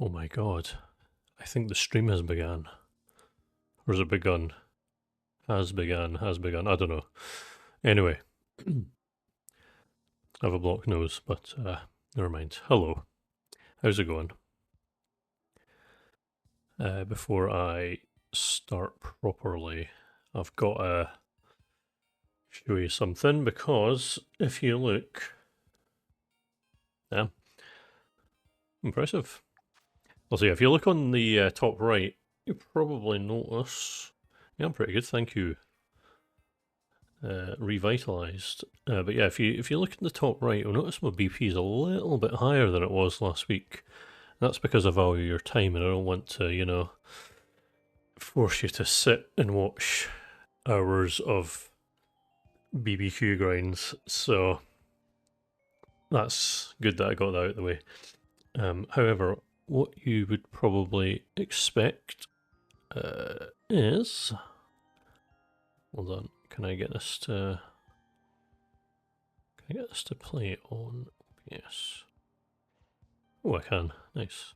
Oh my god. I think the stream has begun. Or has it begun? Has begun. I don't know. Anyway. I have a blocked nose, but never mind. Hello. How's it going? Before I start properly, I've got to show you something, because if you look... Yeah. Impressive. I'll say, if you look on the top right, you probably notice... Yeah, I'm pretty good, thank you. Revitalized. But yeah, if you look at the top right, you'll notice my BP is a little bit higher than it was last week. That's because I value your time and I don't want to, you know, force you to sit and watch hours of BBQ grinds. So that's good that I got that out of the way. However, what you would probably expect is... Hold on, can I get this to play on OBS? Oh, I can. Nice.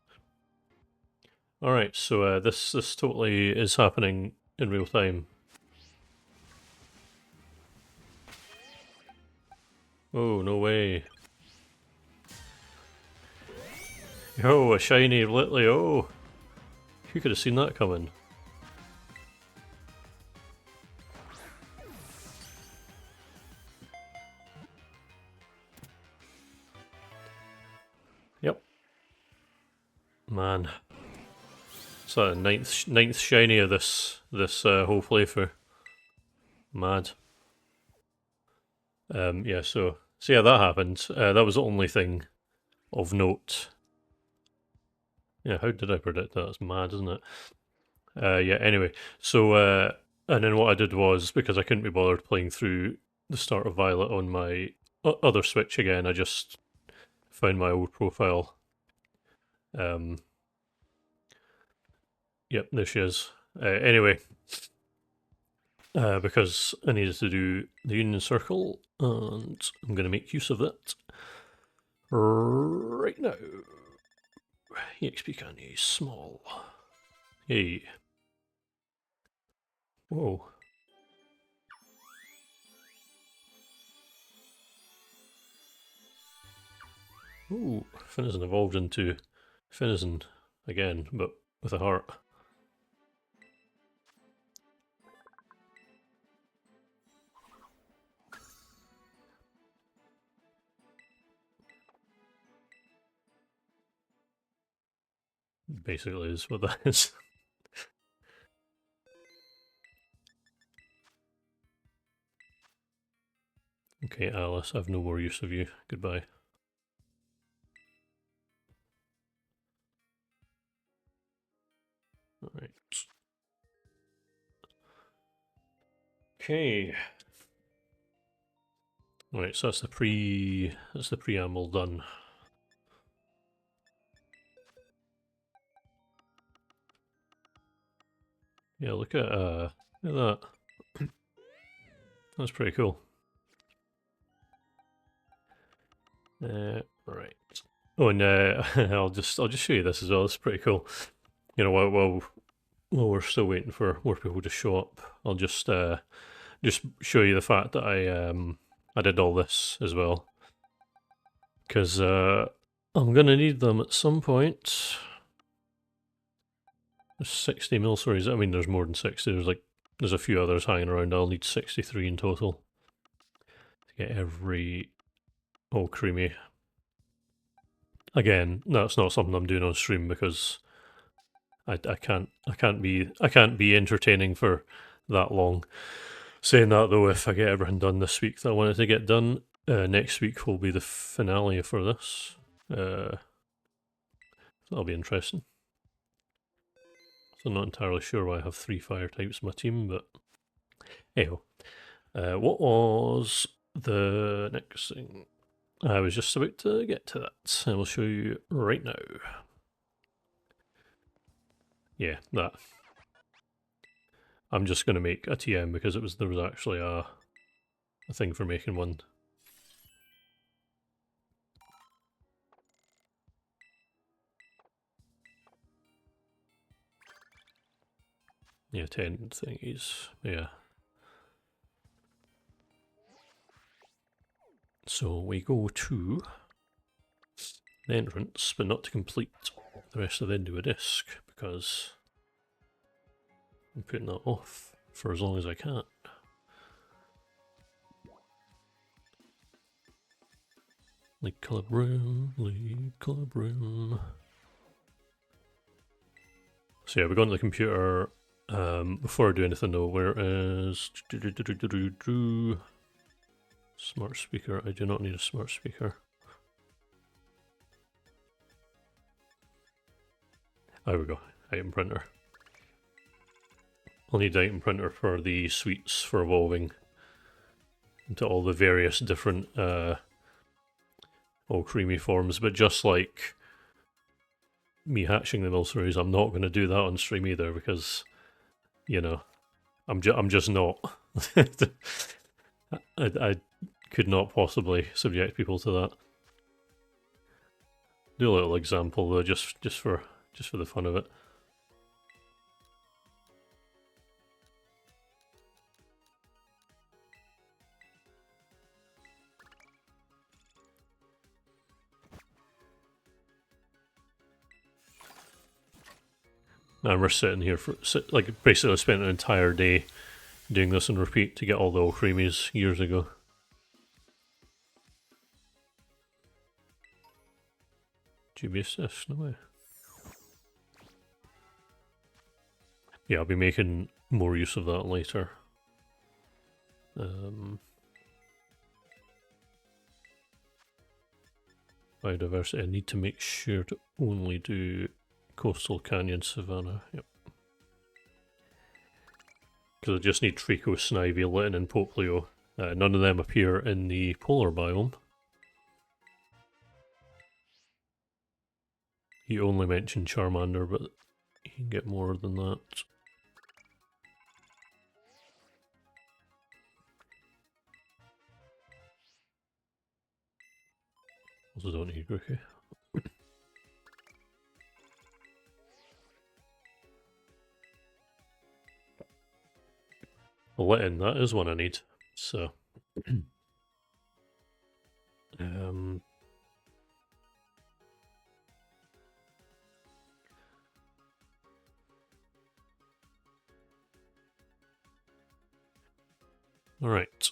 Alright, so this totally is happening in real time. Oh, no way. Yo, a shiny Litley, oh! Who could have seen that coming? Yep. Man. It's a ninth shiny of this whole playthrough. Mad. Yeah, so yeah, that happened. That was the only thing of note. Yeah, how did I predict that? That's mad, isn't it? Yeah, anyway. So, and then what I did was, because I couldn't be bothered playing through the start of Violet on my other Switch again, I just found my old profile. Yep, there she is. Anyway, because I needed to do the Union Circle, and I'm going to make use of that right now. EXP candy, small. Hey. Whoa. Ooh, Finizen evolved into Finizen again, but with a heart. Basically is what that is. Okay, Alice, I've no more use of you. Goodbye. Alright. Okay. Right, so that's the preamble done. Yeah, look at that. That's pretty cool. Right. Oh, and I'll just show you this as well. It's pretty cool. You know, while we're still waiting for more people to show up, I'll just show you the fact that I did all this as well, because I'm gonna need them at some point. There's 60 milceries. I mean, there's more than 60. There's a few others hanging around. I'll need 63 in total to get every... Oh, creamy. Again, that's not something I'm doing on stream because I can't be entertaining for that long. Saying that though, if I get everything done this week that I wanted to get done, next week will be the finale for this. That'll be interesting. So I'm not entirely sure why I have 3 fire types in my team, but anyhow. What was the next thing? I was just about to get to that. I will show you right now. Yeah, that. I'm just going to make a TM because there was actually a thing for making one. Yeah, tent thingies. Yeah. So we go to the entrance, but not to complete the rest of the Indigo Disk, because I'm putting that off for as long as I can. League Club Room, League Club Room. So yeah, we go into the computer. Before I do anything though, where is smart speaker? I do not need a smart speaker. There we go, item printer. I'll need the item printer for the suites for evolving into all the various different all creamy forms, but just like me hatching the Milceries, I'm not going to do that on stream either because, you know, I'm just not. I could not possibly subject people to that. Do a little example though, just for the fun of it. And we're sitting here for like basically I spent an entire day doing this on repeat to get all the old creamies years ago. Dubious this, no way. Yeah, I'll be making more use of that later. Biodiversity, I need to make sure to only do coastal canyon savanna. Yep. Because I just need Trico, Snivy, Litten, and Poplio. None of them appear in the polar biome. He only mentioned Charmander, but you can get more than that. Also don't need Grookey. Litten, that is one I need. So alright.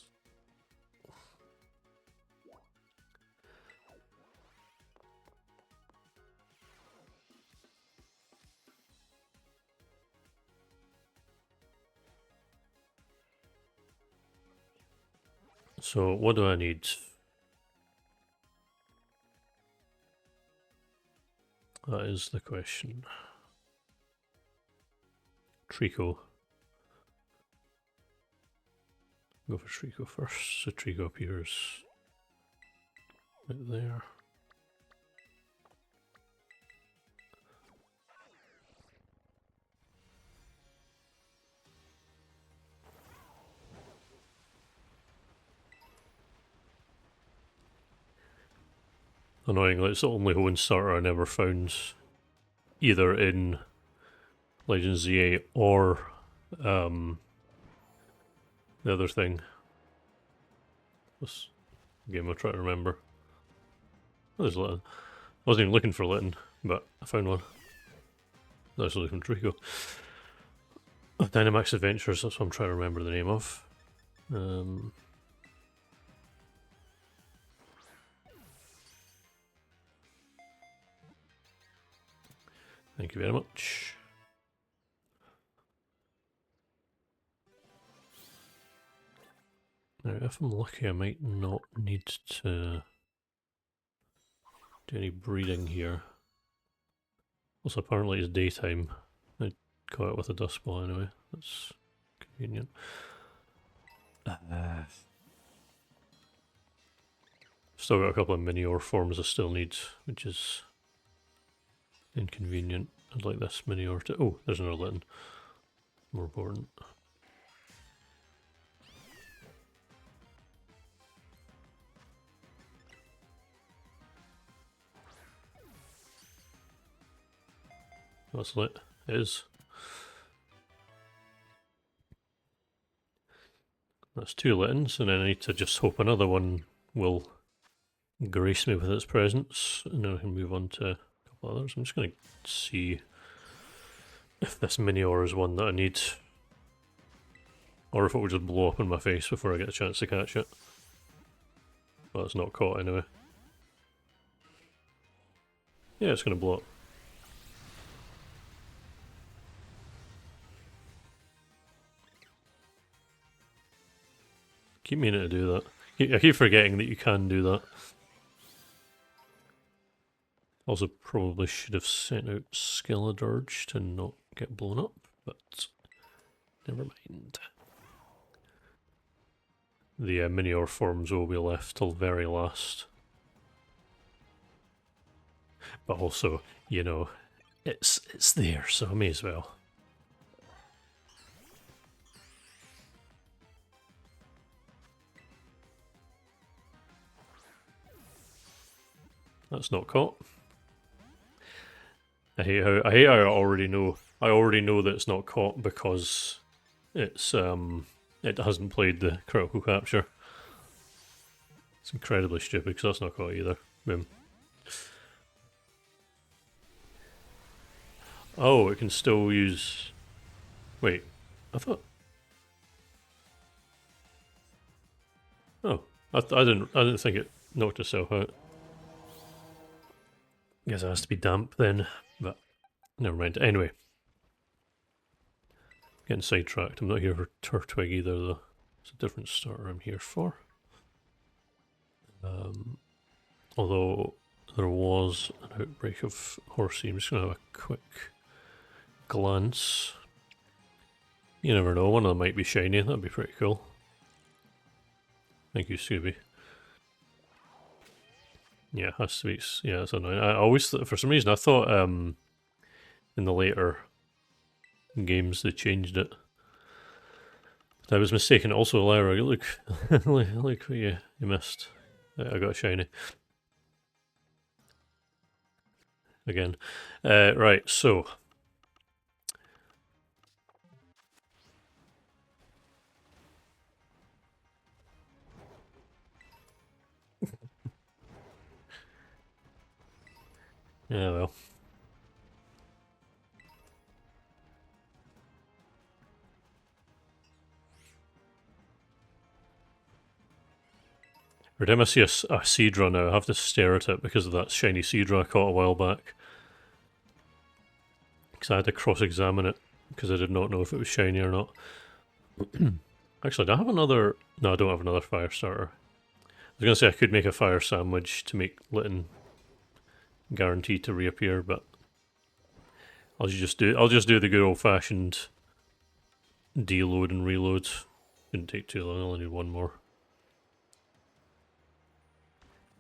So what do I need? That is the question. Trico. Go for Trico first. So Trico appears right there. Annoyingly, it's the only Hoenn starter I never found, either in Legends ZA or the other thing. This game I'll try to remember. Oh, there's Litten. I wasn't even looking for Litten, but I found one. That's looking for Trico. Dynamax Adventures, that's what I'm trying to remember the name of. Thank you very much. Now, if I'm lucky, I might not need to do any breeding here. Also, apparently it's daytime. I caught it with a dust ball anyway. That's convenient. Still got a couple of Minior forms I still need, which is inconvenient. I'd like this Minior to... Oh, there's another Litten. More important. That's lit. It is. That's 2 Littens, and then I need to just hope another one will grace me with its presence, and then I can move on to a couple others. I'm just going to see if this Minior is one that I need, or if it will just blow up in my face before I get a chance to catch it. Well, it's not caught anyway. Yeah, it's going to blow up. Keep meaning to do that. I keep forgetting that you can do that. Also probably should have sent out Skeledirge to not get blown up, but never mind. The Minior forms will be left till very last. But also, you know, it's there, so I may as well. That's not caught. I hate how I already know. I already know that it's not caught because it's it hasn't played the critical capture. It's incredibly stupid because that's not caught either. Boom. Oh, it can still use. Wait, I thought. Oh, I didn't think it knocked itself out. Guess it has to be damp then, but never mind. Anyway, getting sidetracked. I'm not here for Turtwig either, though. It's a different starter I'm here for. Although there was an outbreak of Horsey, I'm just going to have a quick glance. You never know, one of them might be shiny, that'd be pretty cool. Thank you, Scooby. Yeah, has to be. Yeah, it's annoying. I always, for some reason, I thought in the later games they changed it. But I was mistaken. Also, Lyra, look, look what you missed. I got a shiny. Again. Right, so. Yeah, well. Every time I see a Seadra now, I have to stare at it because of that shiny Seadra I caught a while back. Because I had to cross-examine it because I did not know if it was shiny or not. Actually, do I have another... No, I don't have another fire starter. I was going to say I could make a fire sandwich to make Litten guaranteed to reappear, but I'll just do the good old-fashioned deload and reload. Didn't take too long. I only need one more.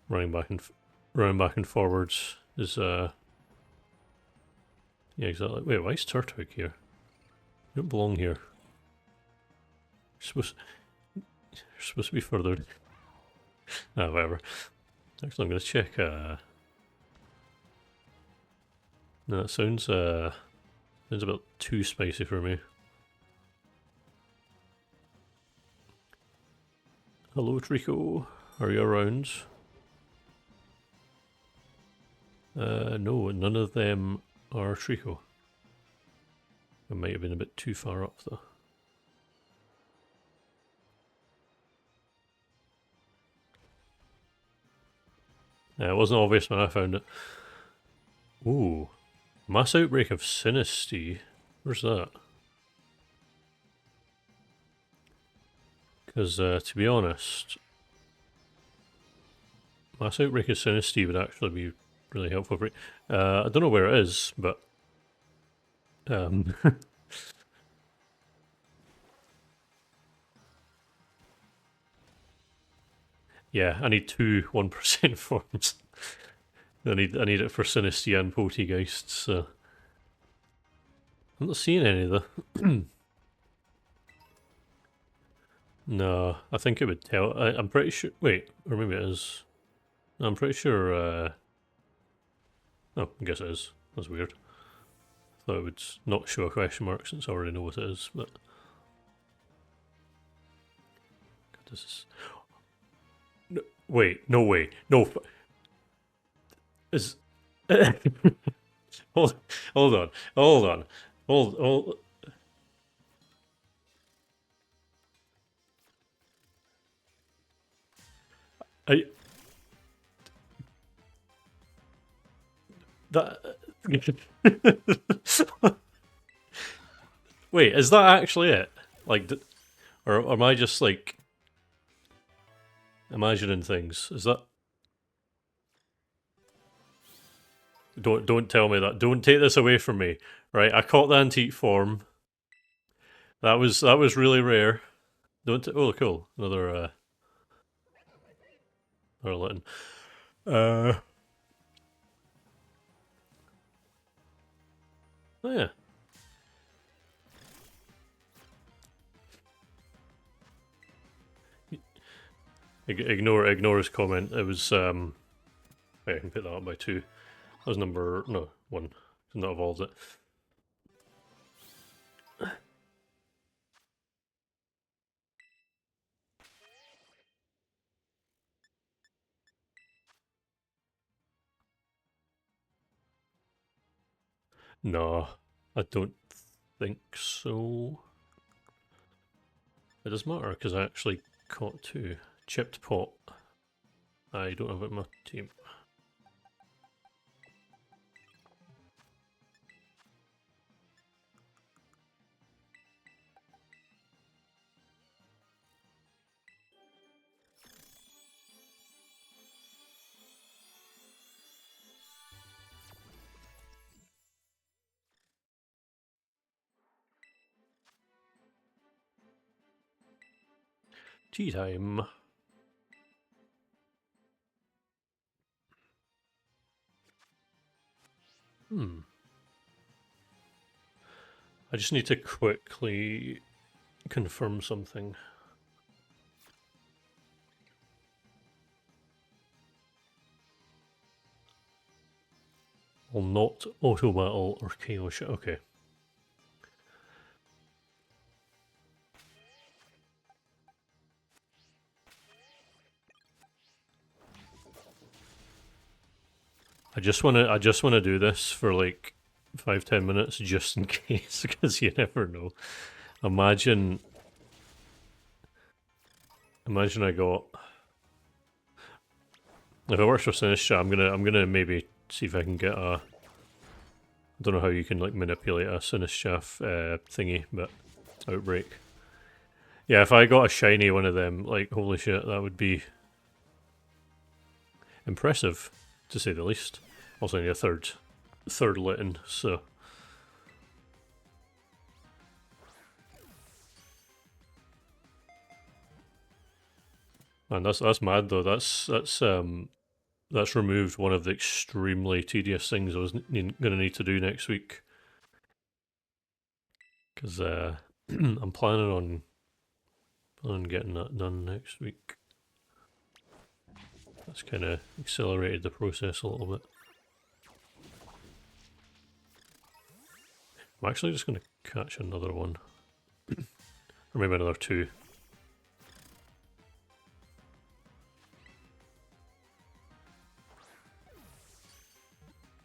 Running back and forwards is yeah, exactly. Wait, why is Turtwig here? You don't belong here. You're supposed to be further. Ah, whatever. Actually, I'm gonna check. No, it sounds about too spicy for me. Hello, Trico. Are you around? No, none of them are Trico. I might have been a bit too far up though. It wasn't obvious when I found it. Ooh. Mass outbreak of Sinistea. Where's that? Because, to be honest, mass outbreak of Sinistea would actually be really helpful for it. I don't know where it is, but... yeah, I need two 1% forms. I need it for Sinistea and Poltegeist, so... I'm not seeing any of the... No, I think it would tell... I'm pretty sure... Wait, or maybe it is. No, I'm pretty sure... Oh, I guess it is. That's weird. Thought it would not show a question mark since I already know what it is, but... This is... No, wait, no way. No. Is... hold, hold on. Hold on. Hold... I... That... Wait, is that actually it? Like, or am I just, like, imagining things? Is that... Don't tell me that. Don't take this away from me. Right, I caught the antique form. That was really rare. Don't... Oh, cool. Another Litten. Oh yeah. Ignore his comment. It was wait, I can pick that up by 2. That was number 1. Not evolved it. No, I don't think so. It does matter because I actually caught 2. Chipped pot. I don't have it in my team. Tea time. I just need to quickly confirm something. Will not auto battle or KO shit. Okay. I just wanna do this for like 5-10 minutes just in case, because you never know. Imagine I got... If it works for Sinistra, I'm gonna maybe see if I can get a... I don't know how you can like manipulate a Sinistra thingy, but Outbreak. Yeah, if I got a shiny one of them, like holy shit, that would be impressive, to say the least. Also need a third Litten, so... Man, that's mad though. That's removed one of the extremely tedious things I was gonna need to do next week. Because I'm planning on getting that done next week. That's kind of accelerated the process a little bit. I'm actually just going to catch another one. Or maybe another 2.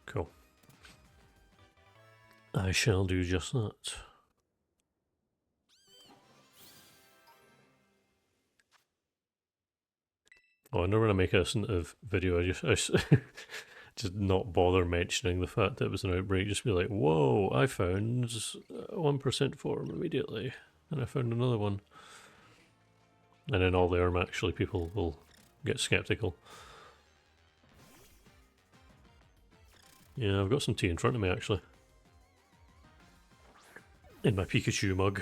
Cool. I shall do just that. Oh, I know when I make a video, I just just not bother mentioning the fact that it was an outbreak. Just be like, whoa, I found 1% form immediately. And I found another one. And then all the arm actually people will get skeptical. Yeah, I've got some tea in front of me actually. In my Pikachu mug.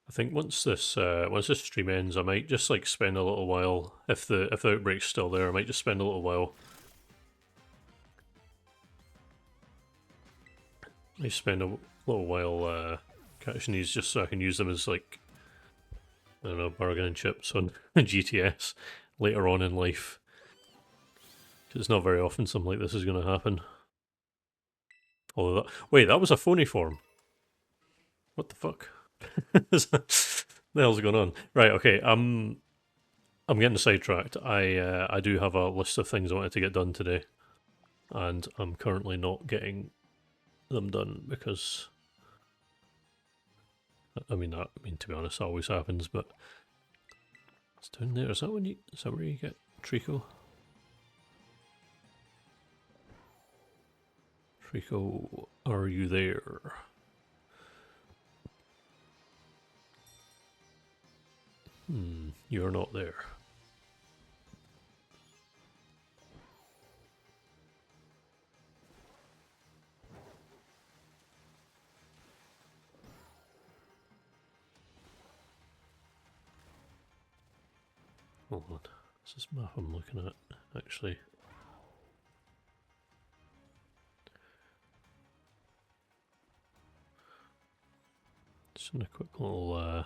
I think once this stream ends, I might just like spend a little while. If the outbreak's still there, I might just spend a little while. I spend a little while catching these just so I can use them as like, I don't know, bargaining chips on GTS later on in life. It's not very often something like this is going to happen. Although wait, that was a phony form. What the fuck? The hell's going on? Right, okay. I'm getting sidetracked. I do have a list of things I wanted to get done today, and I'm currently not getting them done because I mean to be honest, that always happens. But it's down there. Is that where you get Trico? Trico, are you there? You're not there. Hold on. What's this map I'm looking at, actually? Just in a quick little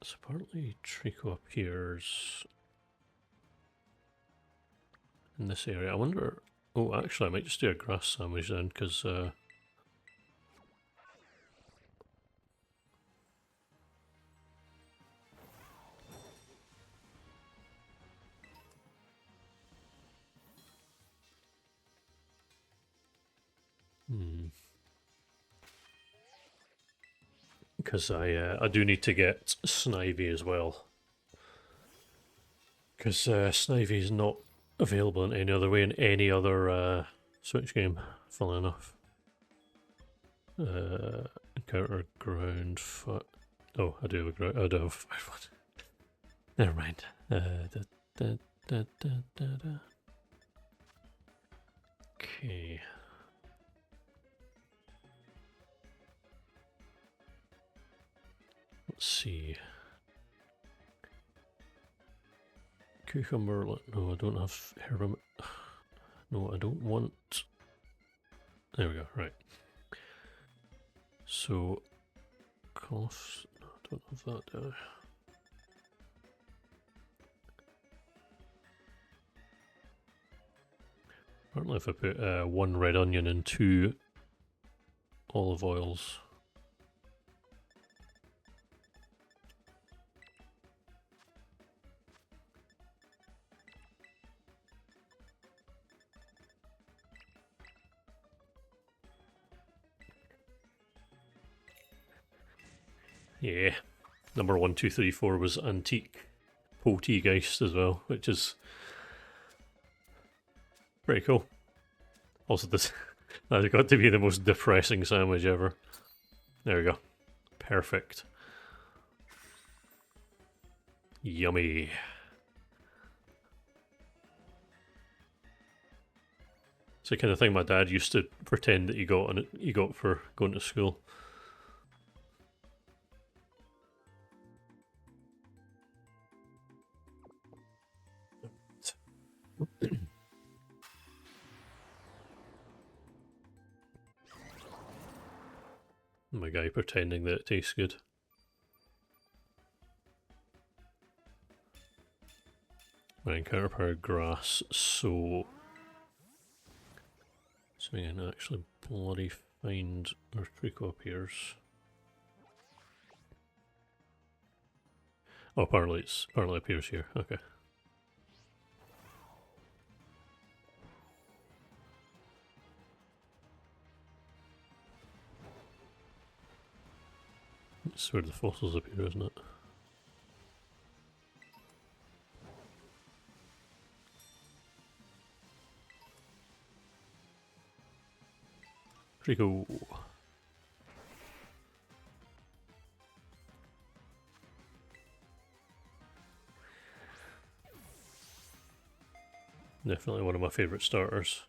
so apparently Trico appears in this area. I wonder... Oh, actually, I might just do a grass sandwich then, because... Because I do need to get Snivy as well. Because Snivy is not available in any other way in any other Switch game, funnily enough. Encounter ground foot. Oh, I do have a ground. I do have fire foot. Never mind. Okay. Let's see. Cucumber. No, I don't have herb. No, I don't want. There we go. Right. So, cough. No, I don't have that, do I? Apparently, if I put 1 red onion and 2 olive oils. Yeah, number 1, 2, 3, 4 was antique Poltergeist as well, which is pretty cool. Also, this that's got to be the most depressing sandwich ever. There we go, perfect. Yummy. It's the kind of thing my dad used to pretend that he got for going to school. My guy pretending that it tastes good. My encounter powered grass, so we can actually bloody find where Trico appears. Oh, apparently it appears here. Okay. That's where the fossils appear, isn't it? Trico. Definitely one of my favourite starters.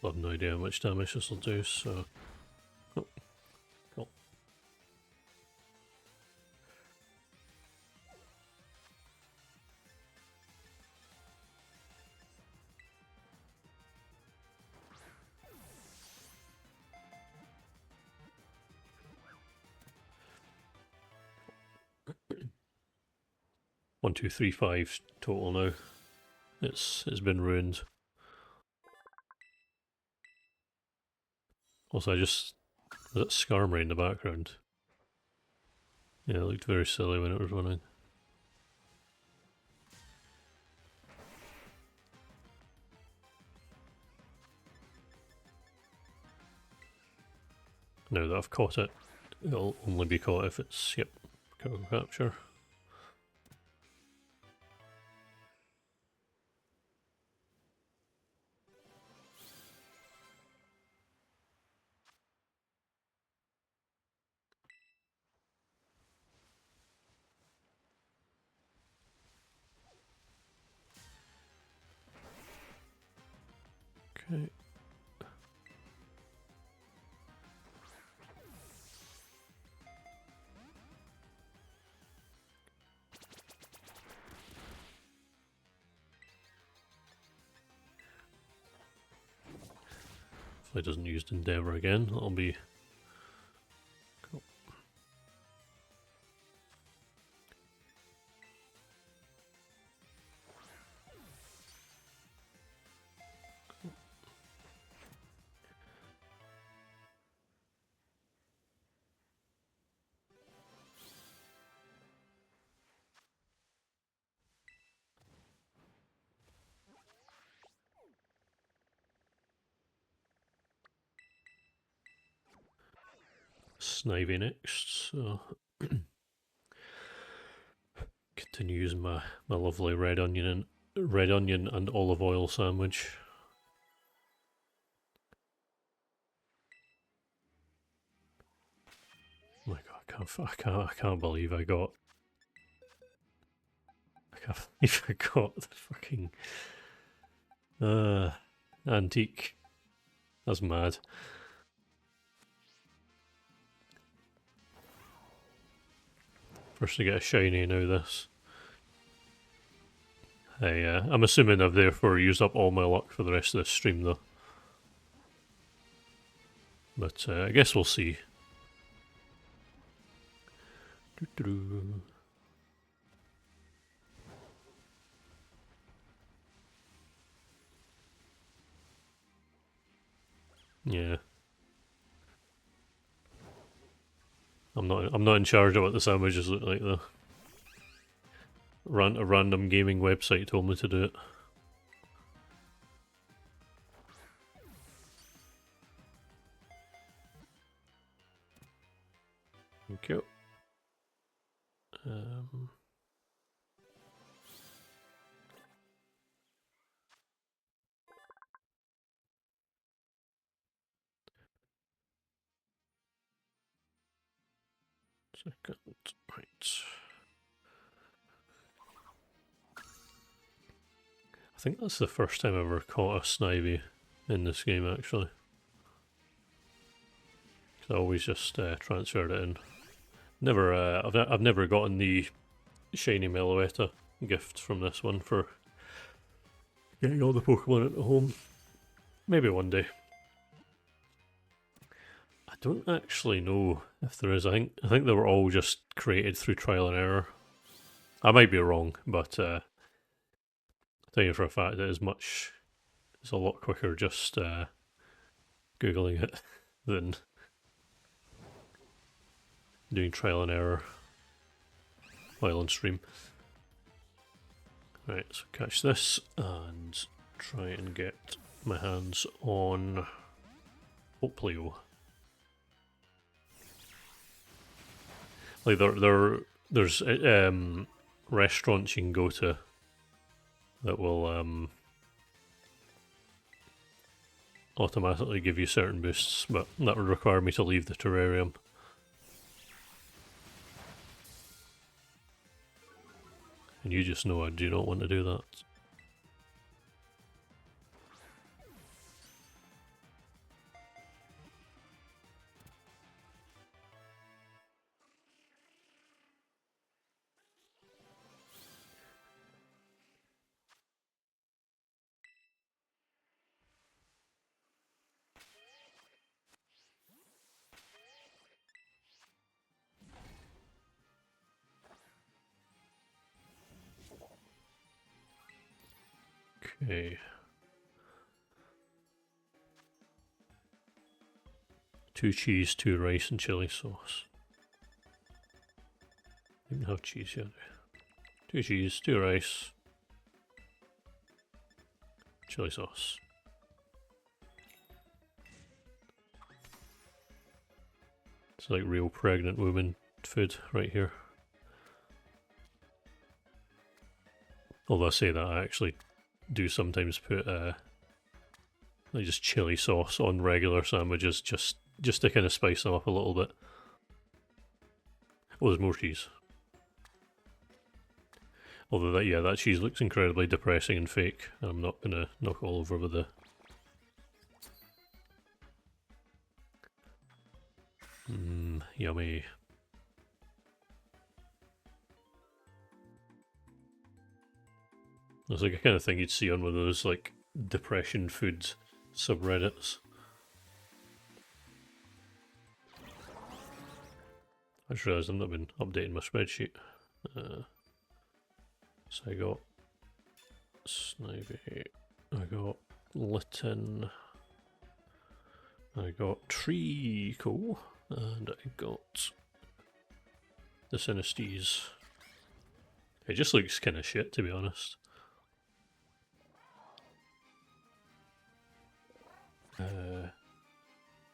I have no idea how much damage this will do, so... Oh, cool. 1, 2, 3, 5 total now. It's been ruined. Also, was that Skarmory in the background? Yeah, it looked very silly when it was running. Now that I've caught it, it'll only be caught if it's, yep, capture. Okay. If it doesn't use Endeavour again, that'll be cool. Snivy next, so continue using my lovely red onion and olive oil sandwich. Oh my god, I can't believe I got the fucking antique. That's mad. First to get a shiny, now this. I'm assuming I've therefore used up all my luck for the rest of this stream though. But I guess we'll see. Doo-doo-doo. Yeah. I'm not in charge of what the sandwiches look like though. A random gaming website told me to do it. Thank you. Second, right. I think that's the first time I've ever caught a Snivy in this game actually. I always just transferred it in. I've never gotten the shiny Meloetta gift from this one for getting all the Pokemon at home. Maybe one day. I don't actually know if there is. I think they were all just created through trial and error. I might be wrong, but I tell you for a fact it's a lot quicker just googling it than doing trial and error while on stream. Right, so catch this and try and get my hands on Oplio. Like there's restaurants you can go to that will automatically give you certain boosts, but that would require me to leave the terrarium. And you just know I do not want to do that. Okay. 2 cheese, 2 rice, and chili sauce. Didn't have cheese yet. 2 cheese, 2 rice, chili sauce. It's like real pregnant woman food right here. Although I say that, I actually do sometimes put like just chili sauce on regular sandwiches just to kind of spice them up a little bit. Oh, there's more cheese. Although that cheese looks incredibly depressing and fake, and I'm not gonna knock it all over with the... Yummy. It's like a kind of thing you'd see on one of those like depression food subreddits. I just realised I've not been updating my spreadsheet. So I got Snivy, I got Litten, I got Treacle, and I got the Sinistes. It just looks kind of shit, to be honest.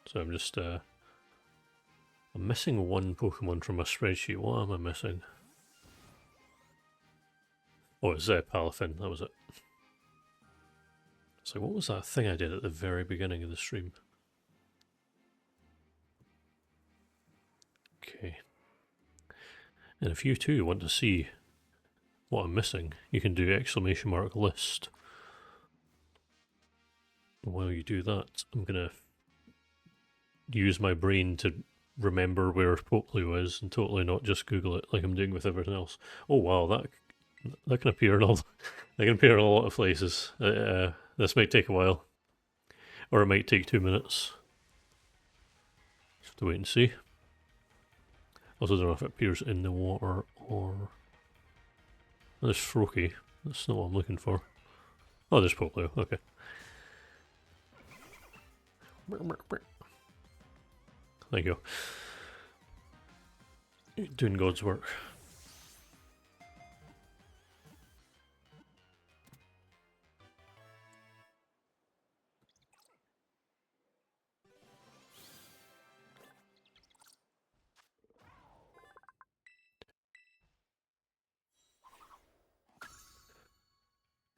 So I'm just I'm missing one Pokemon from my spreadsheet. What am I missing? Oh, it's Palafin, that was it. So what was that thing I did at the very beginning of the stream? Okay. And if you too want to see what I'm missing, you can do !list. And while you do that, I'm gonna use my brain to remember where Popplio is and totally not just Google it like I'm doing with everything else. Oh wow, that can appear in all that can appear in a lot of places. This might take a while, or it might take 2 minutes. Just have to wait and see. Also, don't know if it appears in the water or... There's Froakie. That's not what I'm looking for. Oh, there's Popplio. Okay. There you go. You're doing God's work.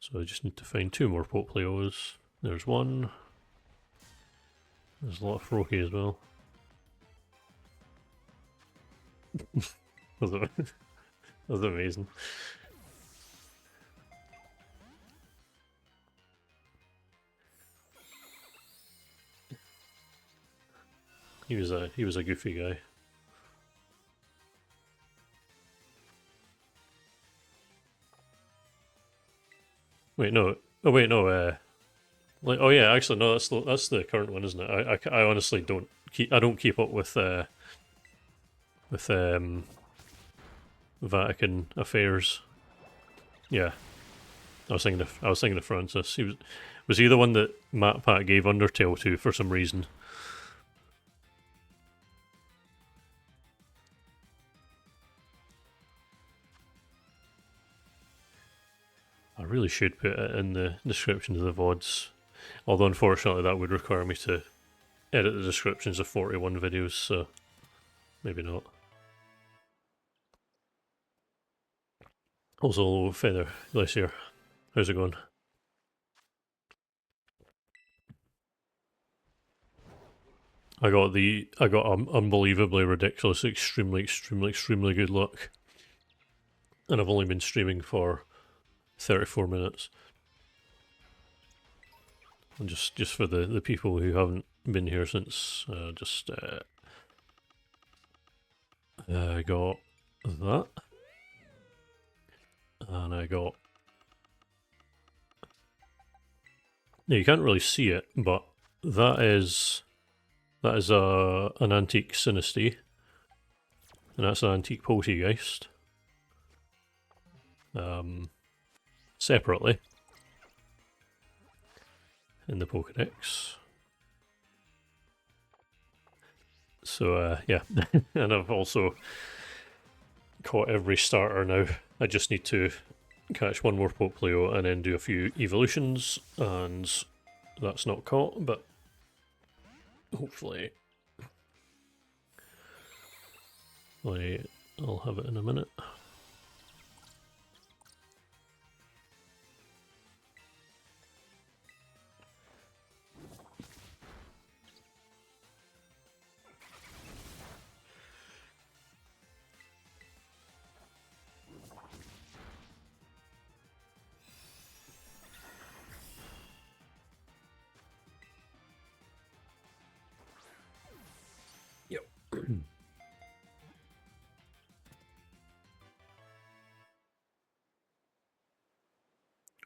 So I just need to find 2 more Poplios. There's one. There's a lot of Froakie as well. That's amazing. He was a goofy guy. Wait, no. Oh wait, no. Like, oh yeah, actually, no. That's the current one, isn't it? I honestly don't keep up with Vatican affairs. Yeah, I was thinking of Francis. Was he the one that MatPat gave Undertale to for some reason? I really should put it in the description of the VODs. Although unfortunately that would require me to edit the descriptions of 41 videos, so maybe not. Also, hello Feather Glacier. How's it going? I got unbelievably ridiculous, extremely good luck. And I've only been streaming for 34 minutes. And just for the people who haven't been here since, I got that. And I got... Now you can't really see it, but that is an antique Sinistea. And that's an antique Poltegeist. Separately. in the Pokedex. So yeah, and I've also caught every starter now. I just need to catch one more Popplio and then do a few evolutions, and that's not caught, but hopefully I'll have it in a minute. Yep.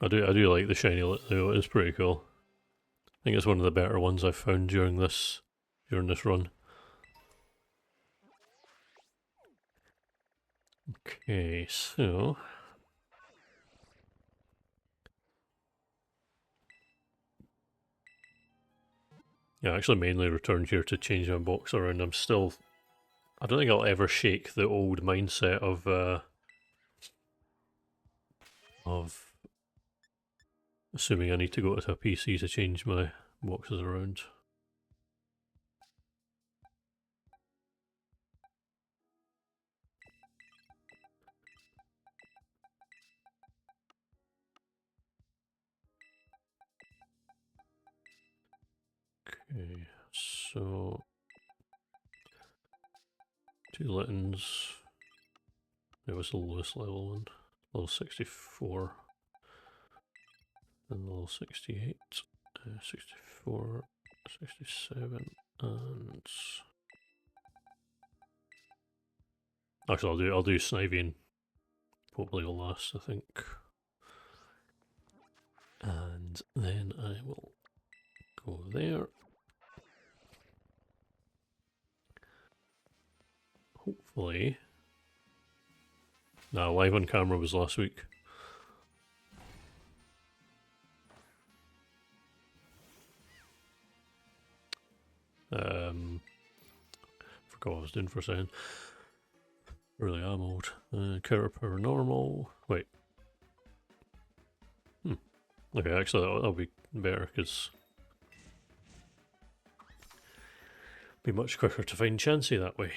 I do like the shiny Leo. It's pretty cool. I think it's one of the better ones I've found during this run. Okay, so yeah, I actually mainly returned here to change my box around. I don't think I'll ever shake the old mindset of assuming I need to go to a PC to change my boxes around. Okay, so 2 Littens. It was the lowest level one. Level 64. And level 68. 64, 67, and actually I'll do Snivy and probably will last, I think. And then I will go there. Hopefully. Nah, live on camera was last week. Forgot what I was doing for a second. Really am old. Counter power normal. Wait. Okay, actually that'll be better because be much quicker to find Chansey that way.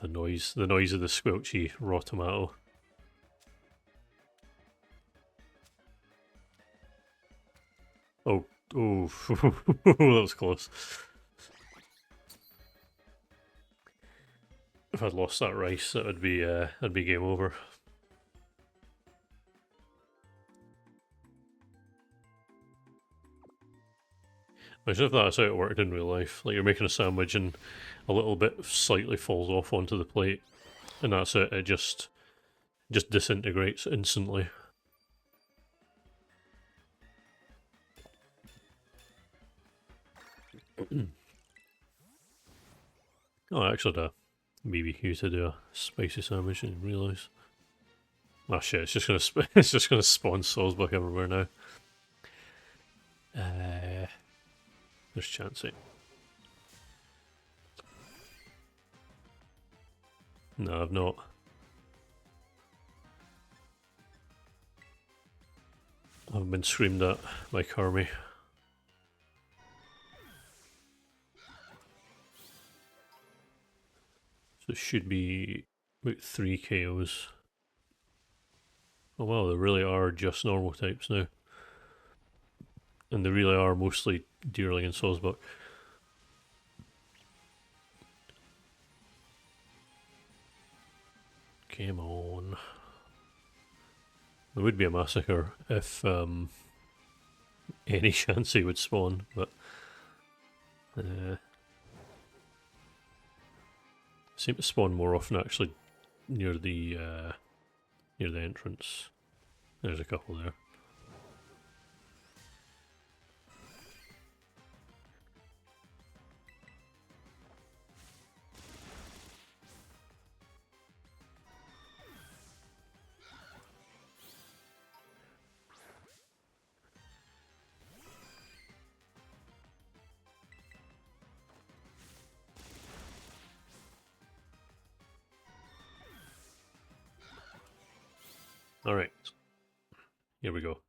Oh, the noise of the squelchy raw tomato. Oh, that was close. If I'd lost that rice, that'd be game over. Imagine if that's how it worked in real life. Like you're making a sandwich and a little bit slightly falls off onto the plate, and that's it. It just disintegrates instantly. Oh, I actually had a BBQ to do a spicy sandwich and realise. Oh shit! It's just gonna it's just gonna spawn Salzburg everywhere now. There's Chansey. No, I've not. I've been screamed at by Carmi. So it should be about 3 KOs. Oh wow, there really are just normal types now. And they really are mostly Deerling and Salzburg. Come on. There would be a massacre if any Chansey would spawn, but seem to spawn more often actually near the entrance. There's a couple there. Alright. Here we go.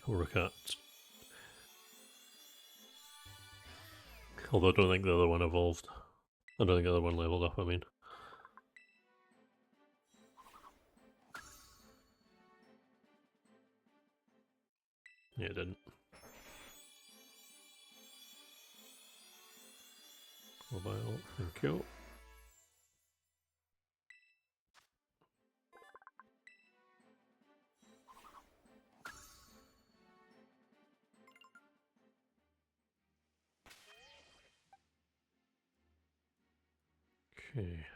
Torracat. Although I don't think the other one evolved. I don't think the other one leveled up, I mean. Yeah, it didn't. Mobile, thank you. Okay.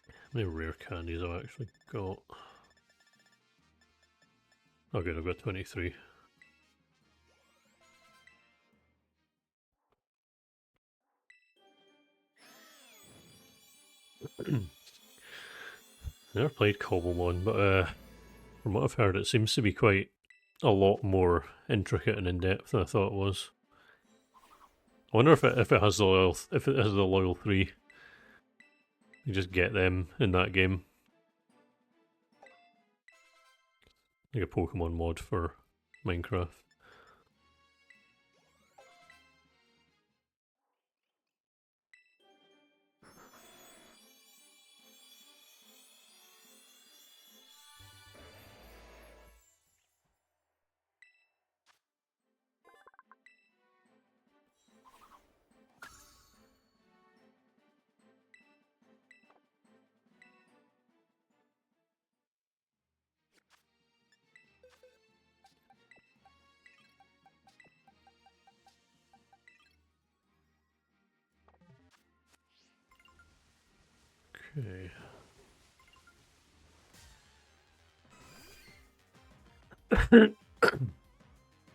How many rare candies have I actually got? Oh good, I've got 23. Never played Cobblemon, but from what I've heard it seems to be quite a lot more intricate and in-depth than I thought it was. I wonder if it has the loyal 3. You just get them in that game. Like a Pokemon mod for Minecraft. Okay.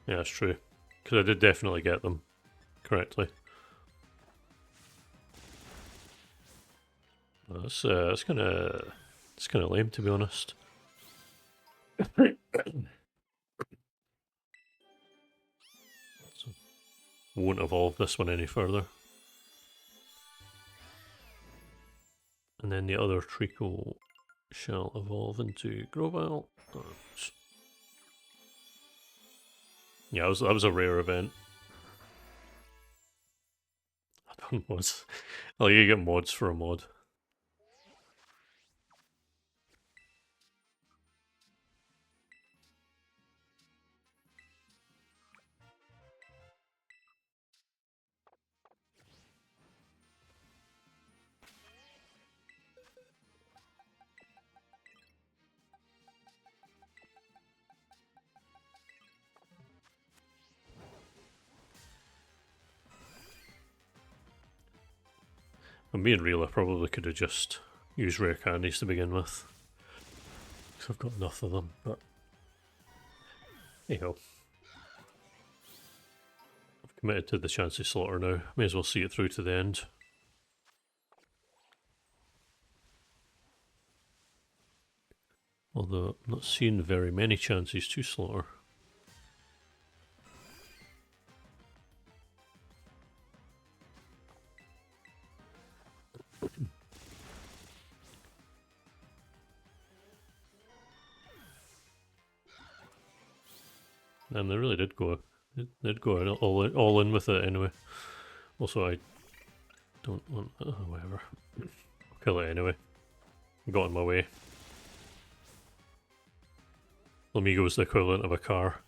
Yeah, that's true. Because I did definitely get them correctly. That's kind of lame, to be honest. So, won't evolve this one any further. And then the other treacle shall evolve into Grovyle. Yeah, that was a rare event. I don't know. Like, you get mods for a mod. I'm being real, I probably could have just used rare candies to begin with. Because I've got enough of them, but anyhow. I've committed to the Chansey Slaughter now. May as well see it through to the end. Although I'm not seeing very many chances to slaughter. And they really did go all in with it anyway. Also, I don't want whatever. I'll kill it anyway. Got in my way. Lamigo's the equivalent of a car.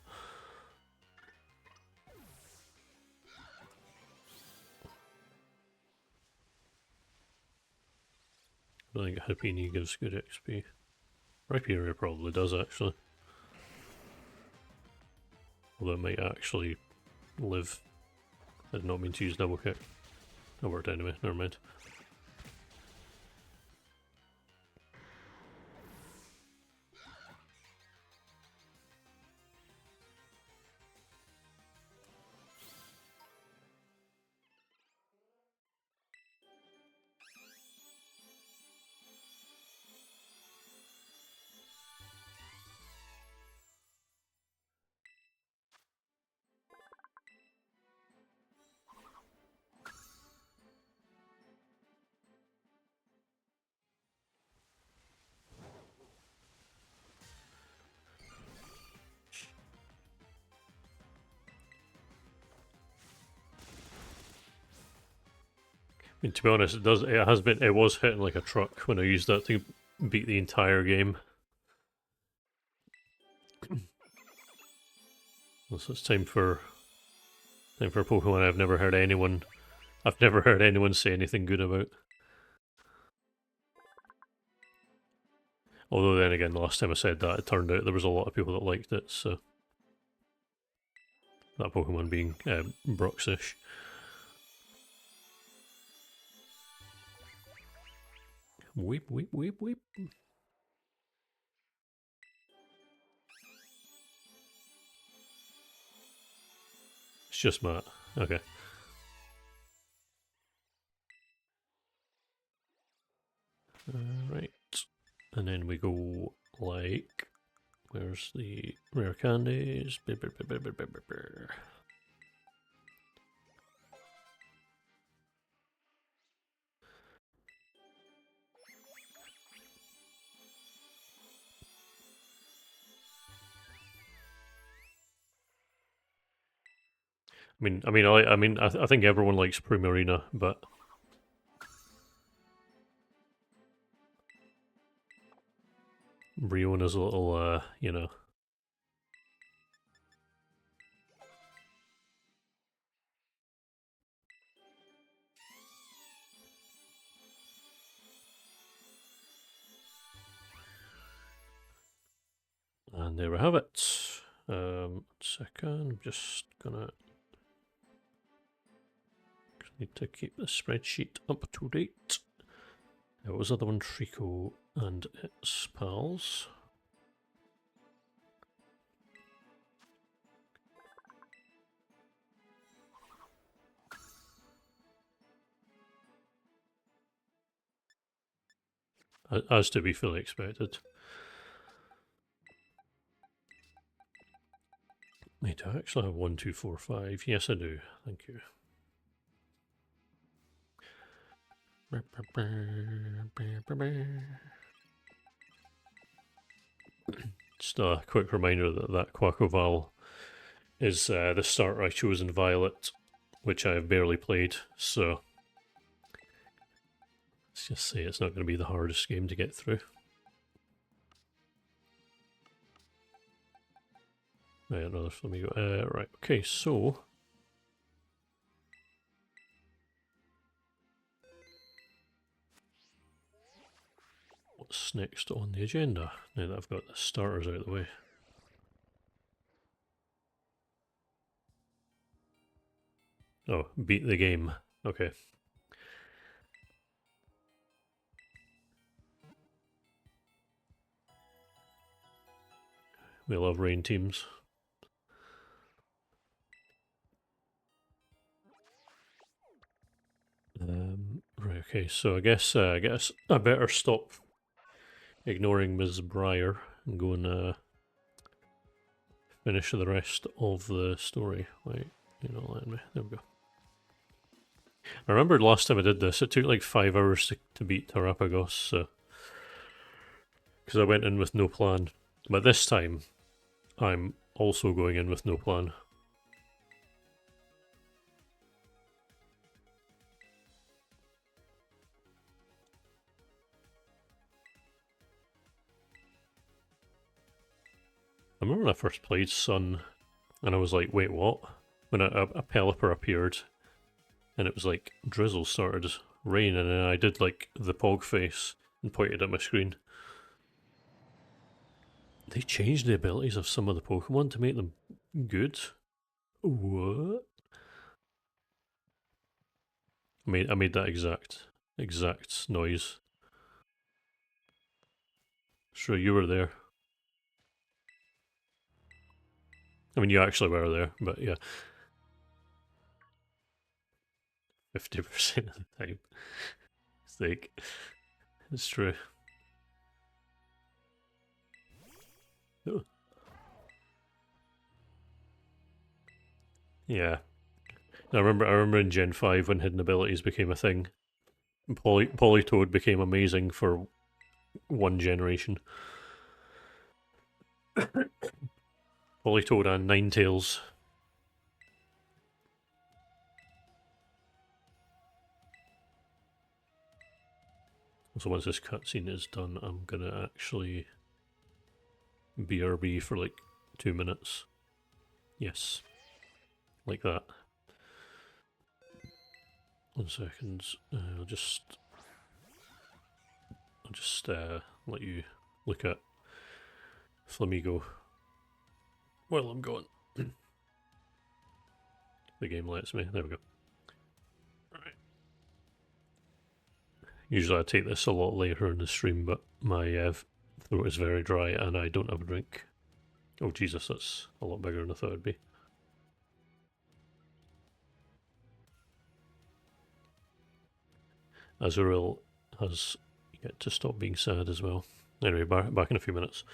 I don't think Happini gives good XP. Rhyperior probably does actually. Although it might actually live. I did not mean to use double kick. That worked anyway, never mind. mean, to be honest, it was hitting like a truck when I used that to beat the entire game. So it's time for Pokemon I've never heard anyone say anything good about. Although then again, the last time I said that, it turned out there was a lot of people that liked it, so... That Pokemon being Bruxish. Weep, weep, weep, weep. It's just Matt. Okay. Right. And then we go like... Where's the rare candies? I think everyone likes Primarina, but Briona's a little, you know. And there we have it. Second, I'm just gonna need to keep the spreadsheet up to date. What was the other one? Trico and its pals. As to be fully expected. Wait, do I actually have 1, 2, 4, 5? Yes, I do. Thank you. Just a quick reminder that Quackoval is the starter I chose in Violet, which I have barely played, so let's just say it's not going to be the hardest game to get through. Right, another Flamingo. Right, okay, so... What's next on the agenda, now that I've got the starters out of the way? Oh, beat the game. Okay. We love rain teams. Right, okay, so I guess I better stop ignoring Ms. Breyer and go and finish the rest of the story. Wait, you know, let me. There we go. I remember last time I did this, it took like 5 hours to beat Terrapagos, so... Because I went in with no plan. But this time, I'm also going in with no plan. I remember when I first played Sun, and I was like, wait, what? When a Pelipper appeared, and it was like, drizzle started rain, and then I did like the pog face and pointed at my screen. They changed the abilities of some of the Pokemon to make them good? What? I made that exact noise. Sure, you were there. I mean, you actually were there, but yeah. 50% of the time. It's like, it's true. Oh. Yeah. I remember in Gen 5 when hidden abilities became a thing. Politoed became amazing for one generation. Politoed and Ninetales. So once this cutscene is done, I'm gonna actually BRB for like 2 minutes. Yes. Like that. 1 second. I'll just let you look at Flamigo while I'm going. The game lets me. There we go. Right. Usually I take this a lot later in the stream, but my throat is very dry and I don't have a drink. Oh Jesus, that's a lot bigger than I thought it'd be. Azurill has yet to stop being sad as well. Anyway, back in a few minutes.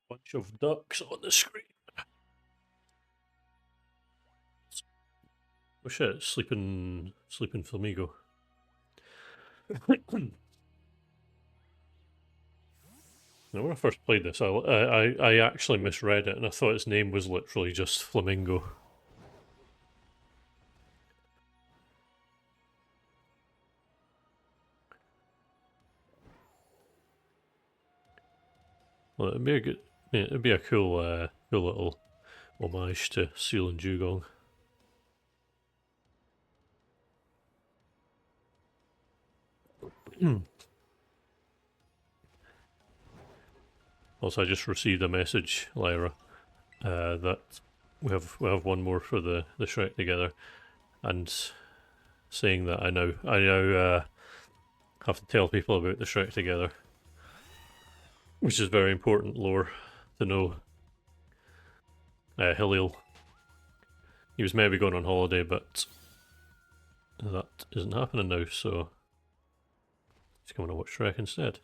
Bunch of ducks on the screen. Oh shit, sleeping Flamigo. Now, when I first played this, I actually misread it and I thought its name was literally just Flamingo. Well, it'd be a cool little homage to Seal and Dugong. Also, I just received a message, Lyra, that we have one more for the Shrek together, and saying that I now have to tell people about the Shrek together, which is very important lore to know. Hilliel, he was maybe going on holiday, but that isn't happening now, so he's coming to watch Shrek instead.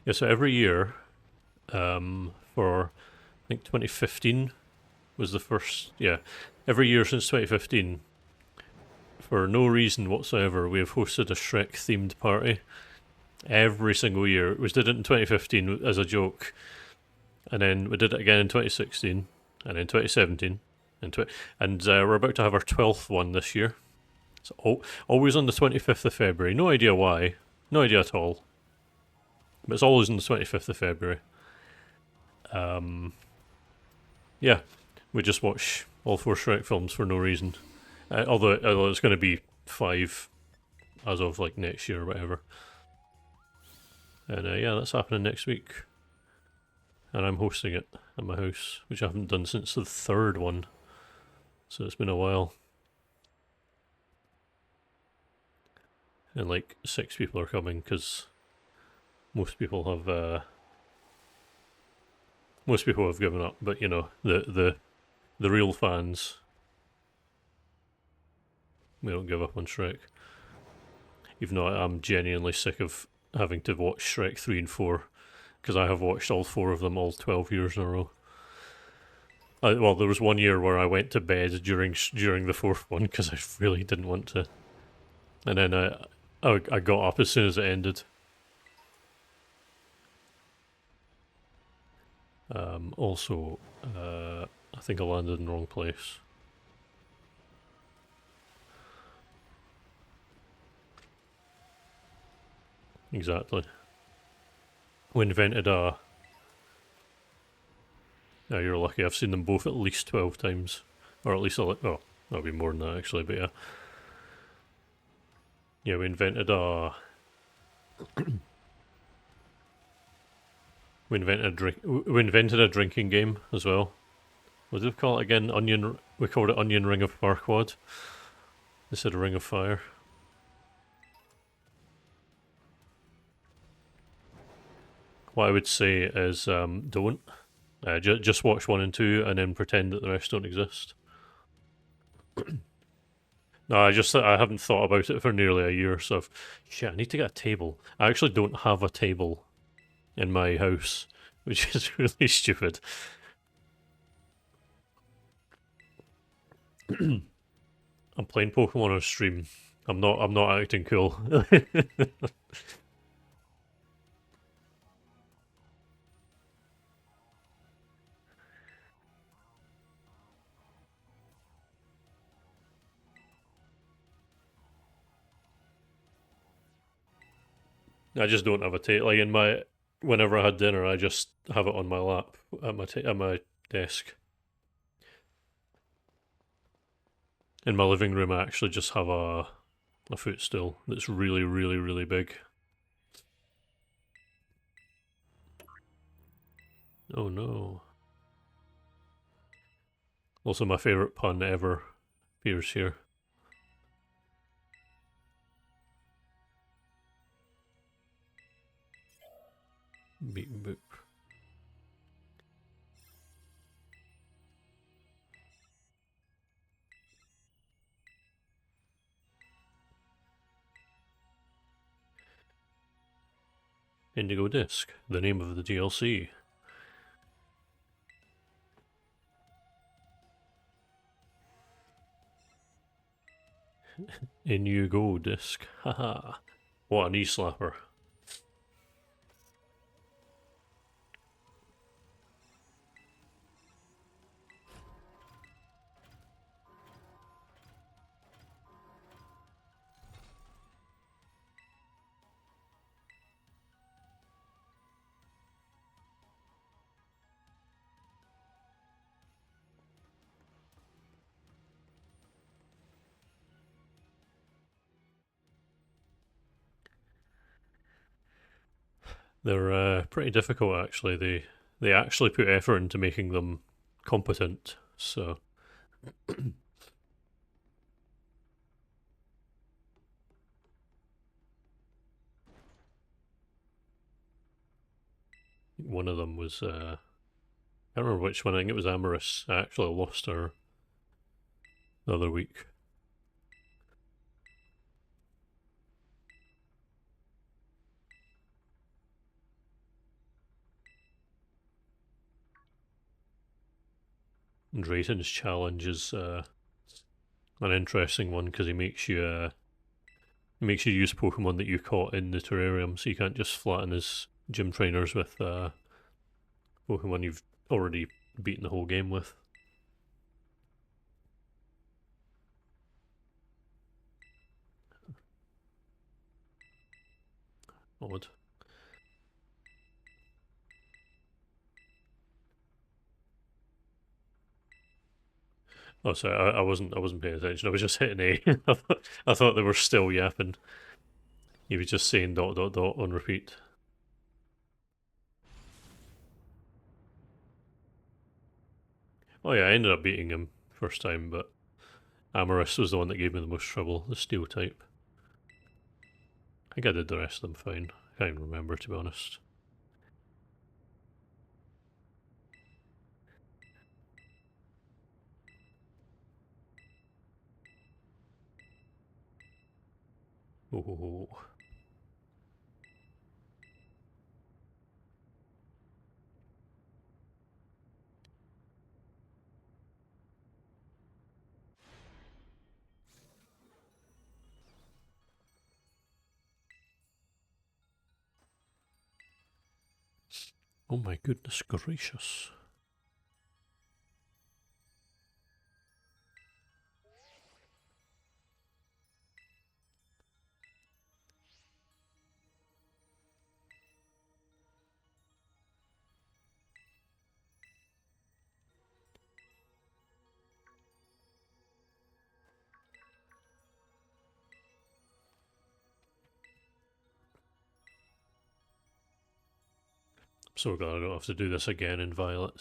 Yeah, so every year, for I think 2015 was the first. Yeah, every year since 2015, for no reason whatsoever, we have hosted a Shrek themed party every single year. We did it in 2015 as a joke, and then we did it again in 2016, and then 2017, and we're about to have our 12th one this year. So always on the 25th of February. No idea why. No idea at all. But it's always on the 25th of February. Yeah, we just watch all 4 Shrek films for no reason. Although it's going to be 5 as of like next year or whatever. And yeah, that's happening next week. And I'm hosting it at my house, which I haven't done since the 3rd one. So it's been a while. And like 6 people are coming because most people have given up. But you know, the real fans, we don't give up on Shrek. Even though I'm genuinely sick of having to watch Shrek 3 and 4, because I have watched all 4 of them all 12 years in a row. Well, there was one year where I went to bed during the 4th one because I really didn't want to, and then I got up as soon as it ended. Also, I think I landed in the wrong place. Exactly. We invented a... Yeah, you're lucky. I've seen them both at least 12 times. Or at least, that'll be more than that actually, but yeah. Yeah, we invented a... we invented a drinking game as well. What did we call it again? We called it Onion Ring of Farquaad instead of Ring of Fire. What I would say is don't. Just watch 1 and 2 and then pretend that the rest don't exist. No, I haven't thought about it for nearly a year, so shit, I need to get a table. I actually don't have a table in my house, which is really stupid. I'm playing Pokemon on stream. I'm not acting cool. I just don't have a table. Like whenever I had dinner, I just have it on my lap at my desk. In my living room, I actually just have a footstool that's really, really, really big. Oh no. Also, my favourite pun ever appears here. Beep boop. Indigo Disk, the name of the DLC. In you go, Disk. Haha. What a knee slapper. They're pretty difficult actually. They actually put effort into making them competent, so... One of them was, I can't remember which one, I think it was Amorous. I actually lost her the other week. Drayton's challenge is an interesting one because he makes you use Pokemon that you caught in the terrarium, so you can't just flatten his gym trainers with Pokemon you've already beaten the whole game with. Odd. Oh, sorry, I wasn't paying attention. I was just hitting A. I thought they were still yapping. He was just saying ... on repeat. Oh yeah, I ended up beating him first time, but Amorous was the one that gave me the most trouble, the steel type. I think I did the rest of them fine. I can't even remember, to be honest. Oh. Oh my goodness gracious. I'm so glad I don't have to do this again in Violet.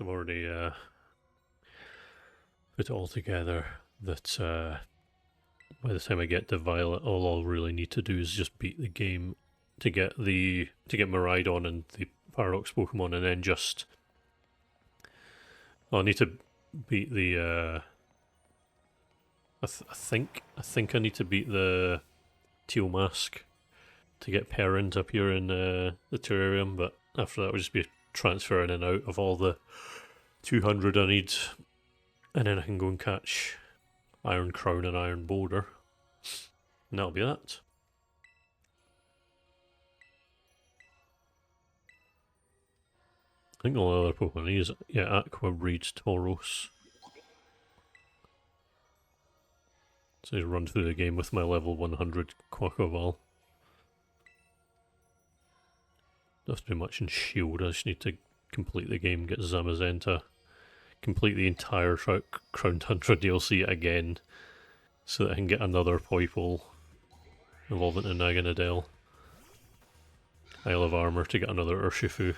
I've already put it all together that by the time I get to Violet, all I'll really need to do is just beat the game to get Miraidon and the Paradox Pokemon, and then just I'll need to beat the I think I need to beat the Teal Mask to get Parent up here in the terrarium, but after that, we'll just be transferring in and out of all the 200 I need, and then I can go and catch Iron Crown and Iron Boulder, and that'll be that. I think the only other Pokemon I need is, Aqua breeds Tauros. So I run through the game with my level 100 Quaquaval. Don't have to do much in Shield, I just need to complete the game, get Zamazenta, complete the entire Crown Tundra DLC again, so that I can get another Poipole, evolve into Naganadel. Isle of Armor to get another Urshifu.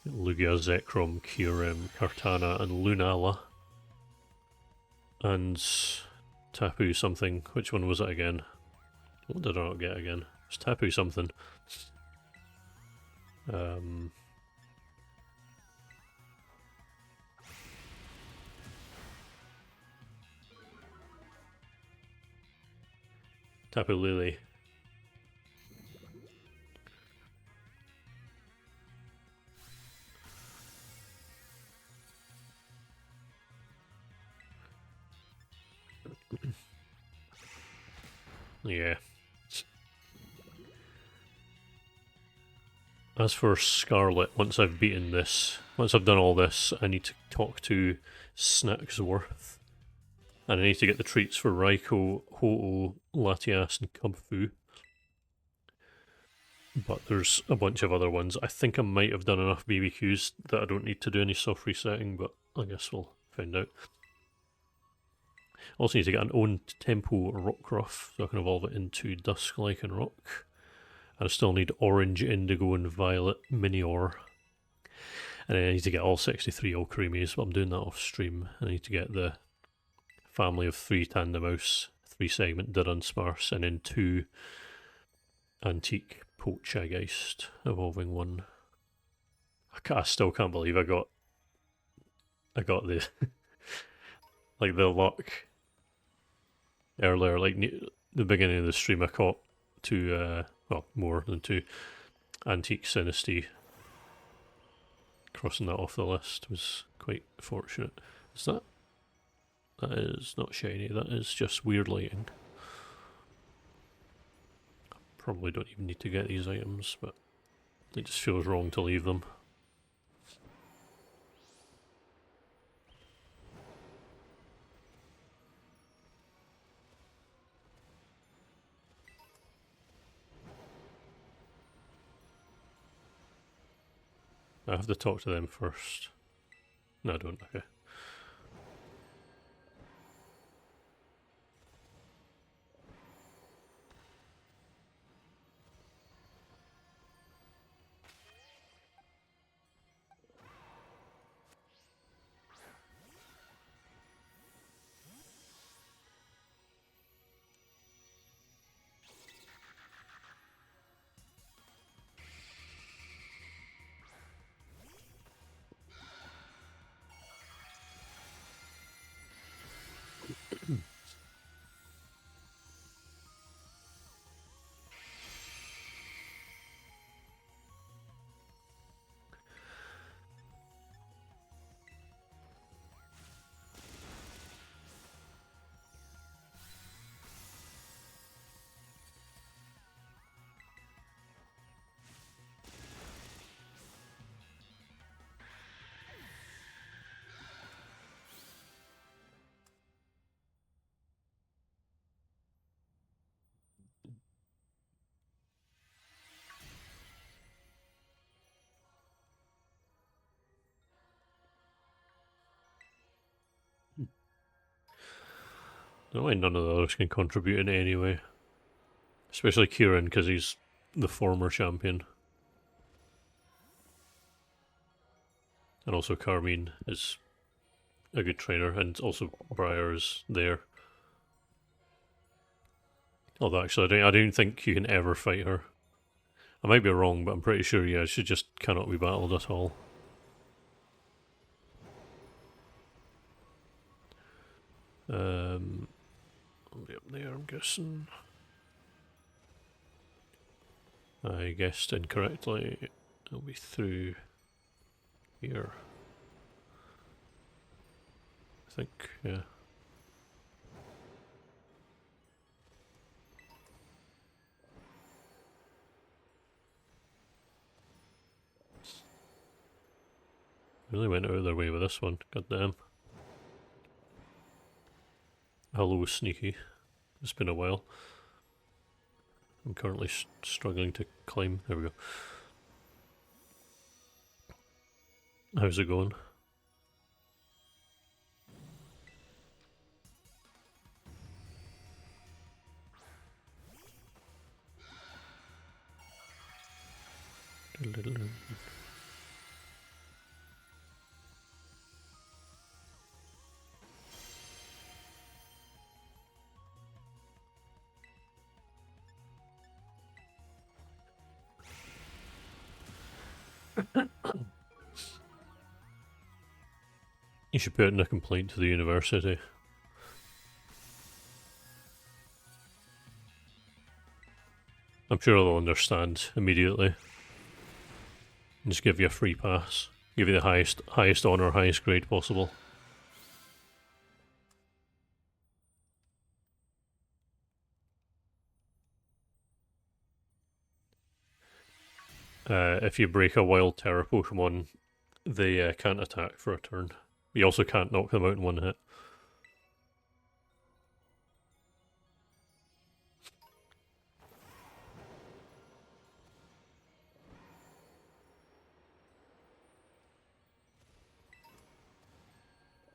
Lugia, Zekrom, Kyurem, Kartana, and Lunala. And Tapu something. Which one was it again? What did I not get again? It's Tapu something. Tapu Lily. Yeah. As for Scarlet, once I've done all this, I need to talk to Snacksworth. And I need to get the treats for Raikou, Ho-Oh, Latias, and Kubfu. But there's a bunch of other ones. I think I might have done enough BBQs that I don't need to do any soft resetting, but I guess we'll find out. Also need to get an owned Tempo Rockruff, so I can evolve it into Dusk-like and Rock. And I still need Orange, Indigo, and Violet Minior. And then I need to get all 63 Alcremies, but I'm doing that off stream. I need to get the family of 3 Tandemaus, 3 segment Dunsparce, and then 2 Antique Poltergeist, evolving one. I still can't believe I got I got the like the luck earlier, like the beginning of the stream. I caught two, well, more than two antique Sinisty. Crossing that off the list was quite fortunate. Is that? That is not shiny. That is just weird lighting. Probably don't even need to get these items, but it just feels wrong to leave them. I have to talk to them first. No, I don't. Okay. No way none of the others can contribute in any way. Especially Kieran, because he's the former champion. And also Carmine is a good trainer, and also Briar is there. Although actually I don't think you can ever fight her. I might be wrong, but I'm pretty sure, yeah, she just cannot be battled at all. I'll be up there, I'm guessing. I guessed incorrectly. It'll be through here. I think, yeah. Really went out of their way with this one, goddamn. Hello, Sneaky. It's been a while. I'm currently struggling to climb. There we go. How's it going? You should put in a complaint to the university. I'm sure they'll understand immediately. Just give you a free pass. Give you the highest honor, highest grade possible. If you break a wild terror Pokemon, they can't attack for a turn. You also can't knock them out in one hit.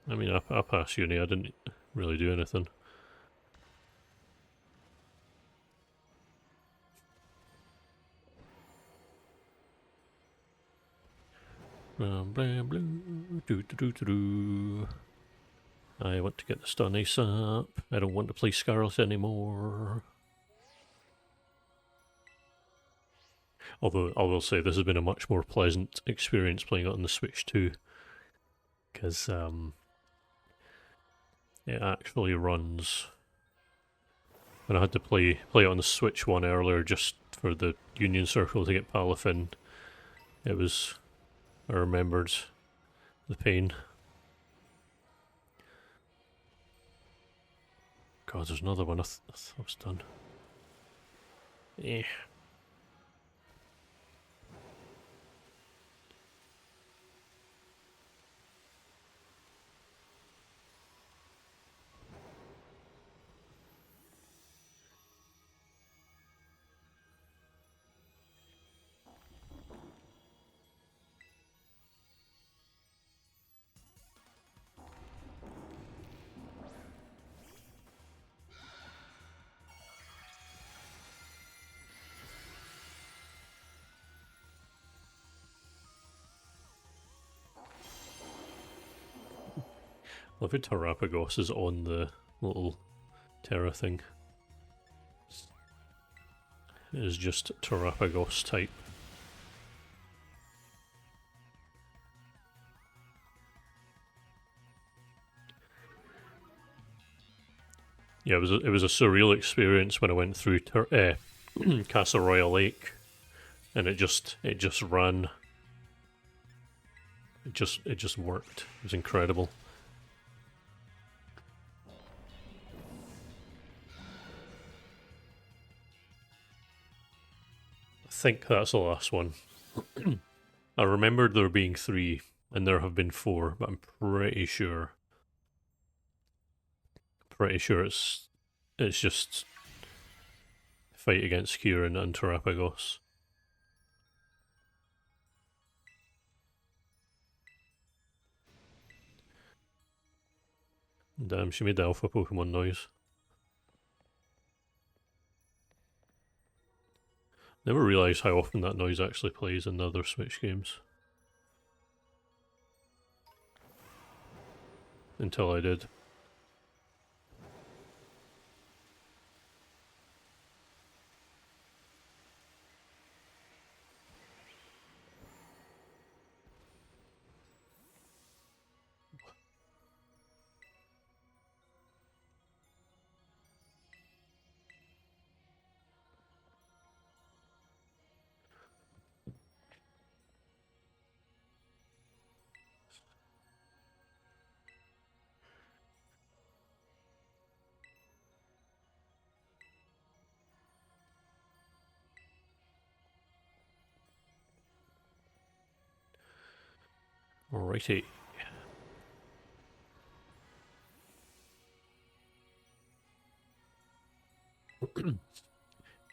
I mean, I passed uni, I didn't really do anything. I want to get the stun ASAP. I don't want to play Scarlet anymore. Although I will say this has been a much more pleasant experience playing it on the Switch too. because it actually runs. And I had to play it on the Switch one earlier just for the Union Circle to get Palafin. It was... I remembered the pain. God, there's another one. I thought I was done. Eh. Love it, Terrapagos is on the little Terra thing. It is just Terrapagos type. Yeah, it was a surreal experience when I went through Casa Royal Lake, and it just ran. It just worked. It was incredible. I think that's the last one. I remembered there being 3, and there have been 4, but I'm pretty sure it's just fight against Kieran and Terrapagos. Damn, she made the alpha Pokemon noise. Never realised how often that noise actually plays in other Switch games. Until I did. Alrighty. You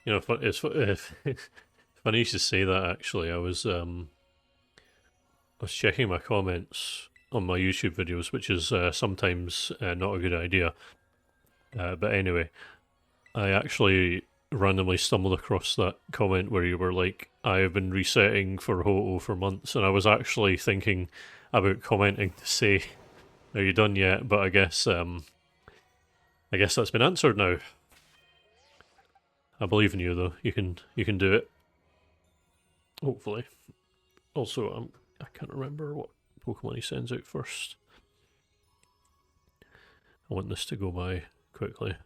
know, it's funny you should say that. Actually, I was checking my comments on my YouTube videos, which is sometimes not a good idea. But anyway, I actually randomly stumbled across that comment where you were like, I have been resetting for Ho-Oh for months, and I was actually thinking about commenting to say, are you done yet? But I guess that's been answered now. I believe in you though. You can do it. Hopefully. Also, I can't remember what Pokemon he sends out first. I want this to go by quickly.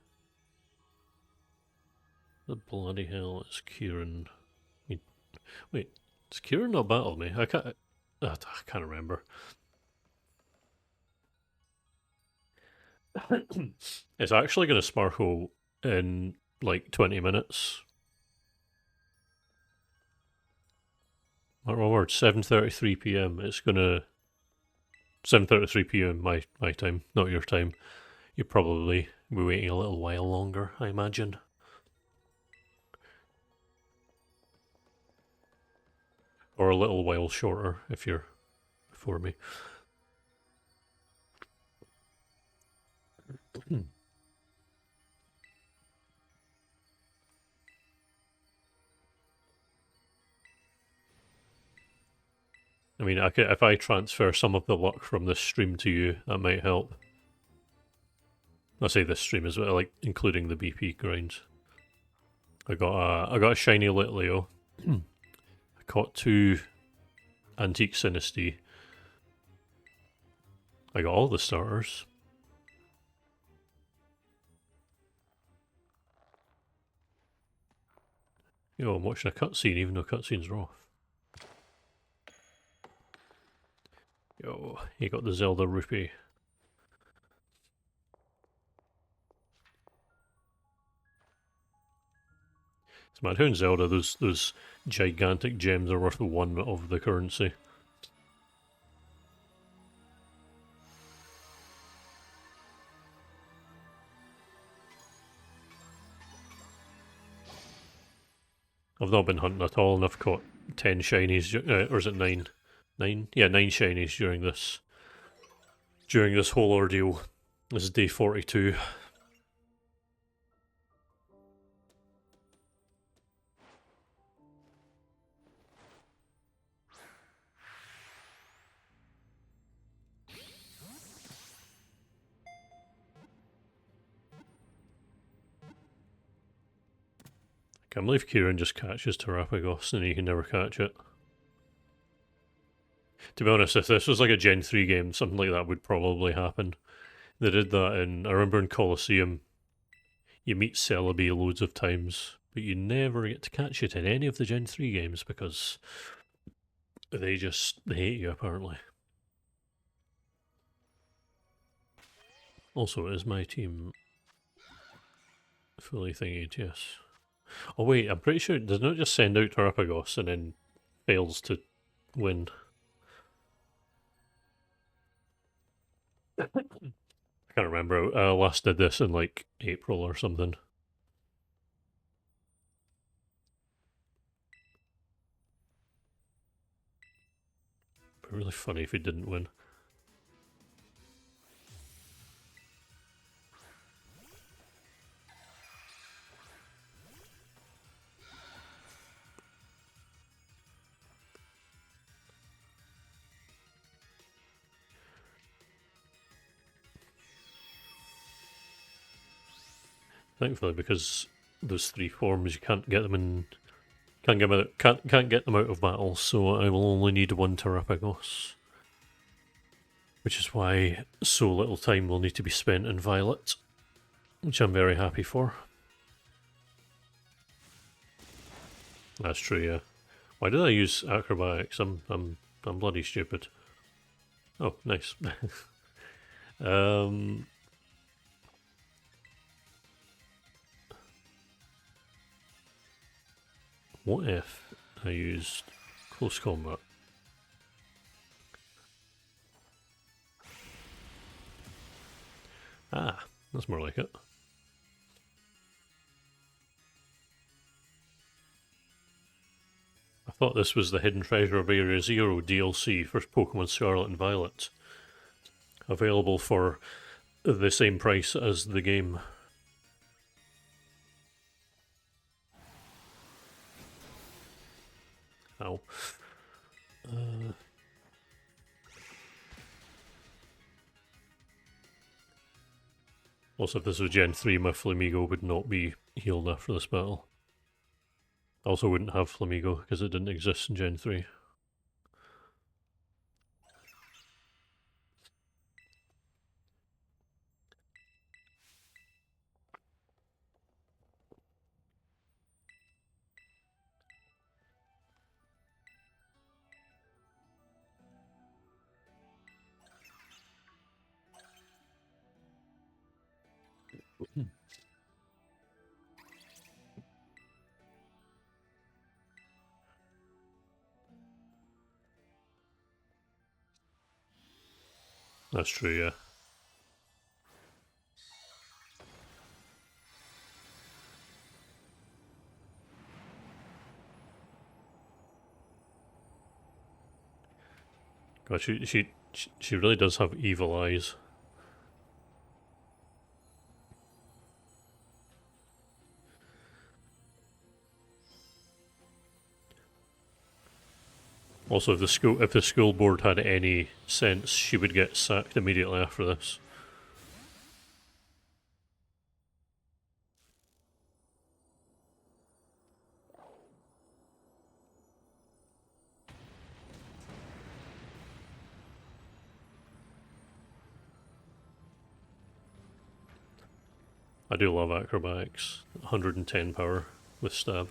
The bloody hell is Kieran? Wait, does Kieran not battle me? I can't remember. It's actually going to sparkle in like 20 minutes. My word, 7:33 PM. It's gonna 7:33 PM my time, not your time. You'll probably be waiting a little while longer, I imagine. Or a little while shorter if you're before me. I mean, if I transfer some of the luck from this stream to you, that might help. I say this stream as well, like including the BP grinds. I got a shiny Litleo. I caught 2 Antique Sinistea. I got all the starters. Yo, I'm watching a cutscene even though cutscenes are off. Yo, you got the Zelda rupee. It's mad how in Zelda those gigantic gems are worth 1 of the currency. I've not been hunting at all and I've caught 10 shinies, or is it 9? 9? Yeah, 9 shinies during this whole ordeal. This is day 42. I can't believe Kieran just catches Terrapagos and he can never catch it. To be honest, if this was like a Gen 3 game, something like that would probably happen. They did that I remember in Colosseum, you meet Celebi loads of times, but you never get to catch it in any of the Gen 3 games because they hate you apparently. Also, is my team fully thingied? Yes. Oh wait, I'm pretty sure, doesn't it just send out Terrapagos and then fails to win? I can't remember. I last did this in like April or something. But really funny if he didn't win. Thankfully, because those 3 forms, you can't get them in. Can't get them out of battle, so I will only need 1 Terrapagos. Which is why so little time will need to be spent in Violet, which I'm very happy for. That's true, yeah. Why did I use acrobatics? I'm bloody stupid. Oh, nice. What if I used close combat? Ah, that's more like it. I thought this was the Hidden Treasure of Area Zero DLC for Pokemon Scarlet and Violet. Available for the same price as the game. Ow. Also, if this was Gen 3, my Flamigo would not be healed after this battle. I also wouldn't have Flamigo because it didn't exist in Gen 3. That's true, yeah. God, she really does have evil eyes. Also, if the school board had any sense, she would get sacked immediately after this. I do love acrobatics. 110 power with stab.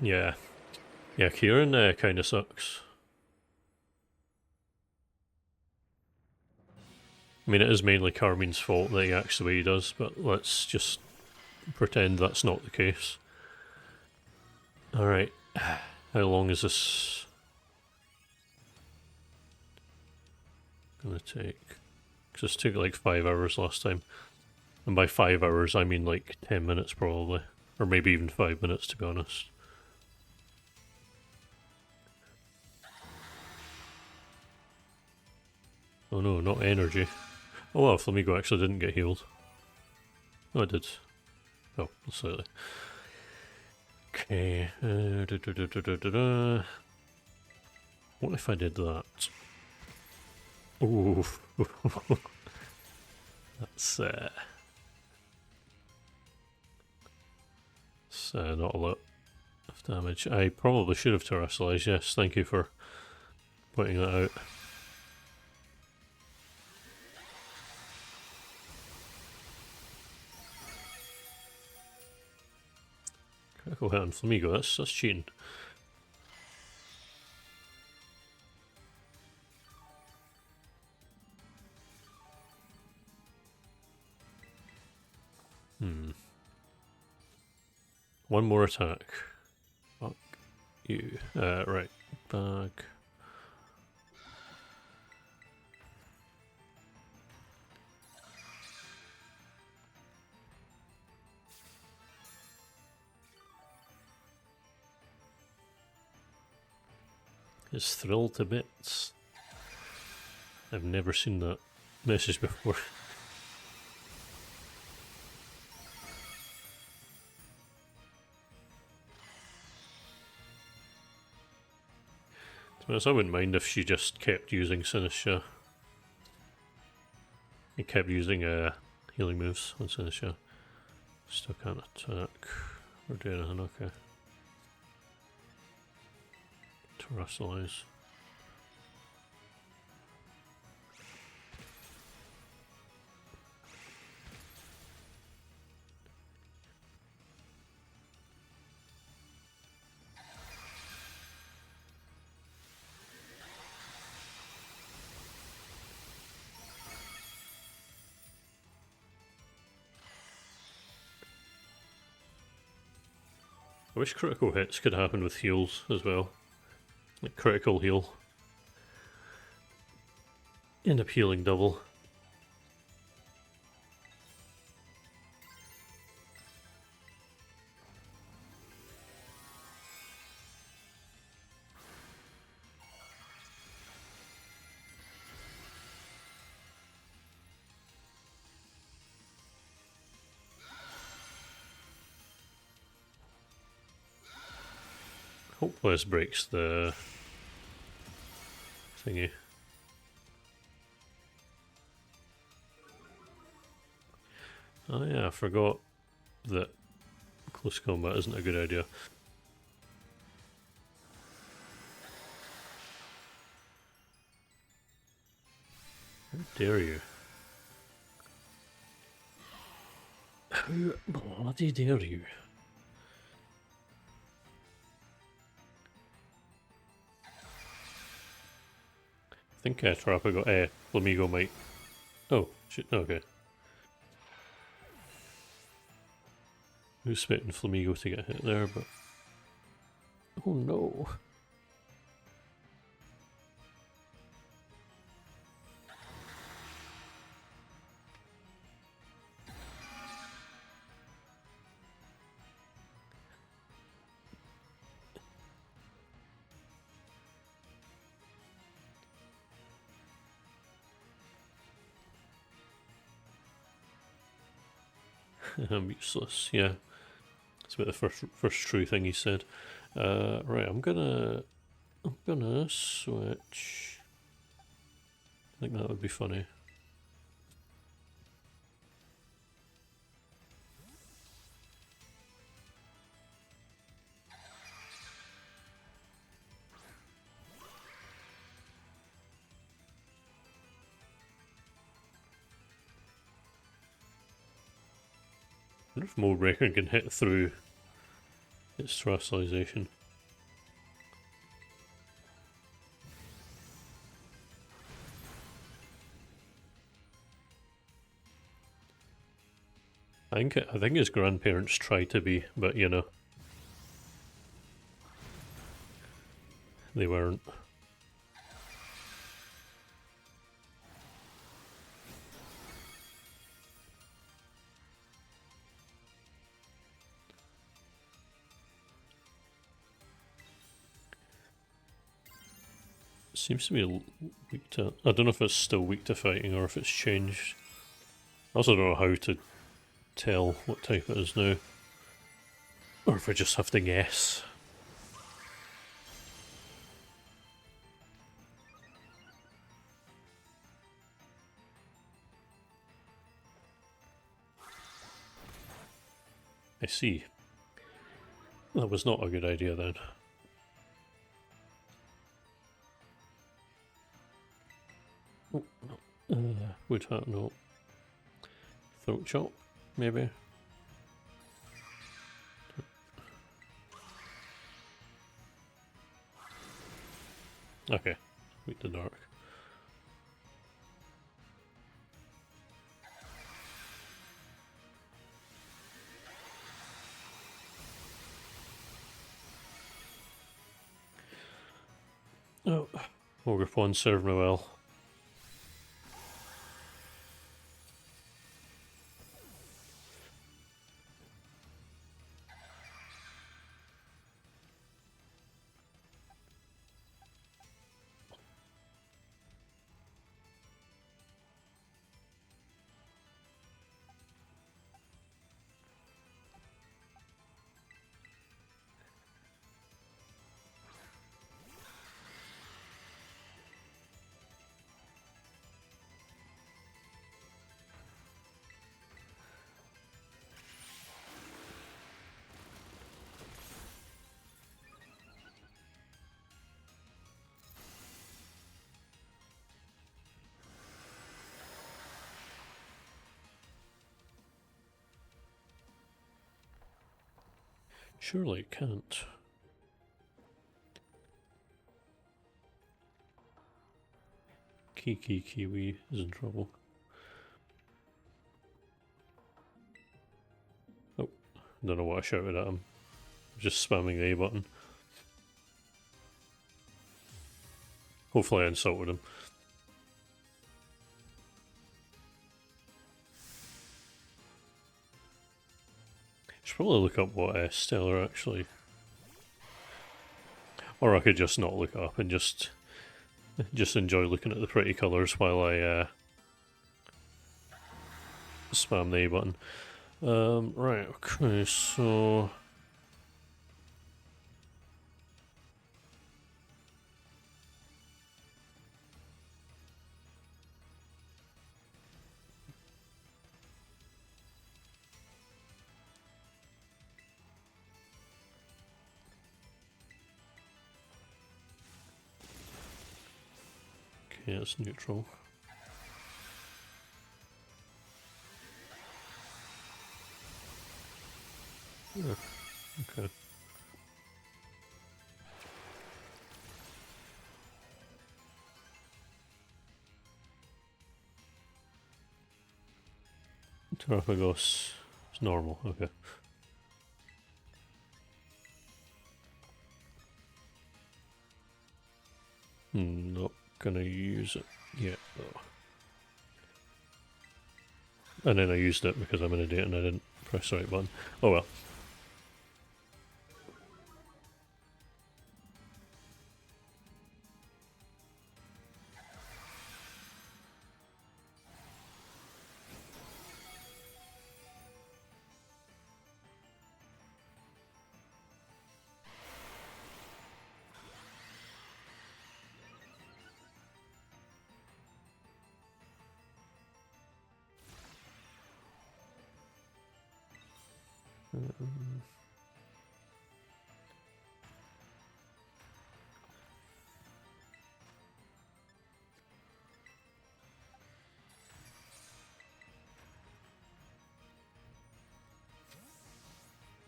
Yeah. Yeah, Kieran kind of sucks. I mean, it is mainly Carmine's fault that he acts the way he does, but let's just pretend that's not the case. Alright. How long is this gonna take? Because this took like 5 hours last time. And by 5 hours, I mean like 10 minutes probably. Or maybe even 5 minutes, to be honest. Oh no, not energy. Oh wow, Flamigo actually didn't get healed. Oh, it did. Oh, slightly. Okay. What if I did that? Ooh. That's not a lot of damage. I probably should have terrestrialized, yes. Thank you for pointing that out. Critical hit on Flamigo, that's cheating. One more attack. Fuck you. Right. Back. It's thrilled to bits. I've never seen that message before. To be honest, I wouldn't mind if she just kept using Sinistra. He kept using healing moves on Sinistra. Still can't attack or do anything, okay. Terrestrialize. I wish critical hits could happen with heals as well. Like critical heal. End up healing double. Hopefully this breaks the thingy. Oh yeah, I forgot that close combat isn't a good idea. How dare you? How bloody dare you? I think Trapper got Flamigo might. Oh, shit, okay. I was expecting Flamigo to get hit there, but. Oh no. I'm useless, yeah. That's about the first true thing he said. Right, I'm gonna switch. I think that would be funny. wonder if Mold Breaker can hit through its terrestrialization. I think his grandparents tried to be, but you know, they weren't. Seems to be weak to... I don't know if it's still weak to fighting or if it's changed. I also don't know how to tell what type it is now. Or if I just have to guess. I see. That was not a good idea then. Oh, no. Would hat, no. Throat chop, maybe? Okay, weak to dark. Oh, Ogre Pawn served me well. Surely it can't. Kiwi is in trouble. Oh, don't know what I shouted at him. Just spamming the A button. Hopefully I insulted him. Should probably look up what Stellar actually... Or I could just not look it up and just enjoy looking at the pretty colours while I spam the A button. Right, okay, so... Okay, it's neutral. Yeah, okay. Terapagos is normal, okay. Not gonna use it yet though. And then I used it because I'm an idiot and I didn't press the right button. Oh well.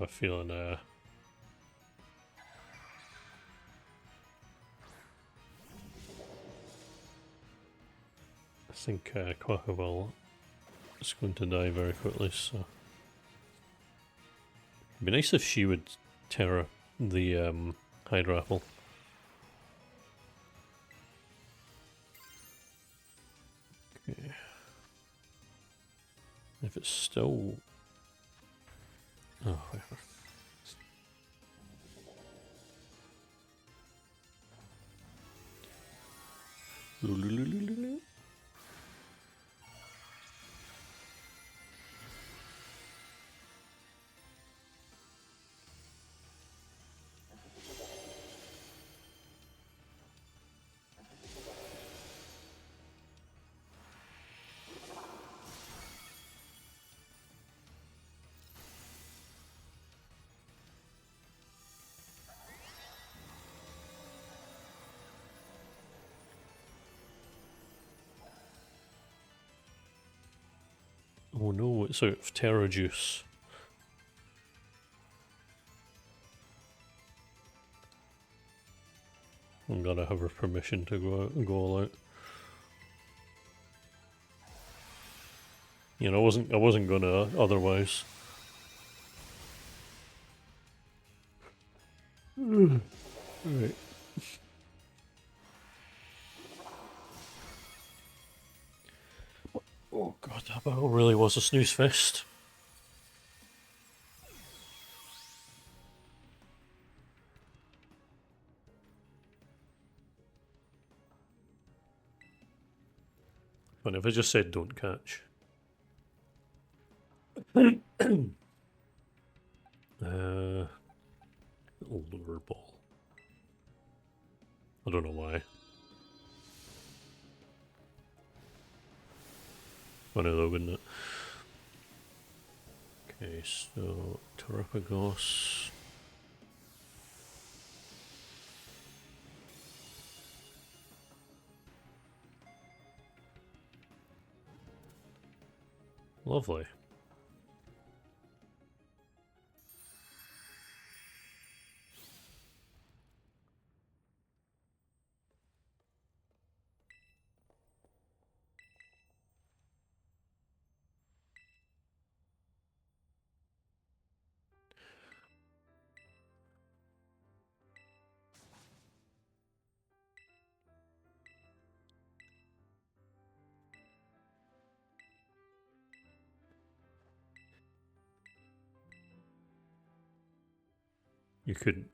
I have a feeling I think Quackable is going to die very quickly, so it'd be nice if she would Terra the Hydra Apple. Okay. If it's still... Oh, whatever. Oh no, it's out of Terra Juice. I'm gonna have her permission to go out and go all out. You know, I wasn't gonna otherwise. Right. Oh god, that battle really was a snooze fest. But if I just said don't catch. Lure ball. I don't know why. Funny though, wouldn't it? Okay, so Terrapagos. Lovely.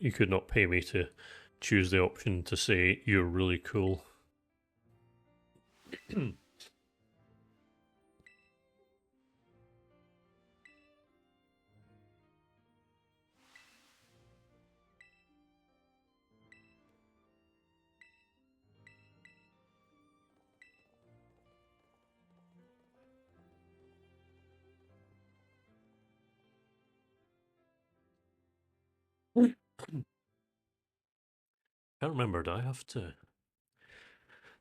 You could not pay me to choose the option to say you're really cool. Can't remember, do I have to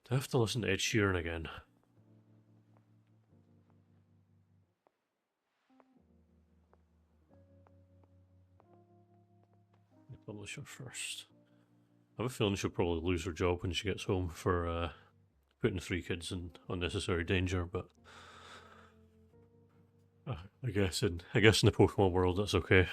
listen to Ed Sheeran again? Publish her first. I have a feeling she'll probably lose her job when she gets home for putting 3 kids in unnecessary danger, but I guess in the Pokemon world that's okay.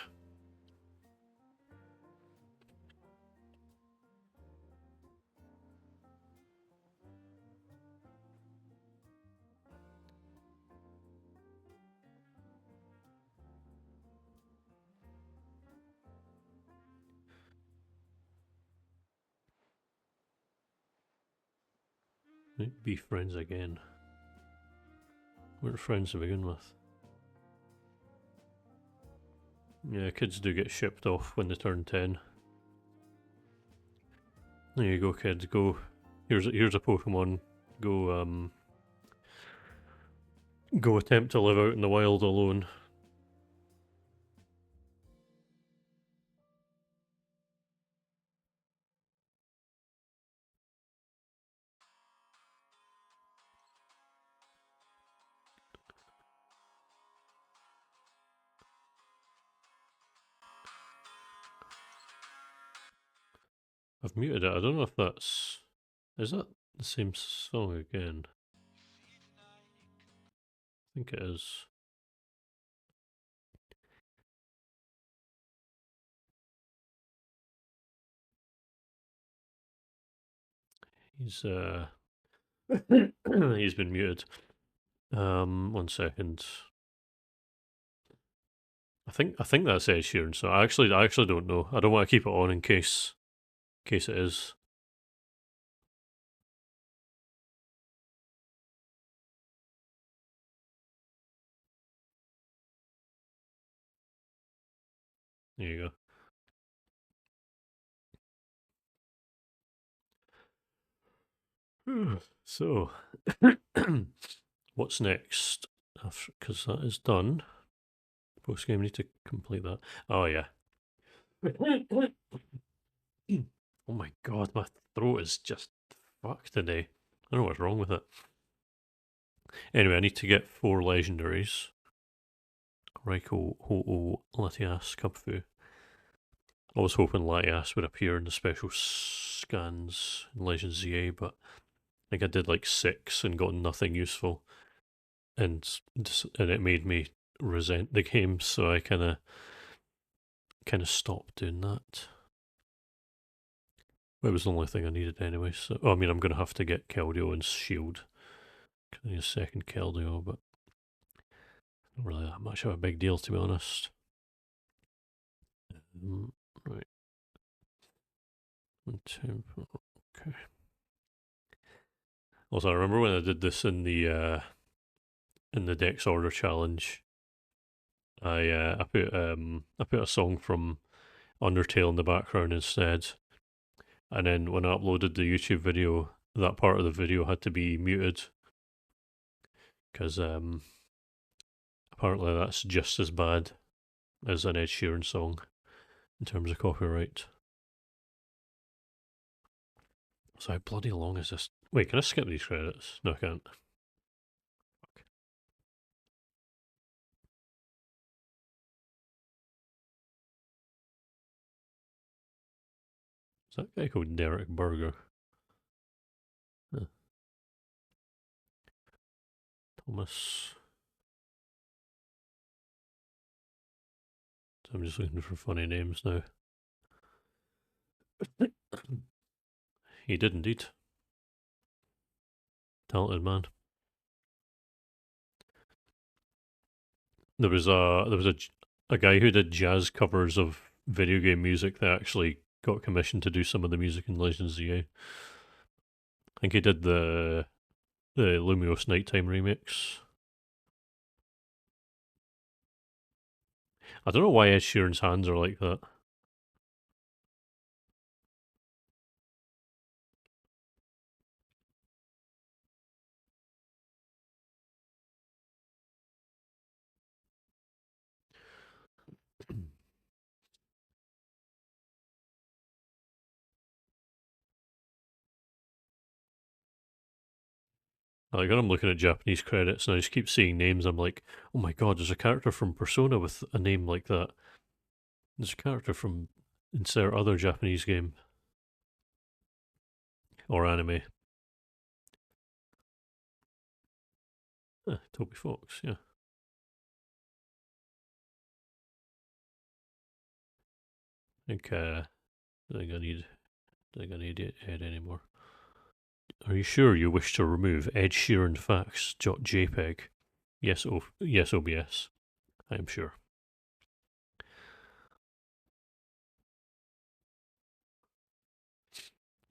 Be friends again. We're friends to begin with. Yeah, kids do get shipped off when they turn 10. There you go, kids. Go. Here's a Pokemon. Go go attempt to live out in the wild alone. I've muted it. I don't know if that's... Is that the same song again? I think it is. He's he's been muted. 1 second. I think that's Ed Sheeran. So I actually don't know. I don't want to keep it on in case it is. There you go. So, what's next? Because that is done. Post game, need to complete that. Oh yeah. Oh my god, my throat is just fucked today. I don't know what's wrong with it. Anyway, I need to get 4 legendaries. Raiko, Ho-Oh, Latias, Kubfu. I was hoping Latias would appear in the special scans in Legends ZA, but I think I did like 6 and got nothing useful. And it made me resent the game, so I kind of stopped doing that. It was the only thing I needed anyway. So, I mean, I'm going to have to get Keldeo and Shield. I need a second Keldeo, but not really that much of a big deal, to be honest. Right. Okay. Also, I remember when I did this in the Dex Order challenge. I put a song from Undertale in the background instead, and then when I uploaded the YouTube video, that part of the video had to be muted because apparently that's just as bad as an Ed Sheeran song in terms of copyright. So how bloody long is this? Wait, can I skip these credits? No, I can't. Fuck. Is that guy called Derek Burger? Huh. Thomas. I'm just looking for funny names now. He did indeed. Talented man. There was a guy who did jazz covers of video game music that actually got commissioned to do some of the music in Legends ZA. I think he did the Lumiose Nighttime remix. I don't know why Ed Sheeran's hands are like that. Like when I'm looking at Japanese credits and I just keep seeing names, I'm like, oh my god, there's a character from Persona with a name like that. There's a character from insert other Japanese game or anime. Toby Fox, yeah. I think I think I need Ed anymore. Are you sure you wish to remove Ed Sheeran facts.jpg? Yes, OBS. I am sure.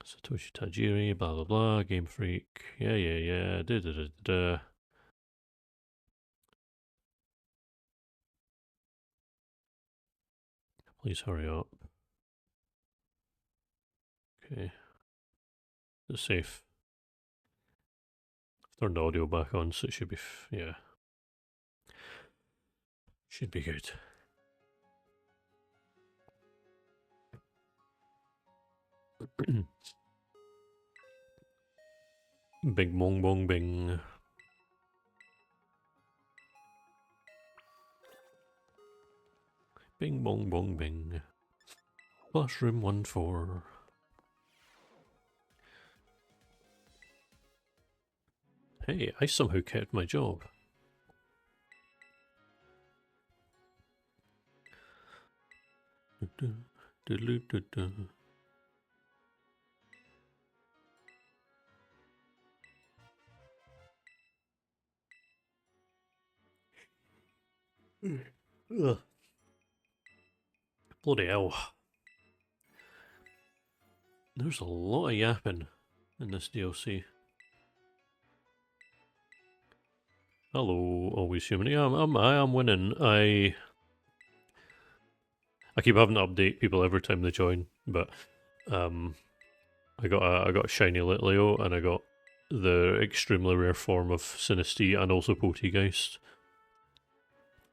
Satoshi Tajiri, blah blah blah, Game Freak. Yeah. Da da da da. Please hurry up. Okay. It's safe. I've turned the audio back on, so it should be. Yeah. Should be good. Bing bong bong bing. Bing bong bong bing. Classroom 1-4. Hey, I somehow kept my job. Ugh. Bloody hell. There's a lot of yapping in this DLC. Hello, always human. Yeah, I am winning. I keep having to update people every time they join, but I got a shiny lit Leo, and I got the extremely rare form of Sinistee and also Poltergeist.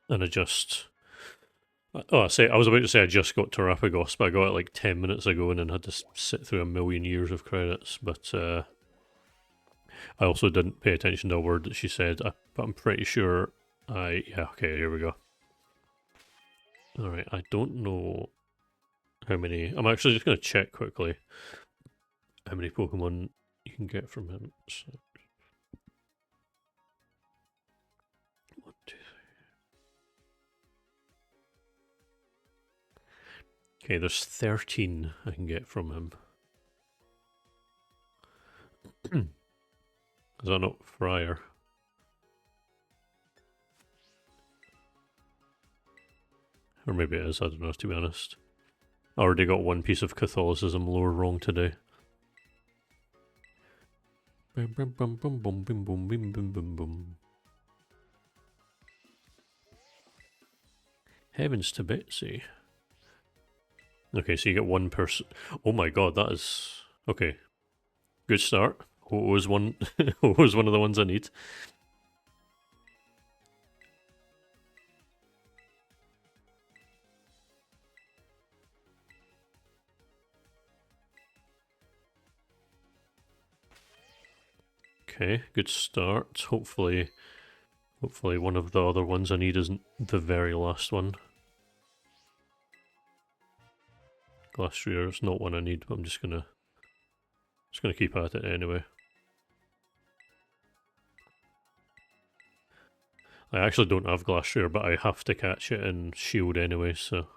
And I just I was about to say I just got Terapagos, but I got it like 10 minutes ago and then had to sit through a million years of credits. But I also didn't pay attention to a word that she said, but I'm pretty sure yeah, okay, here we go. Alright, I don't know how many. I'm actually just going to check quickly how many Pokemon you can get from him. So, 1, 2, 3. Okay, there's 13 I can get from him. Is that not Friar? Or maybe it is, I don't know, to be honest. I already got one piece of Catholicism lore wrong today. Heavens to Betsy. Okay, so you get one person. Oh my god, that is... Okay. Good start. What was one what was one of the ones I need? Okay, good start. Hopefully one of the other ones I need isn't the very last one. Glastrier is not one I need, but I'm just gonna keep at it anyway. I actually don't have Glastrier, but I have to catch it in Shield anyway, so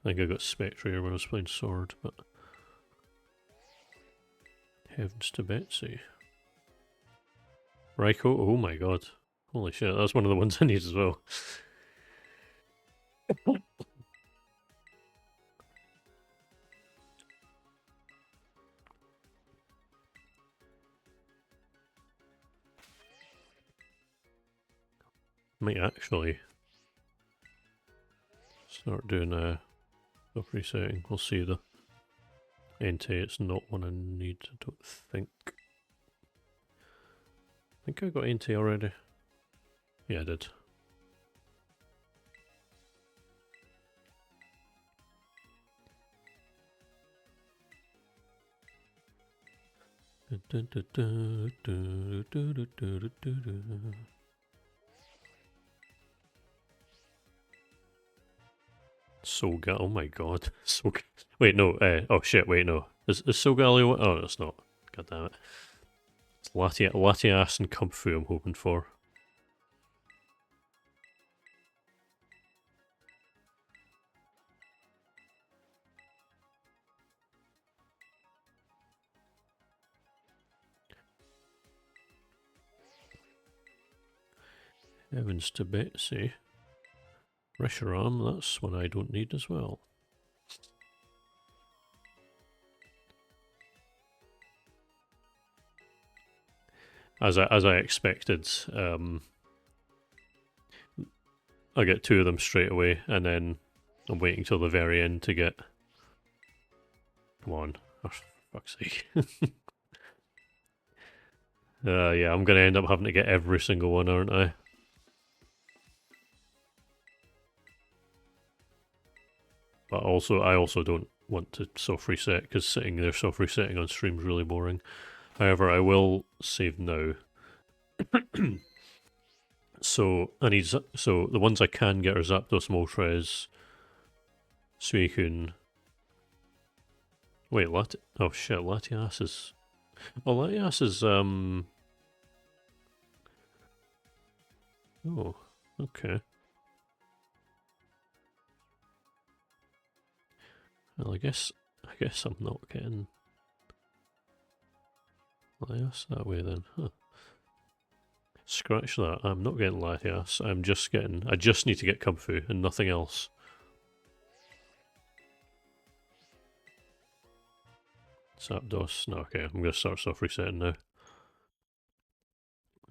I think I got Spectrier when I was playing Sword, but heavens to Betsy. Raikou, oh my god. Holy shit, that's one of the ones I need as well. Might actually start doing stuff resetting. We'll see the Entei, it's not one I need, I don't think. I think I got Entei already. Yeah, I did. Soga, oh my god. Soga. Wait, no, oh shit, wait, no. Is Sogaleo? Oh, it's not. God damn it. It's Latias and Comfu I'm hoping for. Heavens to Betsy. Reshiram, that's one I don't need as well. As I expected, I get 2 of them straight away, and then I'm waiting till the very end to get... Come on, oh, for fuck's sake. Yeah, I'm gonna end up having to get every single one, aren't I? But also, I also don't want to soft reset, because sitting there soft resetting on stream is really boring. However, I will save now. So the ones I can get are Zapdos, Moltres, Suicune. Wait, oh shit, Latias is... Oh, Latias is, Oh, okay. Well, I guess I'm not getting Latias that way then. Huh. Scratch that. I'm not getting Latias. I'm just getting. I just need to get Kubfu and nothing else. Zapdos. No, okay. I'm gonna start soft resetting now.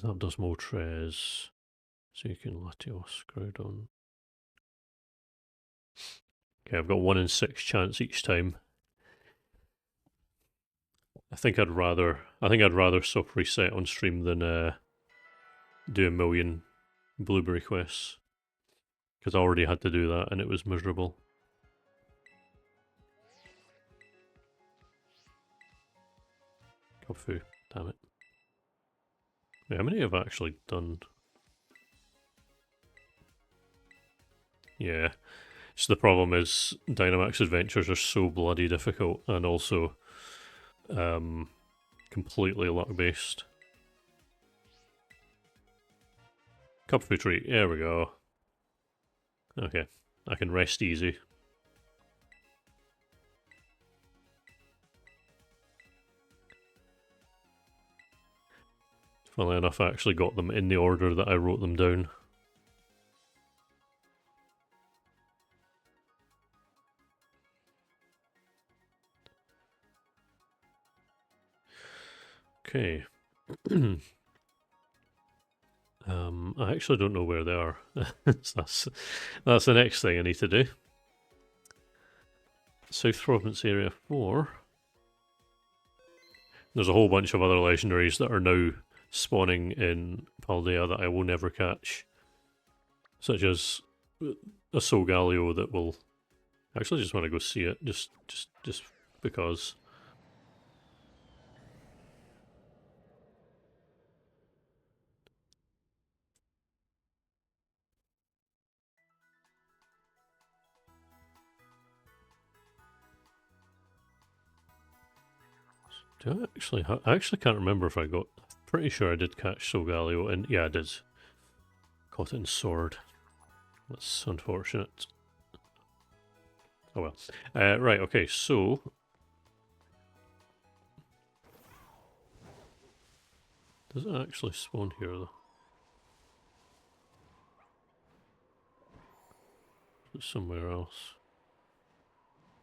Zapdos Moltres. So you can Latios, Groudon. Okay, I've got 1 in 6 chance each time. I think I'd rather soft reset on stream than do a million blueberry quests. Because I already had to do that and it was miserable. Kubfu, damn it. Wait, how many have I actually done? Yeah. So the problem is Dynamax adventures are so bloody difficult and also completely luck based. Kubfu treat, there we go. Okay, I can rest easy. Funnily enough, I actually got them in the order that I wrote them down. Okay. I actually don't know where they are. So that's the next thing I need to do. South Province Area 4. There's a whole bunch of other legendaries that are now spawning in Paldea that I will never catch. Such as a Solgaleo that will... I actually just want to go see it, just because. Do I actually... I actually can't remember if I got... Pretty sure I did catch Solgaleo, and yeah, I did. Caught it in Sword. That's unfortunate. Oh well. Right, okay, so... Does it actually spawn here, though? Is it somewhere else?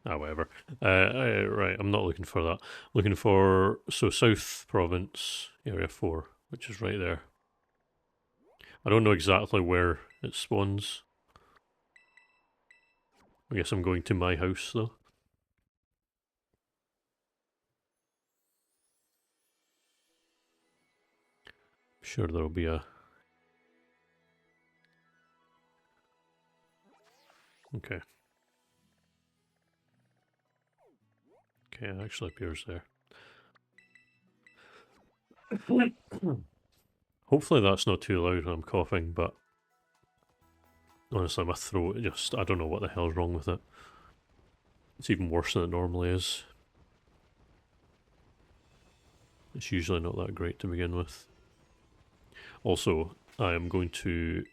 Ah, whatever. Right, I'm not looking for that. Looking for... So, South Province, Area 4, which is right there. I don't know exactly where it spawns. I guess I'm going to my house, though. I'm sure there'll be a... Okay. Okay, it actually appears there. Hopefully that's not too loud when I'm coughing, but... Honestly, my throat just... I don't know what the hell's wrong with it. It's even worse than it normally is. It's usually not that great to begin with. Also, I am going to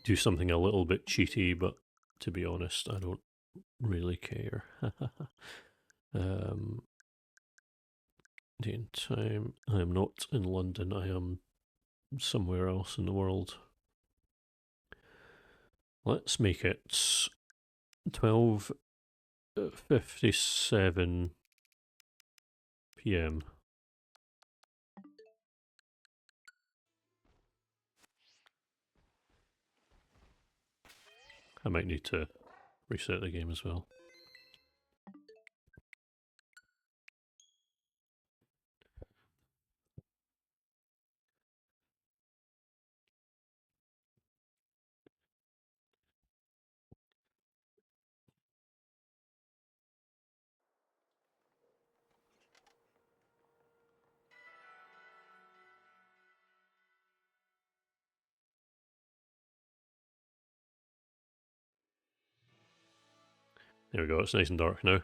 do something a little bit cheaty, but to be honest, I don't really care. Day and time. I am not in London, I am somewhere else in the world. Let's make it 12:57 PM. I might need to reset the game as well. There we go, it's nice and dark now.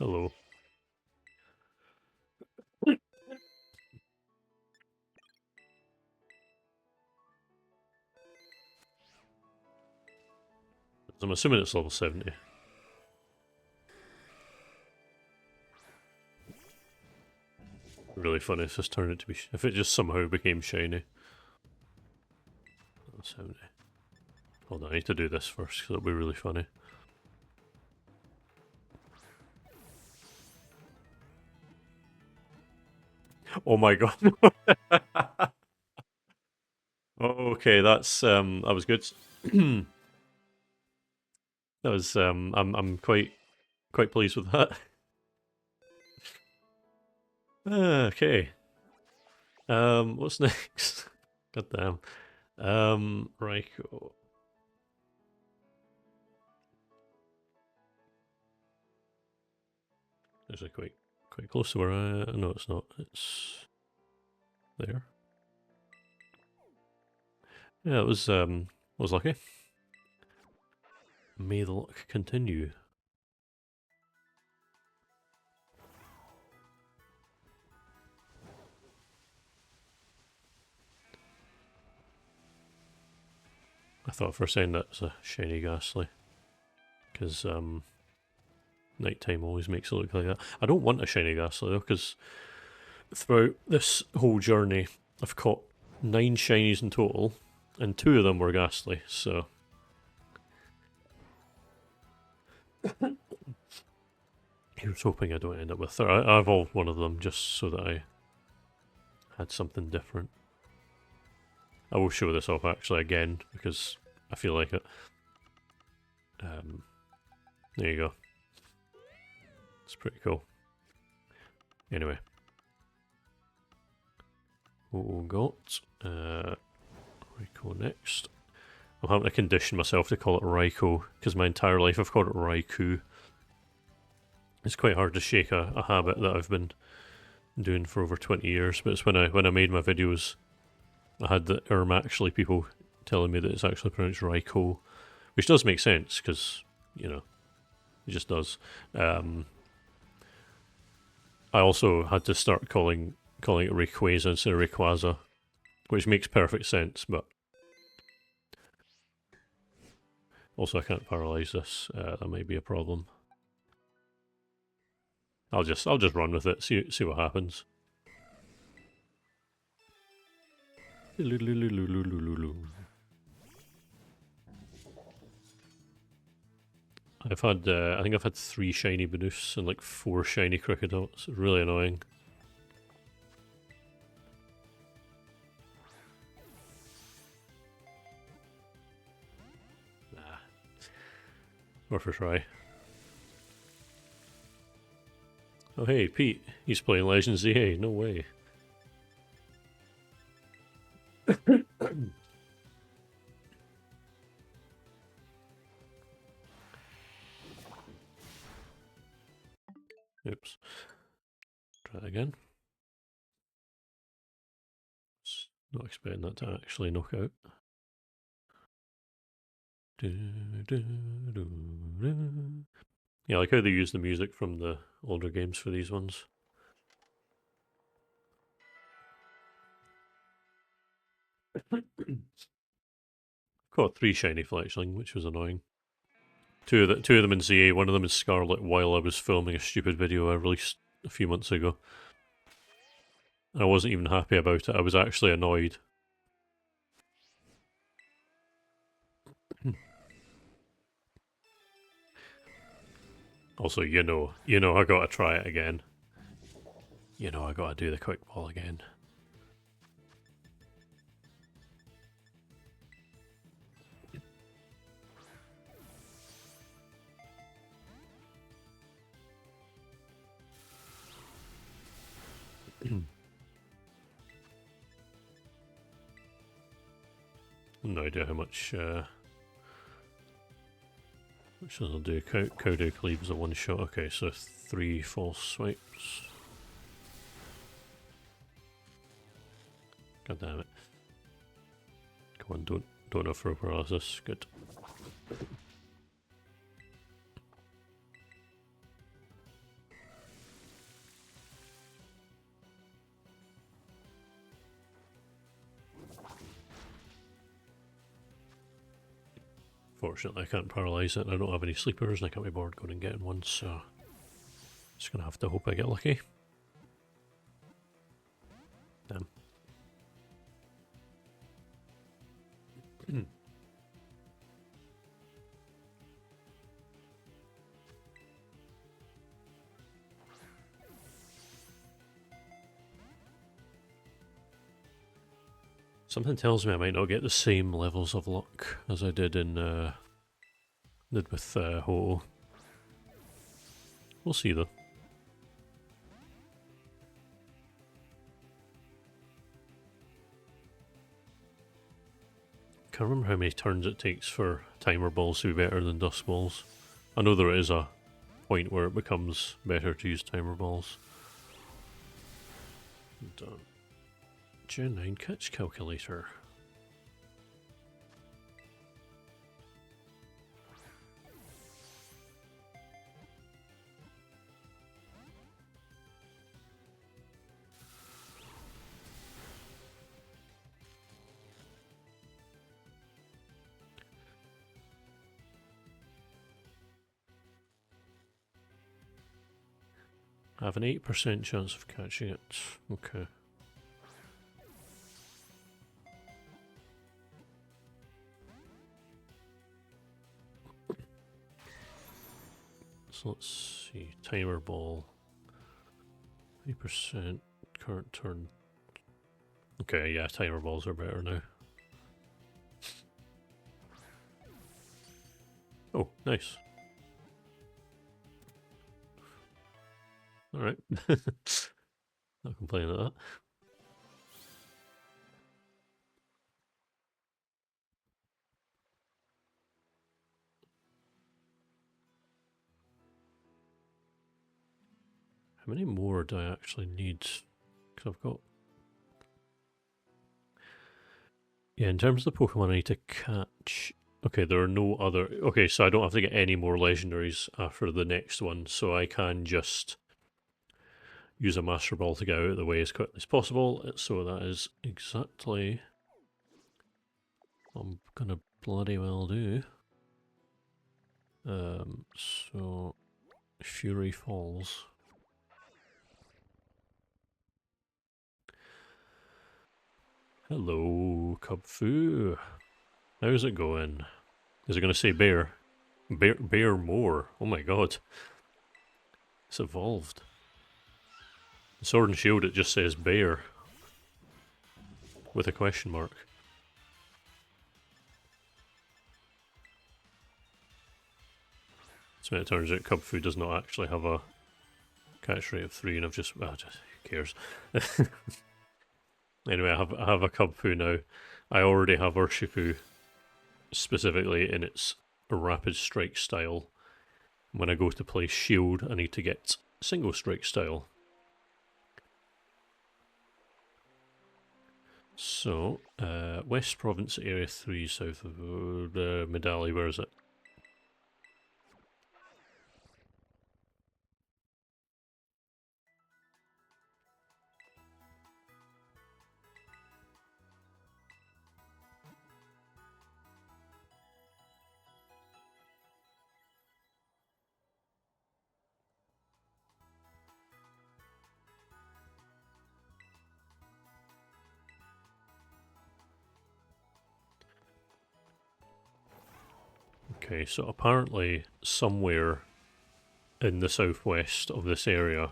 Hello. I'm assuming it's level 70. Really funny if this turned it to be... if it just somehow became shiny. Level 70. Hold on, I need to do this first because it'll be really funny. Oh my god. Okay, that's that was good. That was I'm quite pleased with that. Okay. What's next? God damn. Raikou. Is it quite close to where I... no, it's not. It's there. Yeah, it was lucky. May the luck continue. I thought for a second that was a shiny Ghastly. Because nighttime always makes it look like that. I don't want a shiny Ghastly though, because throughout this whole journey I've caught 9 shinies in total, and 2 of them were Ghastly, so... Here's hoping I don't end up with... I evolved one of them just so that I had something different. I will show this off actually again, because I feel like it. There you go. It's pretty cool. Anyway. What we've got... Raikou next. I'm having to condition myself to call it Raikou, because my entire life I've called it Raikou. It's quite hard to shake a habit that I've been doing for over 20 years, but it's when I made my videos, I had the actually people telling me that it's actually pronounced Raikou, which does make sense, because, you know, it just does. I also had to start calling it Rayquaza instead of Rayquaza, which makes perfect sense, but... Also, I can't paralyze this. That might be a problem. I'll just run with it. See what happens. I've had I think I've had 3 shiny Binoofs and like 4 shiny Crocodiles. It's really annoying. Nah. Worth a try. Oh hey, Pete. He's playing Legends ZA. No way. Oops. Try that again. Not expecting that to actually knock out. Yeah, I like how they use the music from the older games for these ones. Caught 3 shiny Fletchling, which was annoying. Two of them in ZA, one of them in Scarlet while I was filming a stupid video I released a few months ago. And I wasn't even happy about it, I was actually annoyed. Also, you know I gotta try it again. You know I gotta do the quick ball again. No idea how much which I'll do. Cowdock leaves a one shot. Okay, so 3 false swipes. God damn it. Come on, don't offer paralysis. Good. Fortunately, I can't paralyse it, and I don't have any sleepers, and I can't be bored going and getting one, so just gonna have to hope I get lucky. Damn. Something tells me I might not get the same levels of luck as I did in with Ooooohhh. We'll see though. Can't remember how many turns it takes for timer balls to be better than dust balls. I know there is a point where it becomes better to use timer balls. Done. Gen 9 catch calculator. I have an 8% chance of catching it. Okay. So let's see. Timer ball. 3% current turn. Okay, yeah, timer balls are better now. Oh, nice. Alright. Not complaining at that. How many more do I actually need? Because I've got... Yeah, in terms of the Pokemon I need to catch... Okay, there are no other... Okay, so I don't have to get any more legendaries after the next one, so I can just use a Master Ball to get out of the way as quickly as possible. So that is exactly what I'm gonna bloody well do. So Fury Falls. Hello, Cubfu. How's it going? Is it going to say bear? Bear more. Oh my god. It's evolved. Sword and Shield, it just says bear. With a question mark. So it turns out Cubfu does not actually have a catch rate of 3, and I've just... Well, just who cares? Anyway, I have a Cubfu now. I already have Urshifu specifically in its rapid strike style. When I go to play Shield, I need to get single strike style. So, West Province Area 3, south of Medali, where is it? Okay, so apparently somewhere in the southwest of this area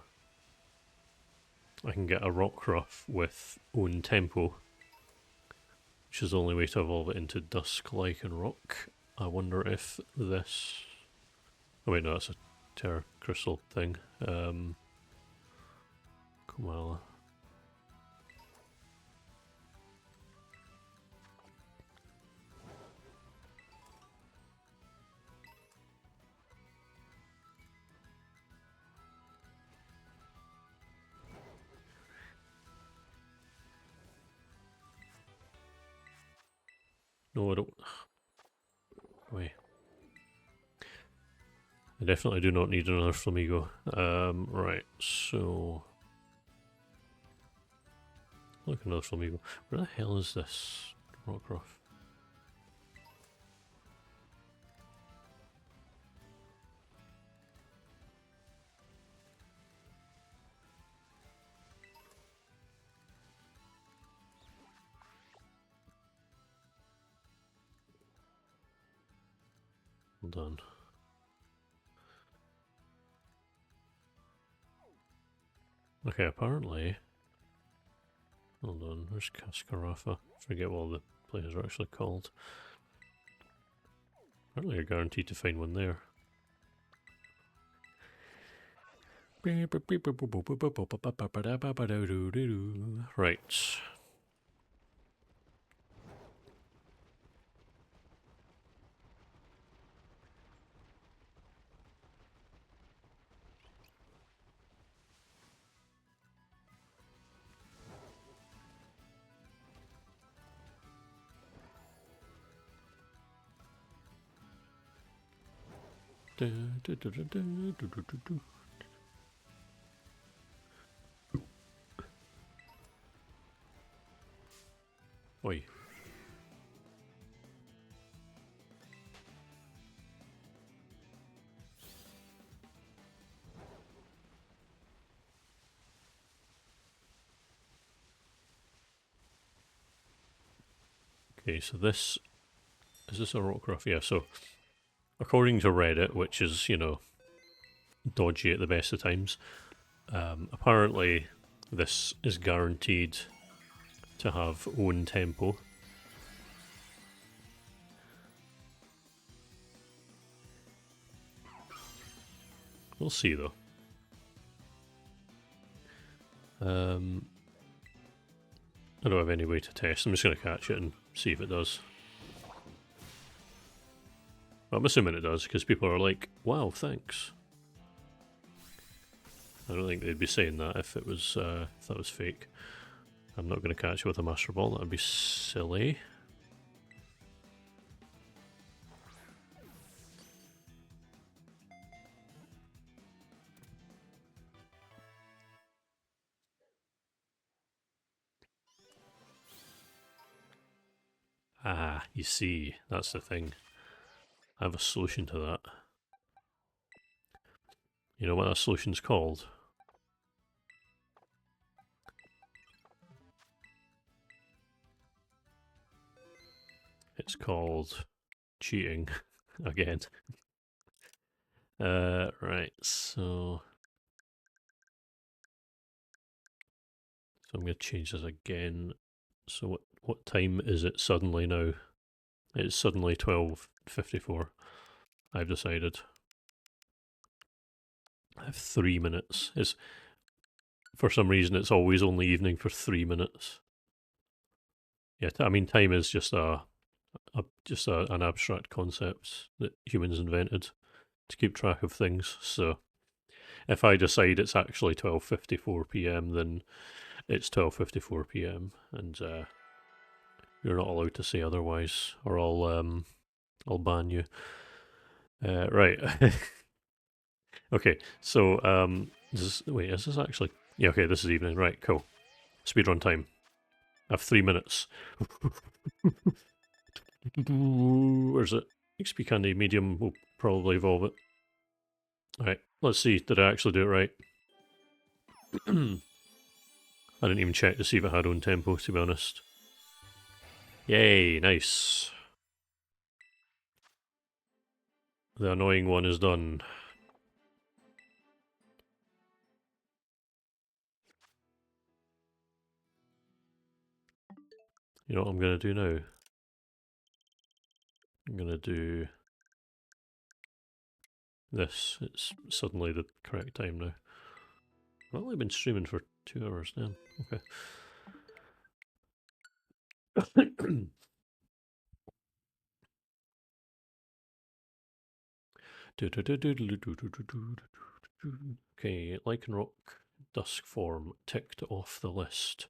I can get a Rockruff with own tempo, which is the only way to evolve it into Dusk Lichen Rock. I wonder if this... Oh wait, no, that's a Terra Crystal thing. Komala. No, I don't... Wait. I definitely do not need another Flamigo. Right, so... Look, another Flamigo. Where the hell is this Rockruff? Hold on. Okay, apparently... Hold on, where's Cascarafa? Forget what all the places are actually called. Apparently you're guaranteed to find one there. Right. Oi. Okay, so this... Is this a rock craft? Yeah, so... According to Reddit, which is, you know, dodgy at the best of times, apparently this is guaranteed to have own tempo. We'll see though. I don't have any way to test. I'm just going to catch it and see if it does. I'm assuming it does because people are like, wow, thanks. I don't think they'd be saying that if it was if that was fake. I'm not going to catch it with a Master Ball. That would be silly. Ah, you see, that's the thing. I have a solution to that. You know what that solution's called? It's called cheating again. Right, so I'm going to change this again. So what time is it suddenly now? It's suddenly 12:54. I've decided. I have 3 minutes. It's, for some reason, it's always only evening for 3 minutes. Yeah, I mean, time is just an abstract concept that humans invented to keep track of things. So if I decide it's actually 12:54 p.m., then it's 12:54 p.m. and you're not allowed to say otherwise, or I'll ban you. Right. Okay, so wait, is this actually? Yeah, okay, this is evening. Right, cool. Speedrun time. I have 3 minutes. Where's it? XP candy medium will probably evolve it. Alright, let's see. Did I actually do it right? I didn't even check to see if it had own tempo, to be honest. Yay, nice. The annoying one is done. You know what I'm going to do now? I'm going to do this. It's suddenly the correct time now. I've only been streaming for 2 hours now. Okay. Okay, Lichen Rock Dusk form ticked off the list.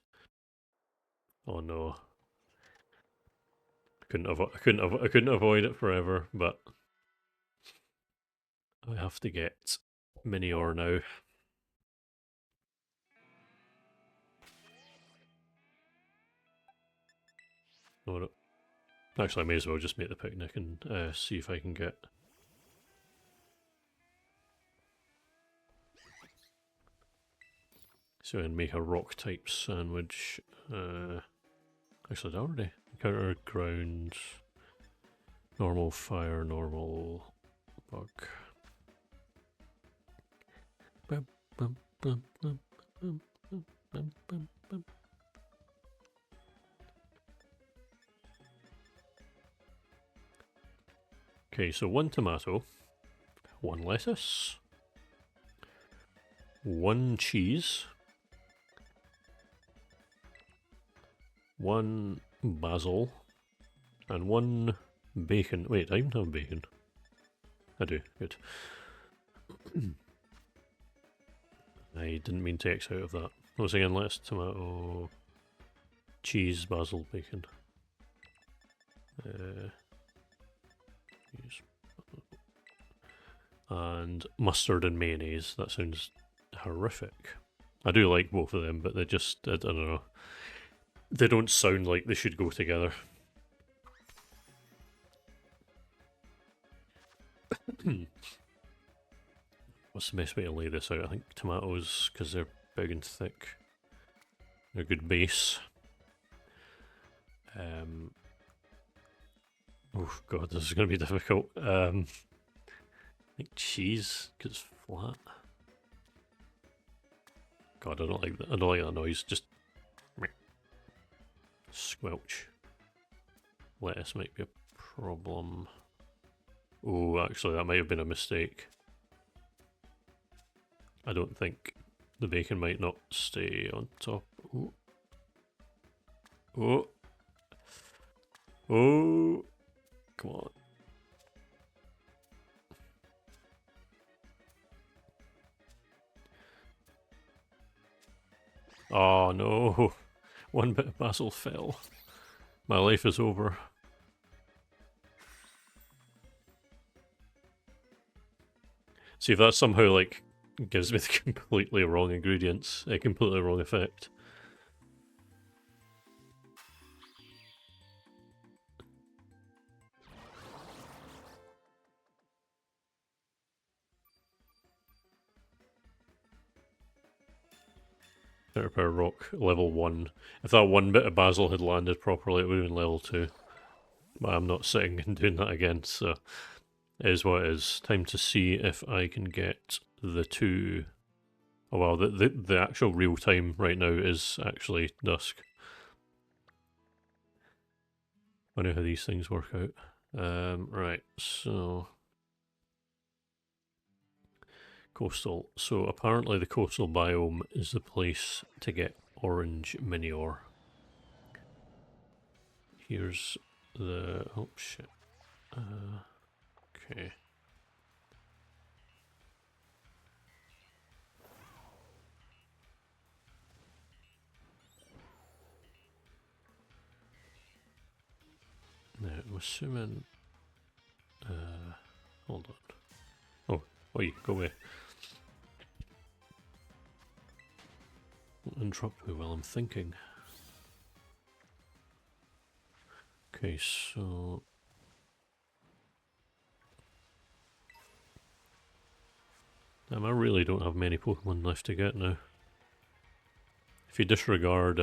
Oh no. I couldn't avoid it forever, but I have to get mini ore now. No, actually, I may as well just make the picnic and see if I can get. So I can make a rock type sandwich. Actually, I already encounter ground, normal fire, normal bug. Bum, bum, bum, bum, bum, bum, bum, bum, bum. Okay, so 1 tomato, 1 lettuce, 1 cheese, 1 basil, and 1 bacon. Wait, I even have bacon. I do, good. I didn't mean to X out of that. Once again, lettuce, tomato, cheese, basil, bacon. Cheese. And mustard and mayonnaise. That sounds horrific. I do like both of them, but they just, I don't know. They don't sound like they should go together. What's the best way to lay this out? I think tomatoes, because they're big and thick. They're a good base. Oh god, this is going to be difficult. I think cheese, because it's flat. God, I don't like that. I don't like that noise. Just squelch. Lettuce might be a problem. Oh, actually, that might have been a mistake. I don't think the bacon might not stay on top. Oh. Oh. Oh. Come on. Oh no. 1 bit of basil fell. My life is over. See if that somehow like gives me the completely wrong ingredients, a completely wrong effect. Power rock level 1. If that 1 bit of basil had landed properly, it would have been level 2. But I'm not sitting and doing that again, so it is what it is. Time to see if I can get the 2. Oh well, the actual real time right now is actually dusk. I know how these things work out. Right, so coastal. So apparently the coastal biome is the place to get orange manure. Here's the... oh shit. Okay. Now, I'm assuming... hold on. Oh, wait, go away. Don't interrupt me while I'm thinking. Okay, so... damn, I really don't have many Pokemon left to get now. If you disregard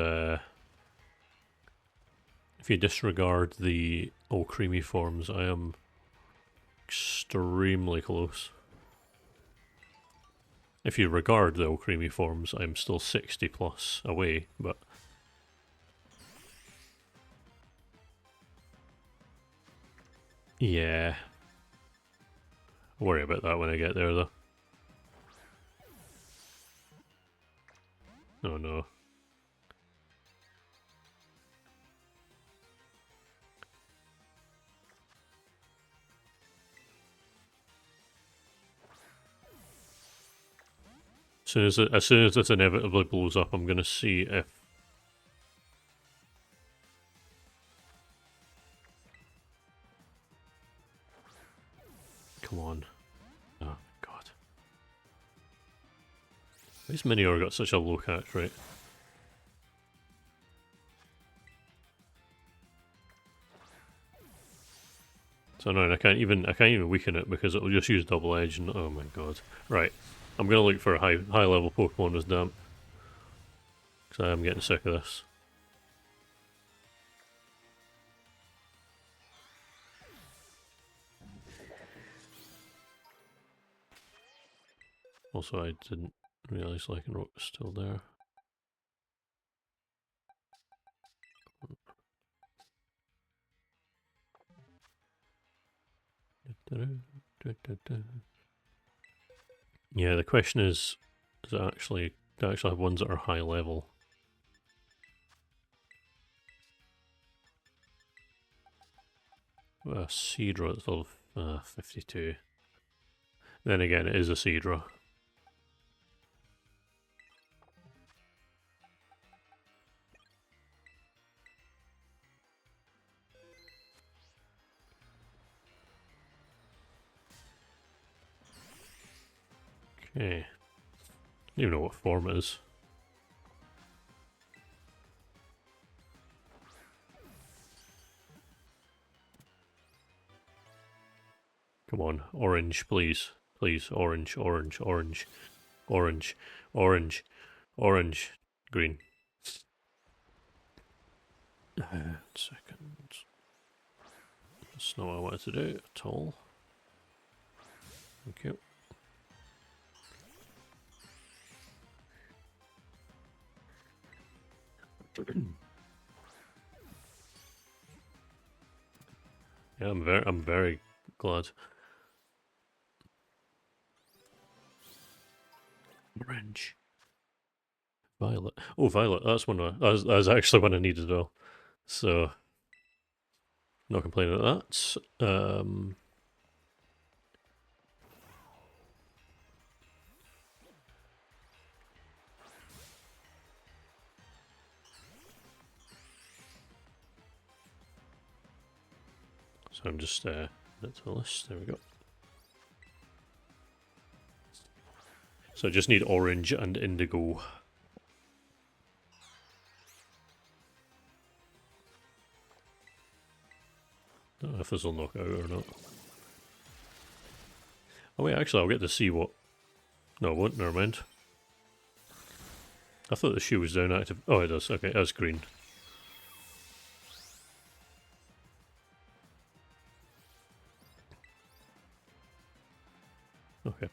the all creamy forms, I am extremely close. If you regard the all creamy forms, I'm still 60 plus away, but... yeah. I'll worry about that when I get there, though. Oh no. As soon as this inevitably blows up, I'm gonna see if... come on. Oh, God. Why's Minior got such a low catch rate? It's annoying, I can't even weaken it because it'll just use double edge and oh my god. Right. I'm gonna look for a high level Pokemon as damp. Because I am getting sick of this. Also, I didn't realise Lycanroc was still there. Yeah, the question is do I actually have ones that are high level? A Seadra that's level 52. Then again, it is a Seadra. Okay. I don't even know what form it is. Come on, orange, please. Please, orange, orange, orange, orange, orange, orange, green. Seconds. That's not what I wanted to do at all. Thank you. Yeah, I'm very glad. Orange. Violet. Oh, violet. That's one. That's actually one I needed though. So, not complaining about that. So I'm just add it to the list. There we go. So I just need orange and indigo. Don't know if this will knock out or not. Oh wait, actually I'll get to see what... No, it won't, never mind. I thought the shoe was down active. Oh, it does. Okay, that's green. Okay.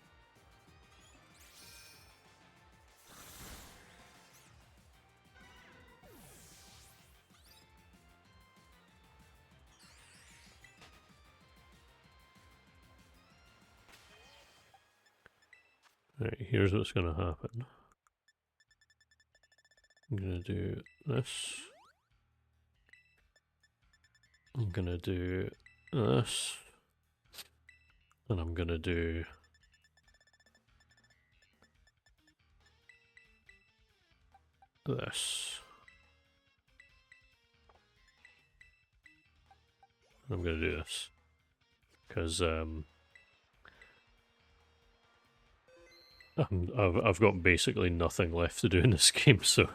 Right, here's what's going to happen. I'm going to do this. I'm going to do this. And I'm going to do... this. I'm going to do this. Because I've got basically nothing left to do in this game, so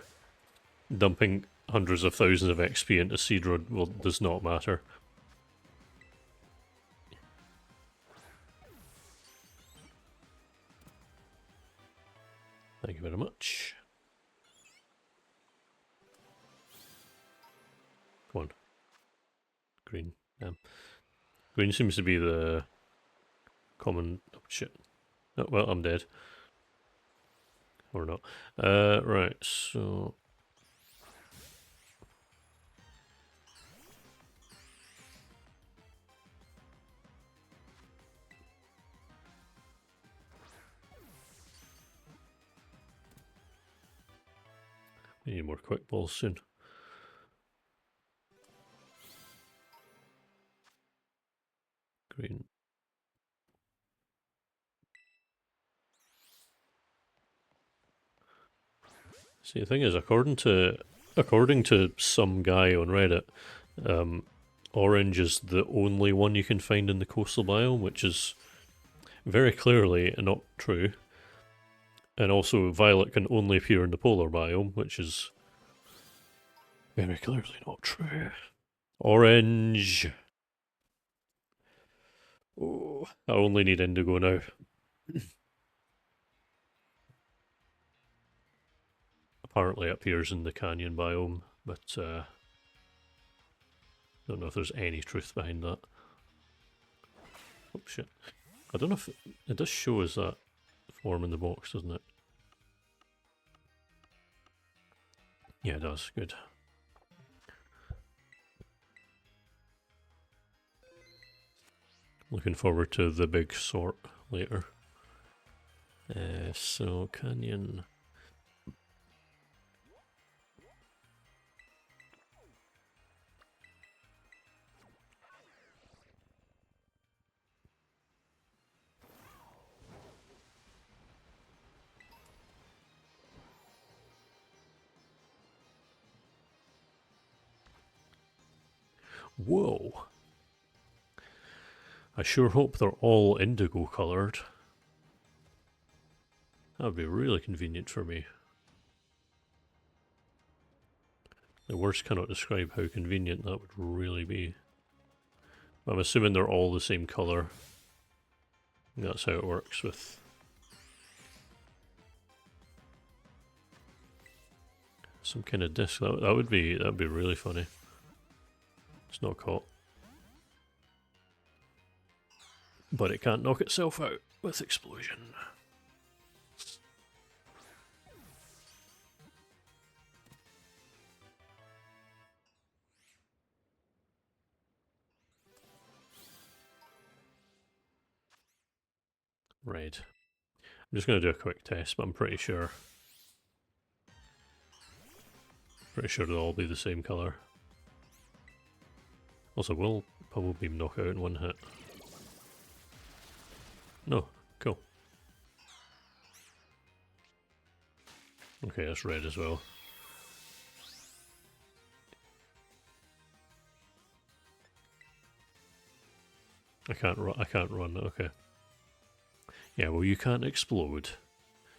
dumping hundreds of thousands of XP into Seed Road does not matter. Thank you very much. Come on. Green. Green seems to be the common... Oh, shit. Oh, well, I'm dead. Or not. Right, so... We need more quick balls soon. Green. See, the thing is, according to some guy on Reddit, orange is the only one you can find in the coastal biome, which is very clearly not true. And also, violet can only appear in the polar biome, which is very clearly not true. Orange! Oh, I only need indigo now. Apparently it appears in the canyon biome, but don't know if there's any truth behind that. Oh shit. I don't know if it does show us that form in the box, doesn't it? Yeah, it does. Good. Looking forward to the big sort later. So, canyon. Whoa! I sure hope they're all indigo coloured. That would be really convenient for me. The words cannot describe how convenient that would really be. But I'm assuming they're all the same colour. That's how it works with some kind of disc. That'd be really funny. It's not caught. But it can't knock itself out with explosion. Right. I'm just going to do a quick test, but I'm pretty sure. Pretty sure they'll all be the same colour. Also, we'll probably knock out in one hit. No, cool. Okay, that's red as well. I can't run, okay. Yeah, well you can't explode.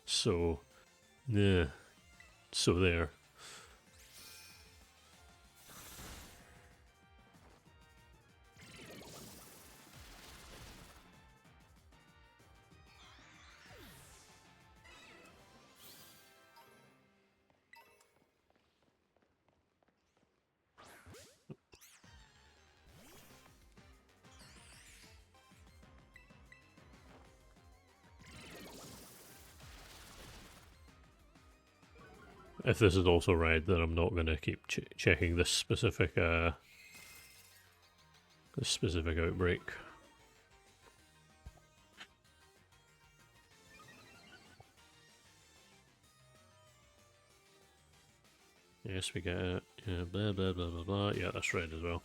So, yeah. So there. If this is also red, then I'm not going to keep checking this specific outbreak. Yes, we get it. Yeah, blah blah blah blah blah. Yeah, that's red as well.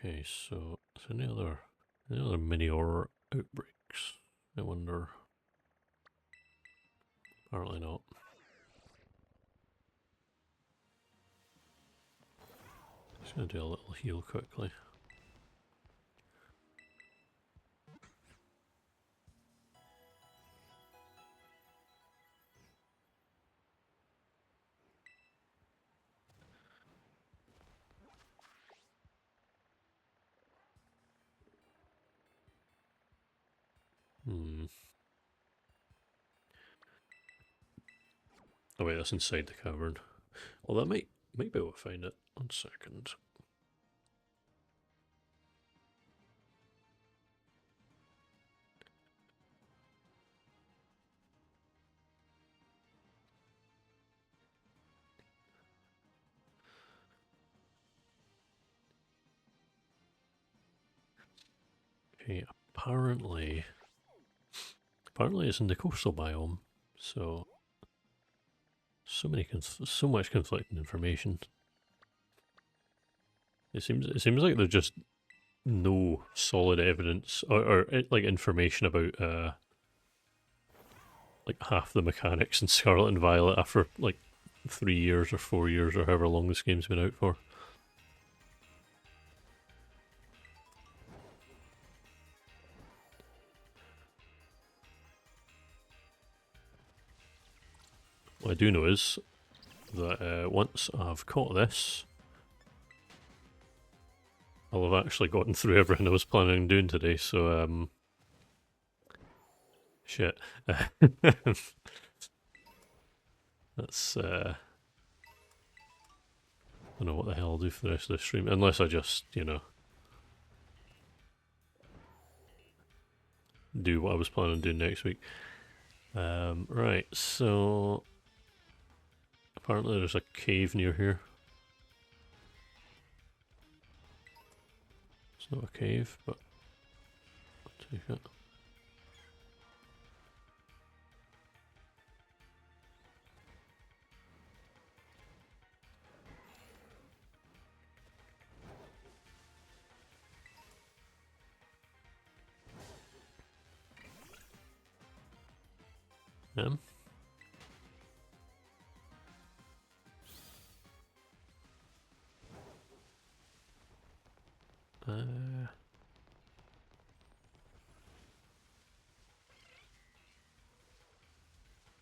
Okay, so any other mini horror outbreaks? I wonder. Apparently not. Just gonna do a little heal quickly. Oh wait, that's inside the cavern. Well, that might be able to find it. 1 second. Okay, apparently it's in the coastal biome, so so much conflicting information. It seems like there's just no solid evidence or like information about like half the mechanics in Scarlet and Violet after like 3 years or 4 years or however long this game's been out for. What I do know is that once I've caught this, I'll have actually gotten through everything I was planning on doing today, so, shit. That's, I don't know what the hell I'll do for the rest of the stream, unless I just, you know, do what I was planning on doing next week. Right, so apparently there's a cave near here. It's not a cave, but I'll take it.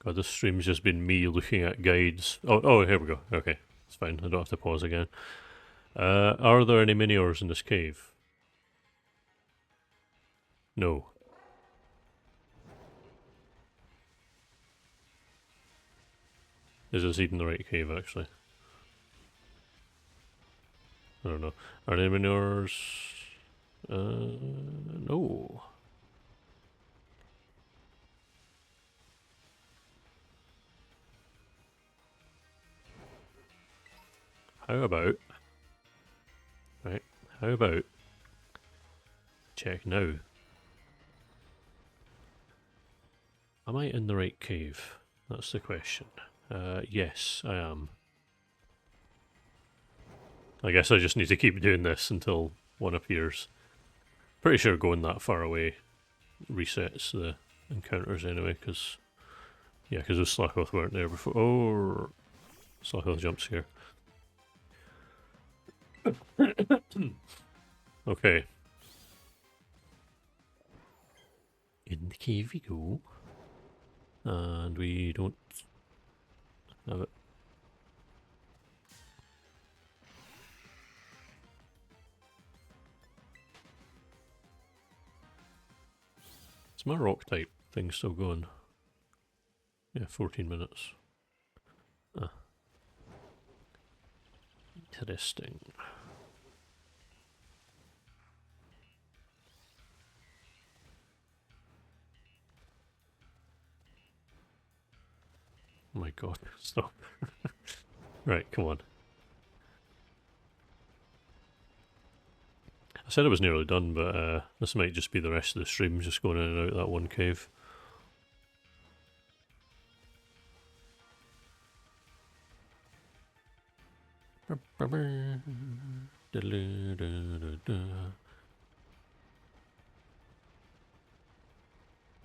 God, this stream's just been me looking at guides. Oh, here we go. Okay, it's fine. I don't have to pause again. Are there any mini-ores in this cave? No. Is this even the right cave, actually? I don't know. Are there any mini-ores? No. How about... Right, how about... Check now. Am I in the right cave? That's the question. Yes, I am. I guess I just need to keep doing this until one appears. Pretty sure going that far away resets the encounters anyway, because... Yeah, because those Slackoth weren't there before. Oh, Slackoth jump scare. Okay. In the cave we go. And we don't have it. Is my rock type thing still going? Yeah, 14 minutes. Ah. Interesting. Oh my god, stop. Right, come on. I said I was nearly done, but this might just be the rest of the stream, just going in and out that one cave.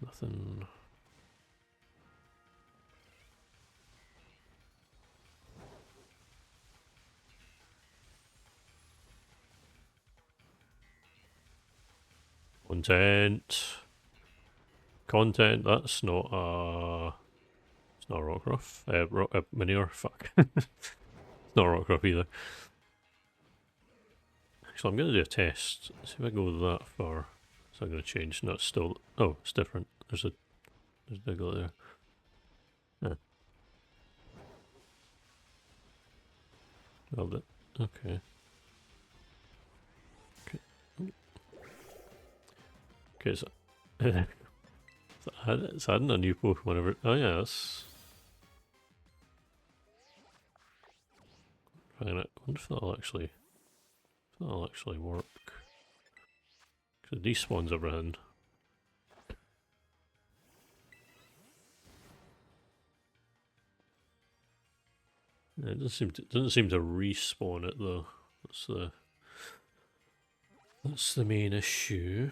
Nothing. Content, that's not a... It's not a Rockruff. Manure, fuck. It's not a Rockruff either. Actually, I'm going to do a test. See if I go that far. So I'm going to change. No, it's still... Oh, it's different. There's a diggle there. Yeah. Held it. Okay. Okay, so... it's adding a new Pokemon whenever... Oh yeah, that's... I wonder if that'll actually... work. Because it despawns everything. Yeah, it doesn't seem to respawn it though. That's the main issue.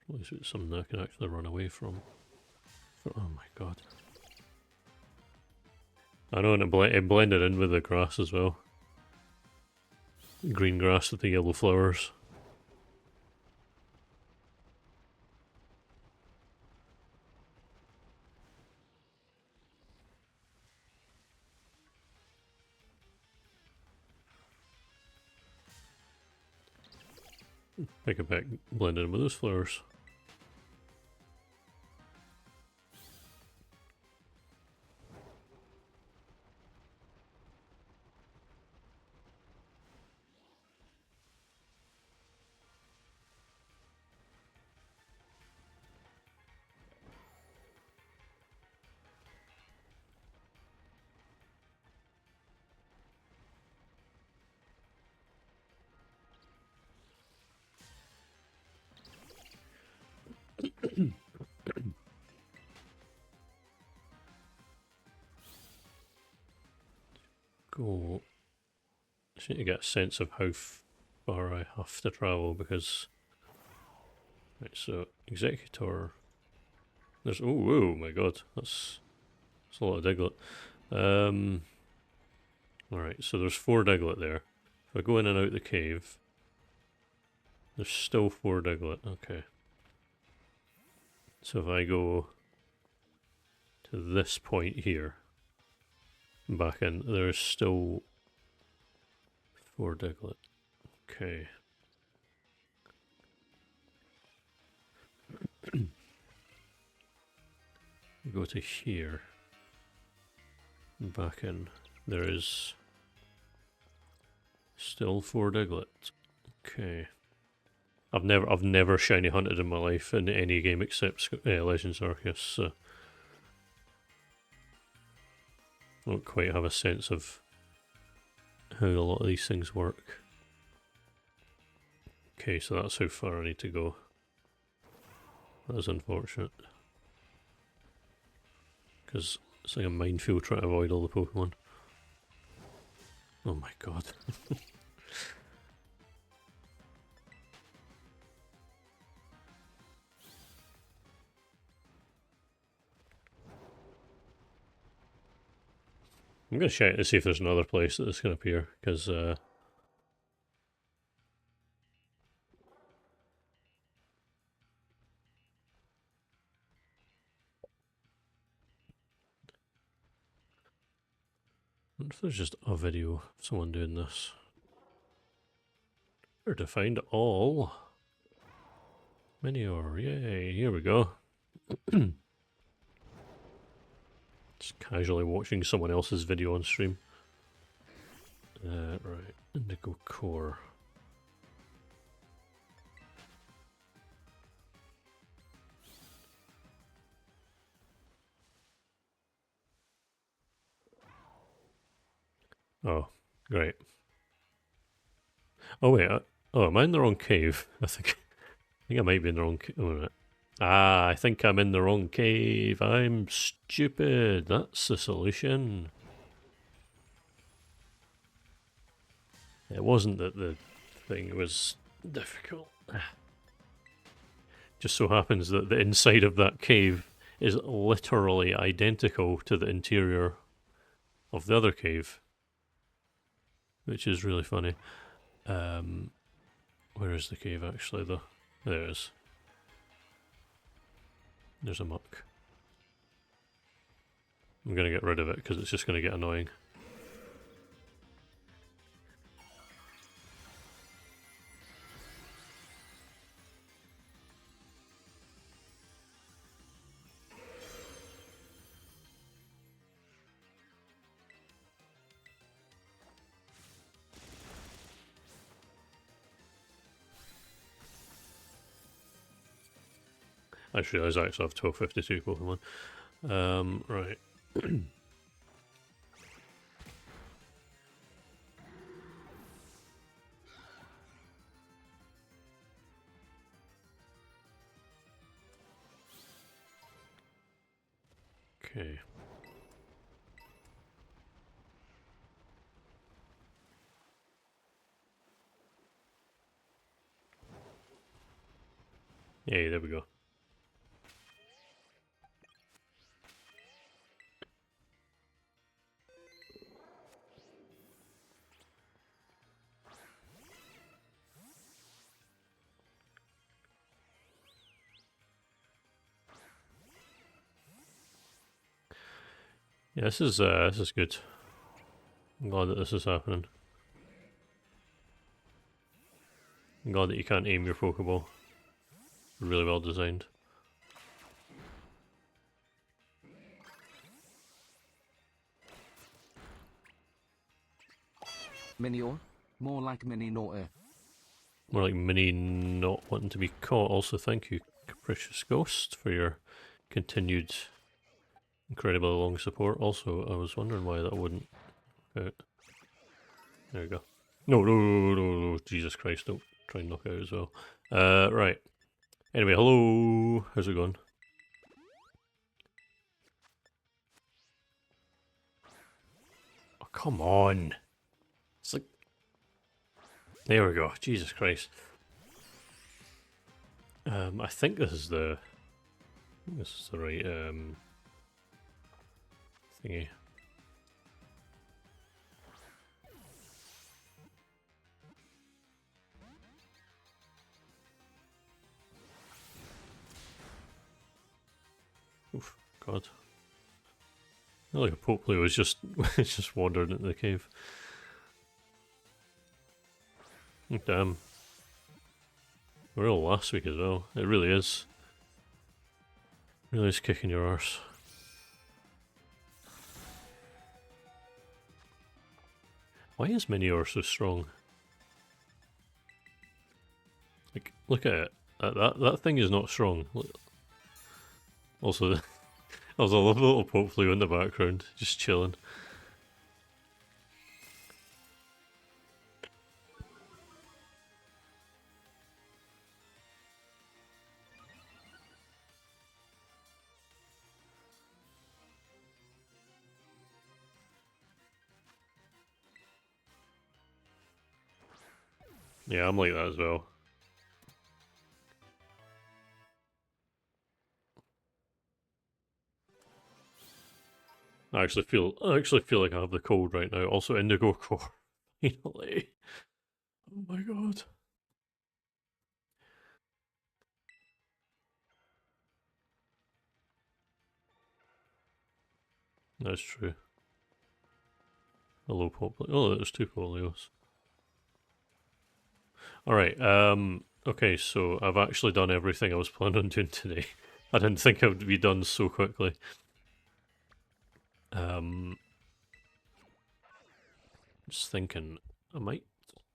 At least it's something I can actually run away from. Oh my god. I know, and it blended in with the grass as well. Green grass with the yellow flowers. Pick it back, blend in with those flowers. Go. Just need to get a sense of how far I have to travel because. Right, so executor. There's oh my god, that's a lot of Diglett. Alright, so there's 4 Diglett there. If I go in and out the cave, there's still 4 Diglett. Okay. So if I go to this point here, back in, there's still 4 Diglett. Okay. Go to here. Back in. There is still 4 Diglett. Okay. I've never shiny hunted in my life in any game except Legends Arceus, so I don't quite have a sense of how a lot of these things work. Okay, so that's how far I need to go. That is unfortunate. Because it's like a minefield trying to avoid all the Pokemon. Oh my god. I'm going to check to see if there's another place that this can appear, because I wonder if there's just a video of someone doing this. Where to find all. Minior, yay, here we go. Just casually watching someone else's video on stream. Right, Indigo Core. Oh, great. Oh wait, am I in the wrong cave? I think I might be in the wrong cave. Oh, right. I think I'm in the wrong cave. I'm stupid. That's the solution. It wasn't that the thing was difficult. Just so happens that the inside of that cave is literally identical to the interior of the other cave, which is really funny. Where is the cave actually though? There it is. There's a muck. I'm going to get rid of it because it's just going to get annoying. I just realised I actually have 1252 Pokemon. Right. Okay. Hey, there we go. Yeah, this is good. I'm glad that this is happening. I'm glad that you can't aim your Pokeball. Really well designed. Minior? More like mini naughter. More like Mini not wanting to be caught. Also, thank you, Capricious Ghost, for your continued incredibly long support. Also, I was wondering why that wouldn't out. There we go. No, no, no, no, no, Jesus Christ, don't try and knock out as well. Right. Anyway, hello. How's it going? Oh, come on. It's like... There we go. Jesus Christ. I think this is the... This is the right, thingy. Oof, God. I feel like a Popplio was just just wandering into the cave. Oh, damn. We're all last week as well. It really is. Really is kicking your arse. Why is Minior so strong? Like, look at it. That thing is not strong. Also, there's a little Popplio in the background, just chilling. Yeah, I'm like that as well. I actually feel like I have the cold right now. Also, Indigo Core. Finally. Oh my god. That's true. Hello, Popplio. Oh, there's two Poplios. Alright, okay, so I've actually done everything I was planning on doing today. I didn't think it would be done so quickly. Just thinking, I might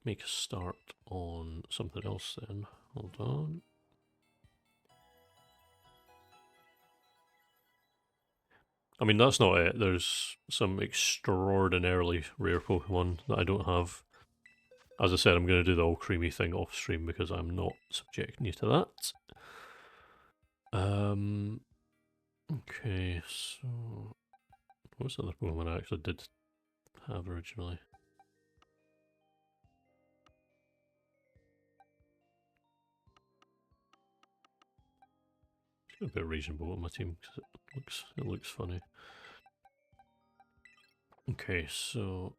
make a start on something else then. Hold on. I mean, that's not it. There's some extraordinarily rare Pokemon that I don't have. As I said, I'm going to do the all creamy thing off stream because I'm not subjecting you to that. Okay, so what's the other Pokemon I actually did have originally? Just got a bit of Raging Bolt on my team because it looks funny. Okay, so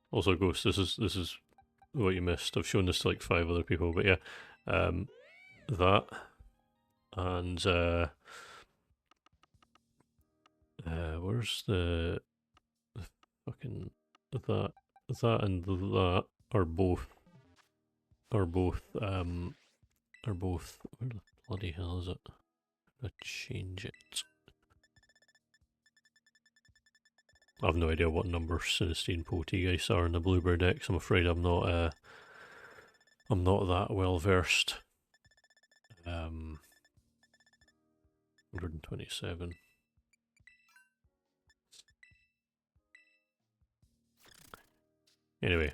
also Ghost, this is what you missed. I've shown this to like 5 other people, but yeah. That and where's the fucking that and that are both where the bloody hell is it? I'm gonna change it. I have no idea what number Sinistine Poltegeist are in the Bluebird X. I'm afraid I'm not that well versed. 127. Anyway,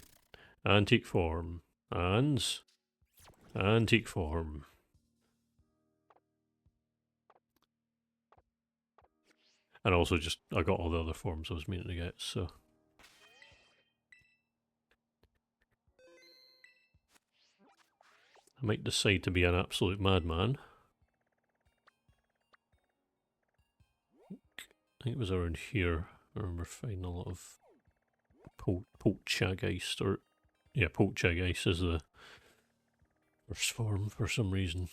antique form. And antique form. And also just, I got all the other forms I was meaning to get, so. I might decide to be an absolute madman. I think it was around here. I remember finding a lot of poltergeist, or yeah, poltergeist is the first form for some reason.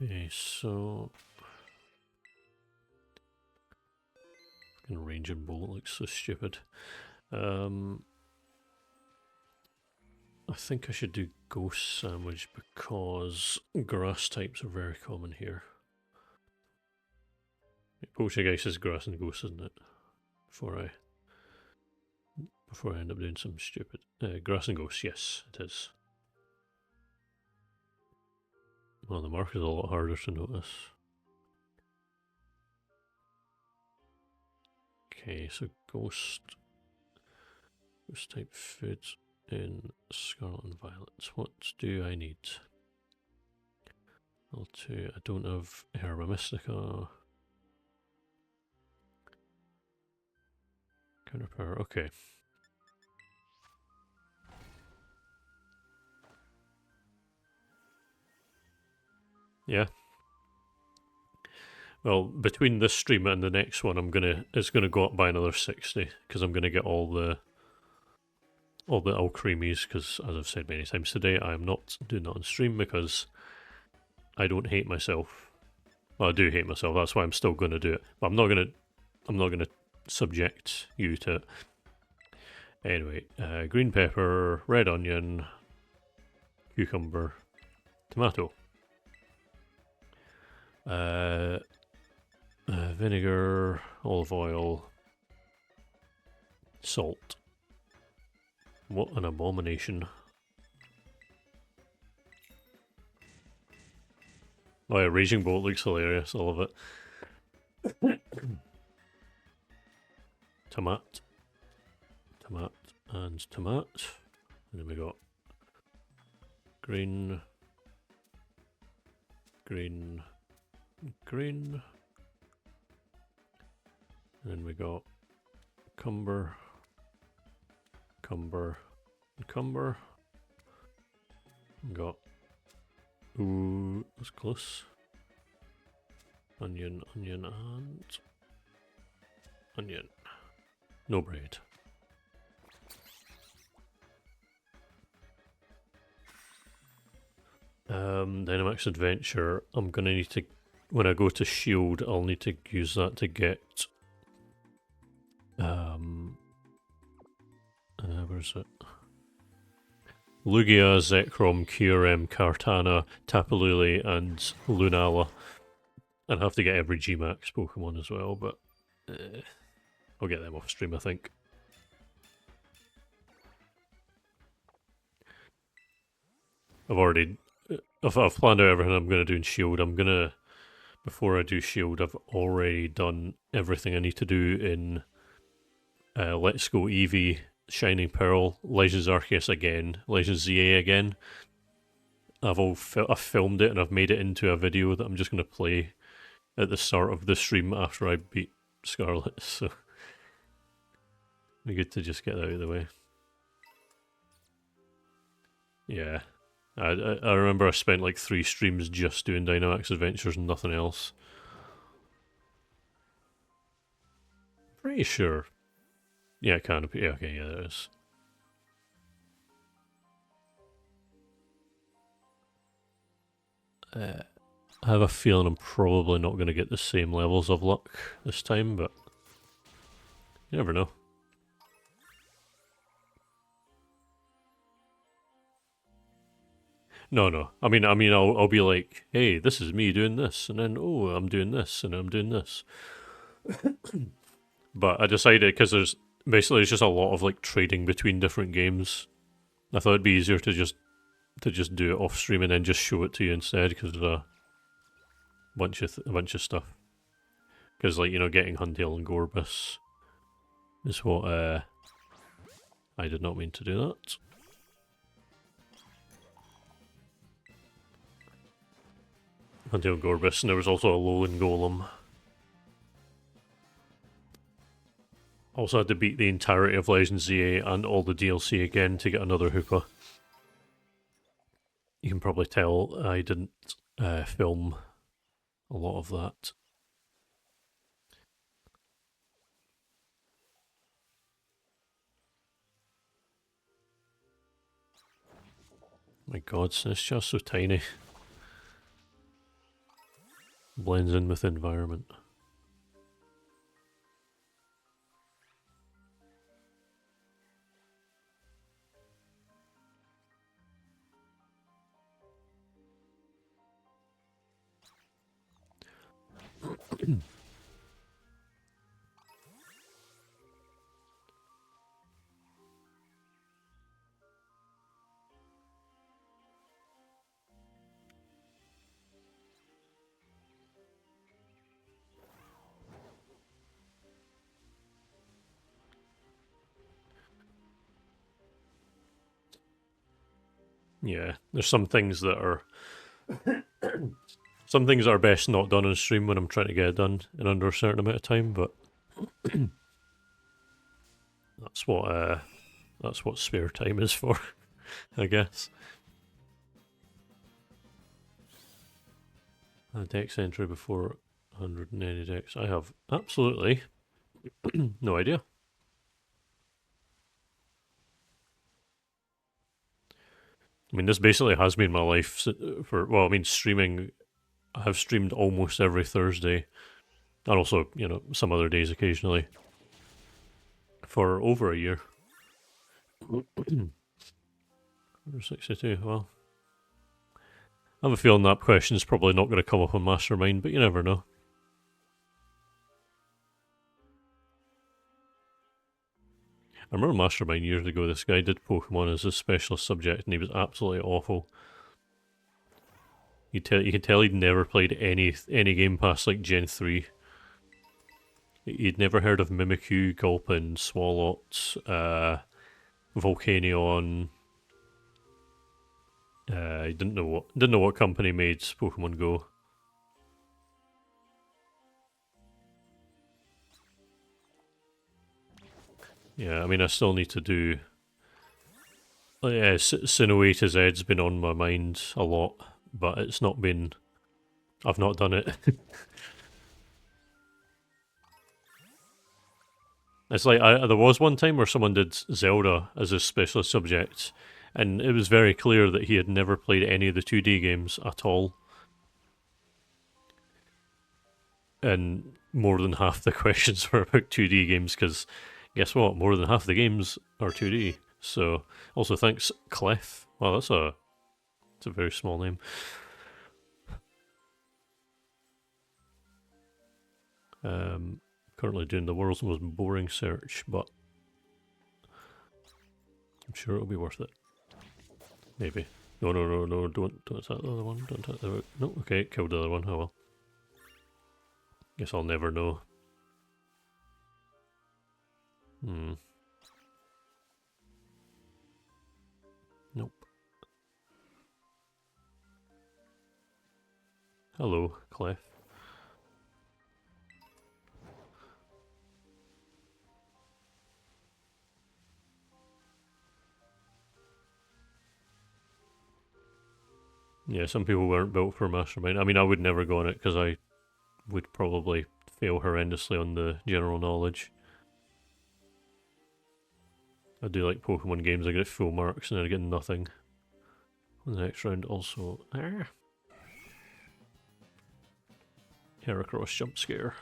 Okay, so fucking ranging bolt looks so stupid. I think I should do ghost sandwich because grass types are very common here. Poltergeist is grass and ghost, isn't it? Before I end up doing some stupid grass and ghost. Yes, it is. Well, the mark is a lot harder to notice. Okay, so ghost type food in Scarlet and Violet. What do I need? L2, I don't have Herba Mystica. Counter power, okay. Yeah. Well, between this stream and the next one, it's gonna go up by another 60 because I'm gonna get all the alchremies. Because as I've said many times today, I am not doing that on stream because I don't hate myself. Well, I do hate myself. That's why I'm still gonna do it. But I'm not gonna subject you to it. Anyway, green pepper, red onion, cucumber, tomato. Vinegar, olive oil, salt. What an abomination. Oh yeah, Raging Bolt looks hilarious, I love it. Tomat, and tomat. And then we got green, green, green. And then we got cumber, cumber, and cumber. We got, ooh, that's close. Onion, onion, and onion. No bread. Dynamax Adventure, I'm gonna need to, when I go to shield, I'll need to use that to get, where's it? Lugia, Zekrom, Kyurem, Kartana, Tapu Lele, and Lunala. And I have to get every G-Max Pokemon as well, but I'll get them off stream, I think. I've planned out everything I'm going to do in Shield. Before I do Shield, I've already done everything I need to do in Let's Go Eevee, Shining Pearl, Legends Arceus again, Legends ZA again. I've filmed it and I've made it into a video that I'm just going to play at the start of the stream after I beat Scarlet, so it'd be good to just get that out of the way. Yeah. I remember I spent like 3 streams just doing Dynamax Adventures and nothing else. Pretty sure. Yeah, Canopy. Yeah, okay, yeah, there is. I have a feeling I'm probably not going to get the same levels of luck this time, but you never know. No. I'll be like, hey, this is me doing this, and then oh, I'm doing this, and I'm doing this. But I decided because there's just a lot of like trading between different games. I thought it'd be easier to just do it off stream and then just show it to you instead because there's a bunch of stuff. Because like getting Huntail and Gorbis is what I did not mean to do that. Huntail and Gorbis, and there was also a Lowland Golem. Also had to beat the entirety of Legends ZA and all the DLC again to get another Hoopa. You can probably tell I didn't film a lot of that. My god, it's just so tiny. Blends in with the environment. Yeah, there's some things that are best not done on stream when I'm trying to get it done in under a certain amount of time, but that's what spare time is for, I guess. A dex entry before 180 decks. I have absolutely no idea. I mean, this basically has been my life for, well, I mean, streaming. I have streamed almost every Thursday, and also, some other days occasionally, for over a year. 62, well. I have a feeling that question is probably not going to come up on Mastermind, but you never know. I remember Mastermind years ago, this guy did Pokemon as his specialist subject, and he was absolutely awful. You could tell he'd never played any game past like Gen 3. He'd never heard of Mimikyu, Gulpin, Swalot, Volcanion. He didn't know what company made Pokemon Go. Yeah, I mean, I still need to do. Yeah, Sinnoh to Z's been on my mind a lot, but it's not been. I've not done it. It's like there was one time where someone did Zelda as a specialist subject, and it was very clear that he had never played any of the 2D games at all. And more than half the questions were about 2D games, because guess what? More than half the games are 2D. So, also thanks, Clef. Wow, it's a very small name. Currently doing the world's most boring search, but I'm sure it'll be worth it. Maybe. No, don't attack the other one. Don't attack the other. No, okay, killed the other one. Oh well. Guess I'll never know. Nope. Hello, Clef. Yeah, some people weren't built for Mastermind. I mean, I would never go on it because I would probably fail horrendously on the general knowledge. I do like Pokemon games, I get full marks and then I get nothing. On the next round also... Heracross jump scare.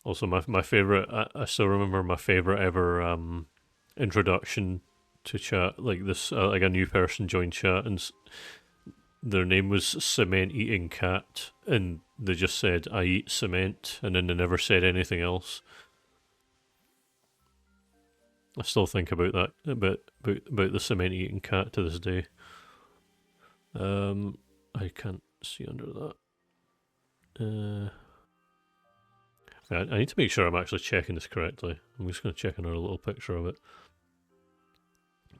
Also, my favorite. I still remember my favorite ever introduction to chat. Like this, like a new person joined chat and their name was Cement Eating Cat, and they just said, "I eat cement," and then they never said anything else. I still think about that about the cement eating cat to this day. I can't see under that. I need to make sure I'm actually checking this correctly. I'm just going to check another little picture of it.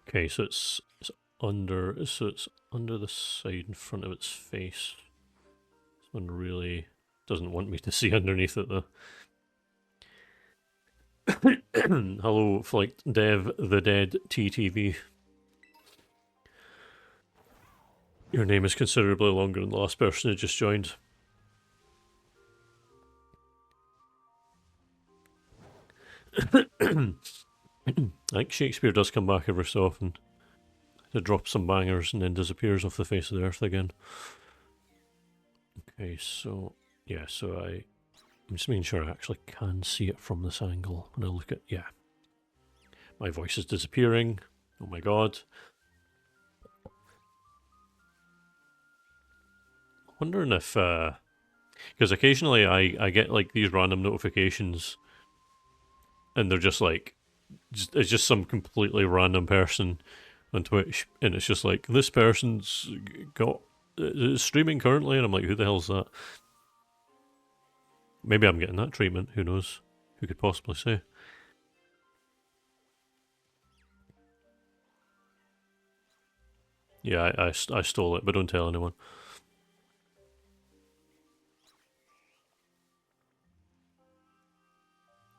Okay, so it's under the side in front of its face. This one really doesn't want me to see underneath it though. Hello, Flight Dev the Dead TTV. Your name is considerably longer than the last person who just joined. I think Shakespeare does come back every so often to drop some bangers and then disappears off the face of the earth again. Okay, so yeah, I'm just making sure I actually can see it from this angle when I look at, yeah. My voice is disappearing. Oh my god. Wondering if, because occasionally I get like these random notifications and they're just like, it's just some completely random person on Twitch and it's just like, this person's got, streaming currently, and I'm like, who the hell's that? Maybe I'm getting that treatment, who knows? Who could possibly say? Yeah, I stole it, but don't tell anyone.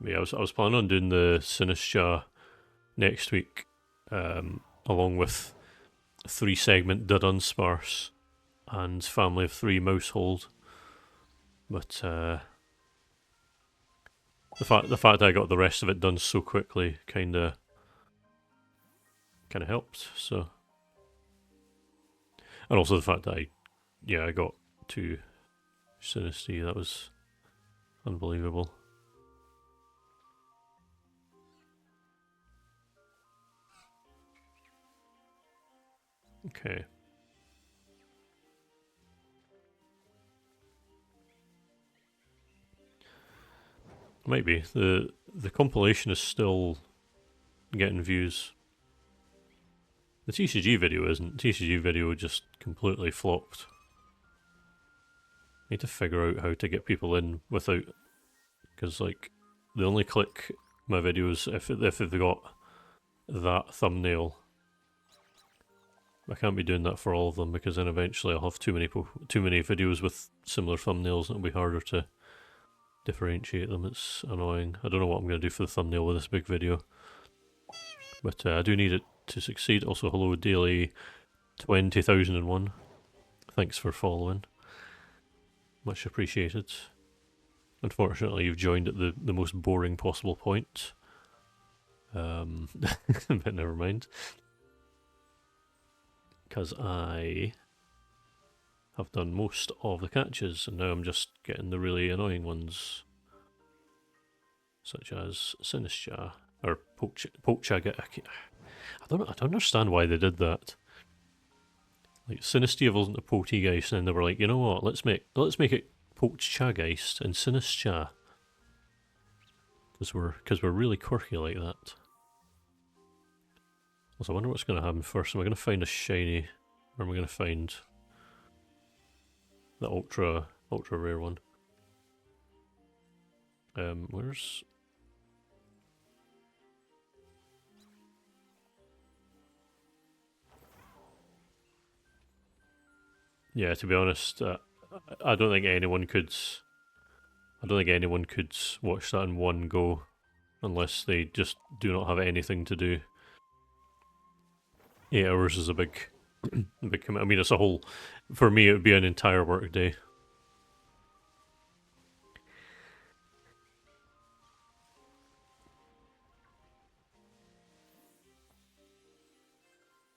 Yeah, I was planning on doing the Sinistra next week, along with 3-segment Did Unsparse and Family of 3 Mousehold. But the fact I got the rest of it done so quickly kinda helped, so. And also the fact that I got 2 Sinistry, that was unbelievable. Okay. Maybe. The compilation is still getting views. The TCG video isn't. TCG video just completely flopped. I need to figure out how to get people in without... Because, like, they only click my videos if they've got that thumbnail. I can't be doing that for all of them because then eventually I'll have too many videos with similar thumbnails and it'll be harder to differentiate them. It's annoying. I don't know what I'm going to do for the thumbnail with this big video. But I do need it to succeed. Also, hello Daily 20,001. Thanks for following. Much appreciated. Unfortunately, you've joined at the most boring possible point. But never mind. Because I have done most of the catches, and now I'm just getting the really annoying ones. Such as Sinistra, or Pocha. I don't understand why they did that. Like, Sinistia wasn't a Poltergeist, and then they were like, you know what, let's make it Poltergeist and Sinistra. Because we're really quirky like that. Also, I wonder what's going to happen first. Am I going to find a shiny, or am I going to find the ultra rare one? Where's... Yeah, to be honest, I don't think anyone could watch that in one go, unless they just do not have anything to do. 8 hours is a big commitment. I mean, it's a whole. For me, it would be an entire work day.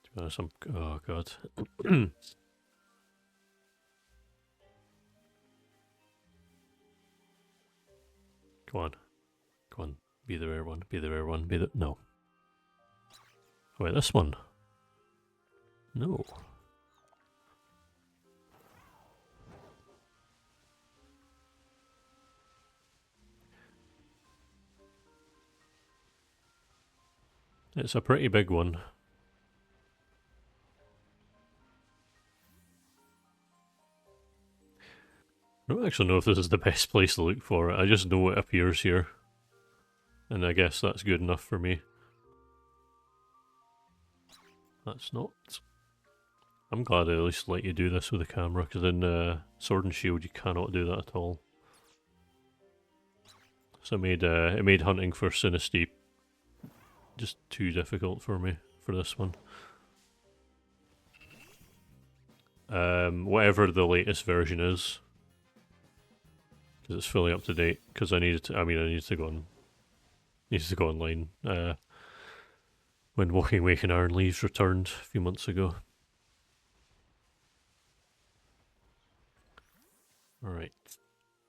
To be honest, oh god. Go on. Go on. Be the rare one. Be the rare one. Be the... No. Wait, this one. No. It's a pretty big one. I don't actually know if this is the best place to look for it. I just know it appears here. And I guess that's good enough for me. That's not. I'm glad I at least let you do this with the camera, because in Sword and Shield you cannot do that at all. So it made hunting for Sinisty just too difficult for me for this one. Whatever the latest version is, because it's fully up to date. Because I needed to. I needed to go on. Needed to go online when Walking Wake and Iron Leaves returned a few months ago. Alright.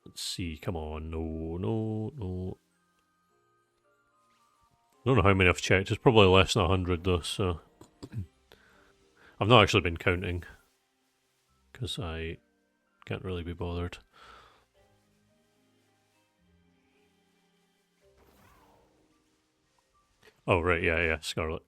Let's see. Come on. No, no, no. I don't know how many I've checked. It's probably less than 100 though, so... I've not actually been counting. Because I can't really be bothered. Oh, right, yeah, Scarlet.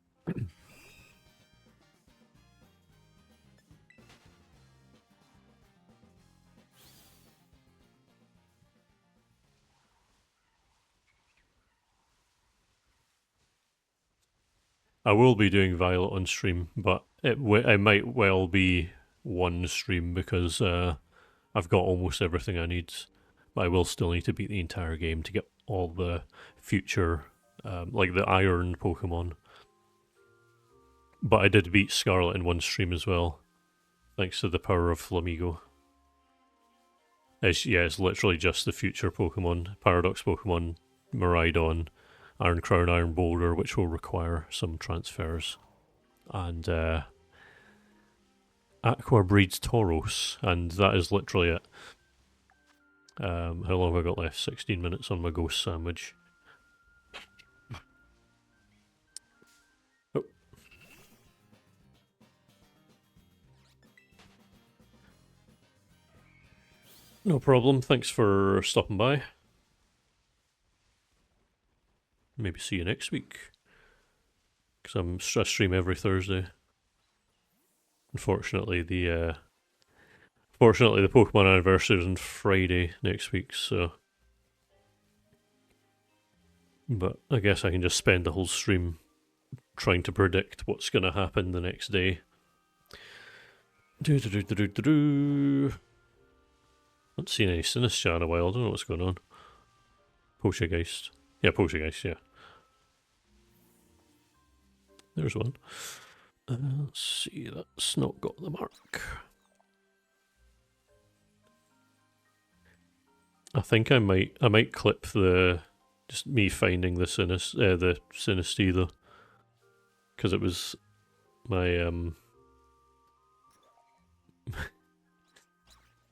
I will be doing Violet on stream, but it might well be one stream because I've got almost everything I need. But I will still need to beat the entire game to get all the future, like the Iron Pokemon. But I did beat Scarlet in one stream as well, thanks to the power of Flamigo. It's literally just the future Pokemon, Paradox Pokemon, Miraidon, Iron Crown, Iron Boulder, which will require some transfers. And Aqua breeds Tauros, and that is literally it. How long have I got left? 16 minutes on my ghost sandwich. Oh. No problem, thanks for stopping by. Maybe see you next week. Because I stream every Thursday. Unfortunately, the Pokemon anniversary is on Friday next week, so... But I guess I can just spend the whole stream trying to predict what's going to happen the next day. Not seen any Sinistcha in a while, I don't know what's going on. Poltergeist. Yeah, Poltergeist, yeah. There's one. Let's see, that's not got the mark. I think I might clip just me finding the Sinistea though, because it was my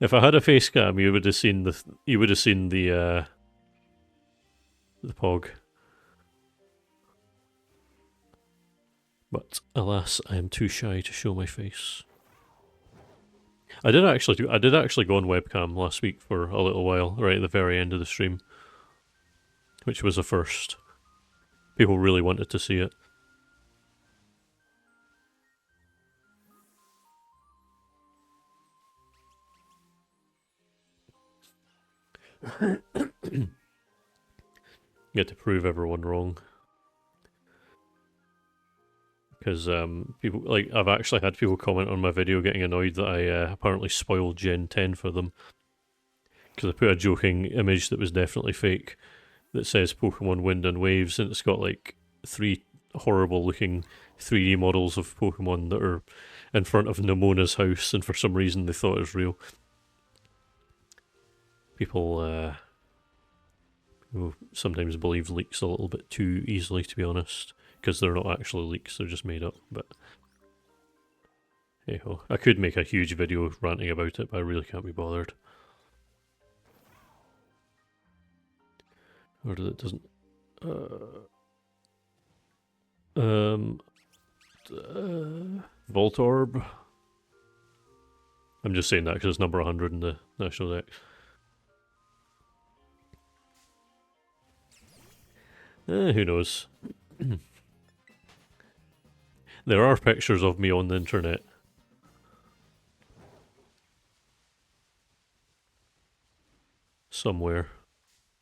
if I had a face cam, you would have seen the Pog. But alas, I am too shy to show my face. I did actually go on webcam last week for a little while, right at the very end of the stream, which was a first. People really wanted to see it. Get to prove everyone wrong. Because people, like, I've actually had people comment on my video getting annoyed that I apparently spoiled Gen 10 for them. Because I put a joking image that was definitely fake that says Pokemon Wind and Waves, and it's got like 3 horrible looking 3D models of Pokemon that are in front of Nemona's house, and for some reason they thought it was real. People sometimes believe leaks a little bit too easily, to be honest. Because they're not actually leaks, they're just made up, but... Hey ho. I could make a huge video ranting about it, but I really can't be bothered. Or does it doesn't? Um, Vault Orb. I'm just saying that because it's number 100 in the national deck. Who knows? There are pictures of me on the internet. Somewhere.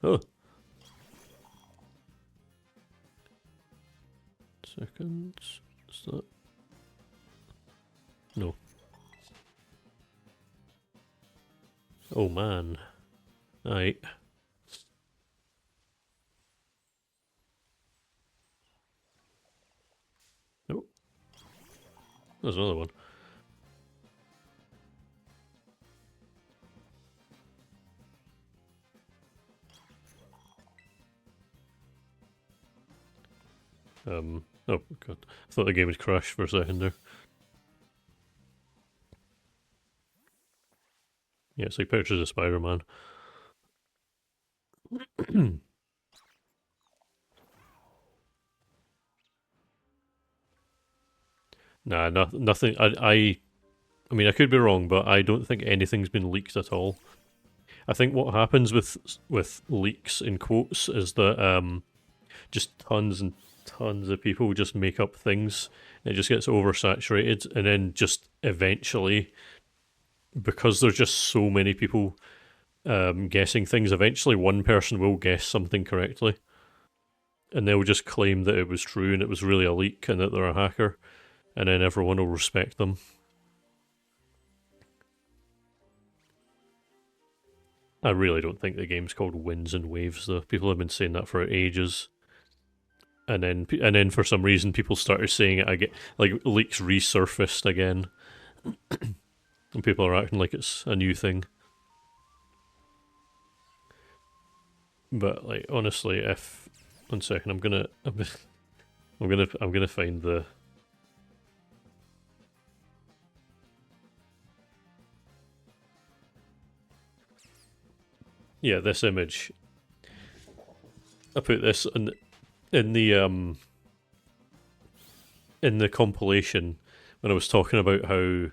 Oh. Seconds. Is that? No. Oh man. Aye. Oh. There's another one. Oh god. I thought the game had crashed for a second there. Yeah, it's like pictures of Spider-Man. Nah, nothing. I mean, I could be wrong, but I don't think anything's been leaked at all. I think what happens with leaks in quotes is that just tons and tons of people just make up things. It just gets oversaturated, and then just eventually, because there's just so many people guessing things, eventually one person will guess something correctly, and they'll just claim that it was true and it was really a leak and that they're a hacker, and then everyone will respect them. I really don't think the game's called Winds and Waves, though. People have been saying that for ages. And then for some reason people started saying it again, like leaks resurfaced again. And people are acting like it's a new thing. But like honestly, if 1 second, I'm gonna find the. Yeah, this image. I put this in the compilation when I was talking about how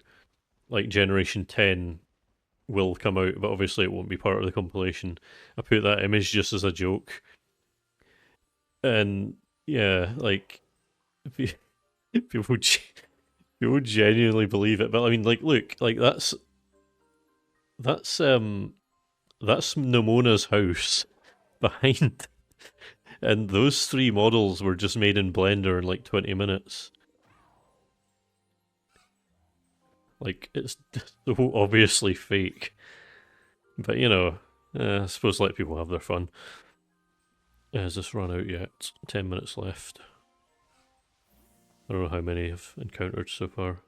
like Generation 10 will come out, but obviously it won't be part of the compilation. I put that image just as a joke. And yeah, like people people genuinely believe it. But I mean, like, look, like that's Nomona's house behind, and those three models were just made in Blender in like 20 minutes. Like, it's so obviously fake. But you know, I suppose let people have their fun. Has this run out yet? 10 minutes left. I don't know how many I've encountered so far.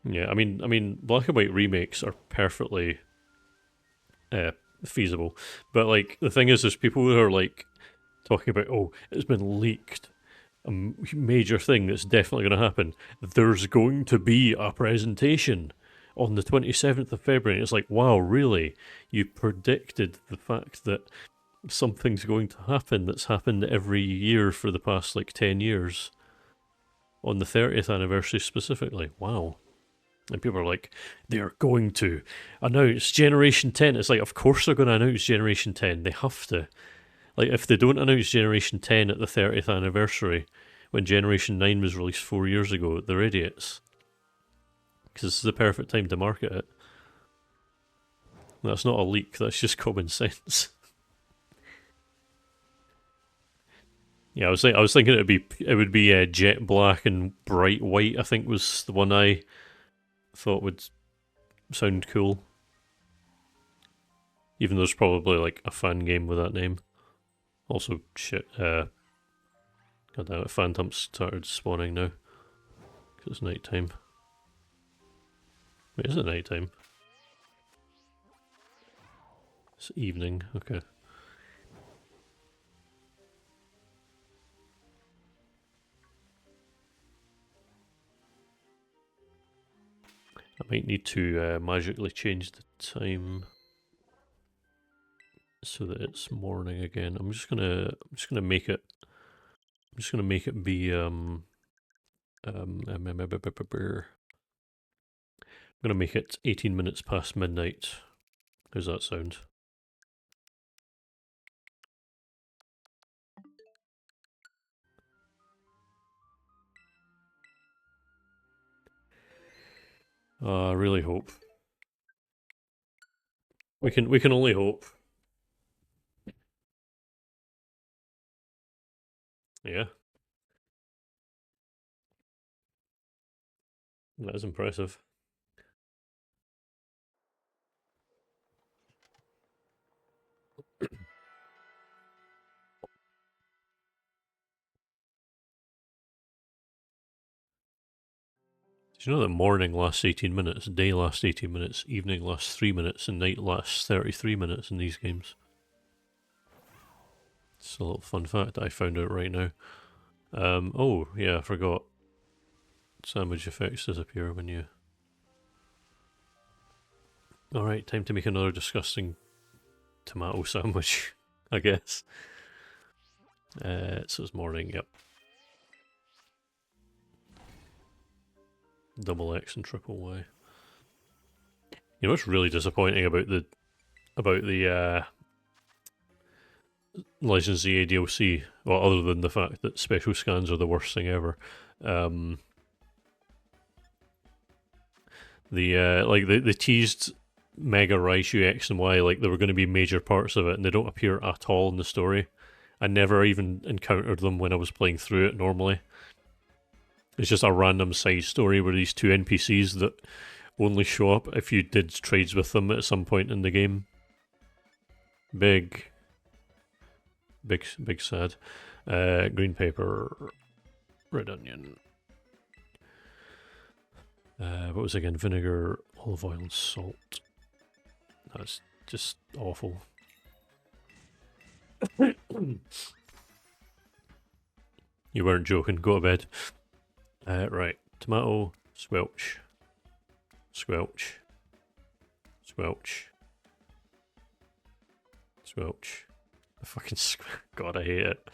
Yeah, I mean, black and white remakes are perfectly feasible, but like the thing is, there's people who are like talking about, oh, it's been leaked, a major thing that's definitely going to happen. There's going to be a presentation on the 27th of February. It's like, wow, really? You predicted the fact that something's going to happen that's happened every year for the past like 10 years on the 30th anniversary specifically. Wow. And people are like, they're going to announce Generation 10. It's like, of course they're going to announce Generation 10. They have to. Like, if they don't announce Generation 10 at the 30th anniversary, when Generation 9 was released 4 years ago, they're idiots. Because this is the perfect time to market it. That's not a leak, that's just common sense. Yeah, I was thinking it would be jet black and bright white. I think was the one I thought would sound cool. Even though there's probably like a fan game with that name. Also, shit. God damn it, Phantoms started spawning now. Because it's night time. Wait, is it night time? It's evening. Okay. I might need to magically change the time so that it's morning again. I'm just gonna make it. I'm just gonna make it be I'm gonna make it 18 minutes past midnight. How's that sound? I really hope. We can only hope. Yeah. That is impressive. Did you know that morning lasts 18 minutes, day lasts 18 minutes, evening lasts 3 minutes, and night lasts 33 minutes in these games? It's a little fun fact that I found out right now. Oh, yeah, I forgot. Sandwich effects disappear when you... Alright, time to make another disgusting tomato sandwich, I guess. So it's morning, yep. Double X and triple Y. You know what's really disappointing about the Legends EA DLC? Well, other than the fact that special scans are the worst thing ever. They teased Mega Raichu X and Y like they were going to be major parts of it, and they don't appear at all in the story. I never even encountered them when I was playing through it normally. It's just a random side story where these two NPCs that only show up if you did trades with them at some point in the game. Big sad. Green paper, red onion. What was it again? Vinegar, olive oil, and salt. That's just awful. You weren't joking. Go to bed. Right. Tomato, squelch. Squelch. Squelch. Squelch. The fucking God, I hate it.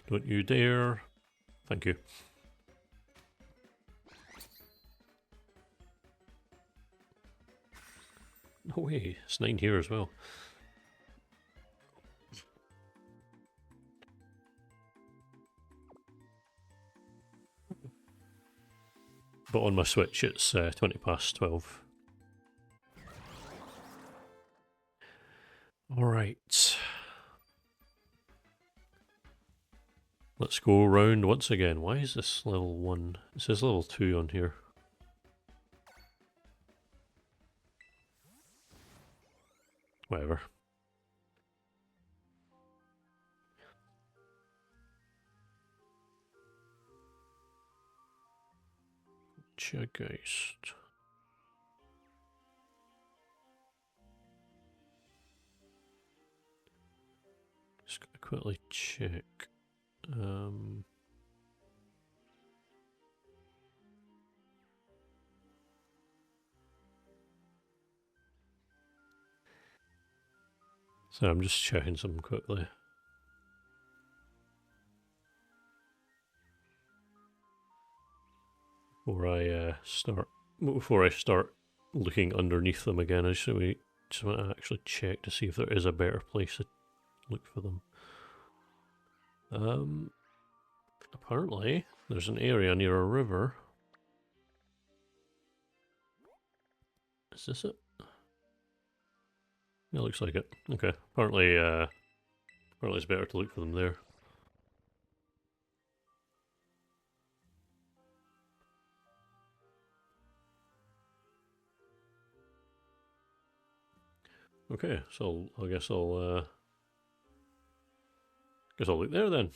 Don't you dare. Thank you. No way, it's 9 here as well. But on my Switch it's 20 past 12. Alright. Let's go around once again. Why is this level 1? It says level 2 on here. Whatever. Checkgeist. Just gotta quickly check. So I'm just checking something quickly. Before I start looking underneath them again, I just want to actually check to see if there is a better place to look for them. Apparently there's an area near a river. Is this it? Yeah, looks like it. Okay. Apparently it's better to look for them there. Okay, so I guess I'll look there then.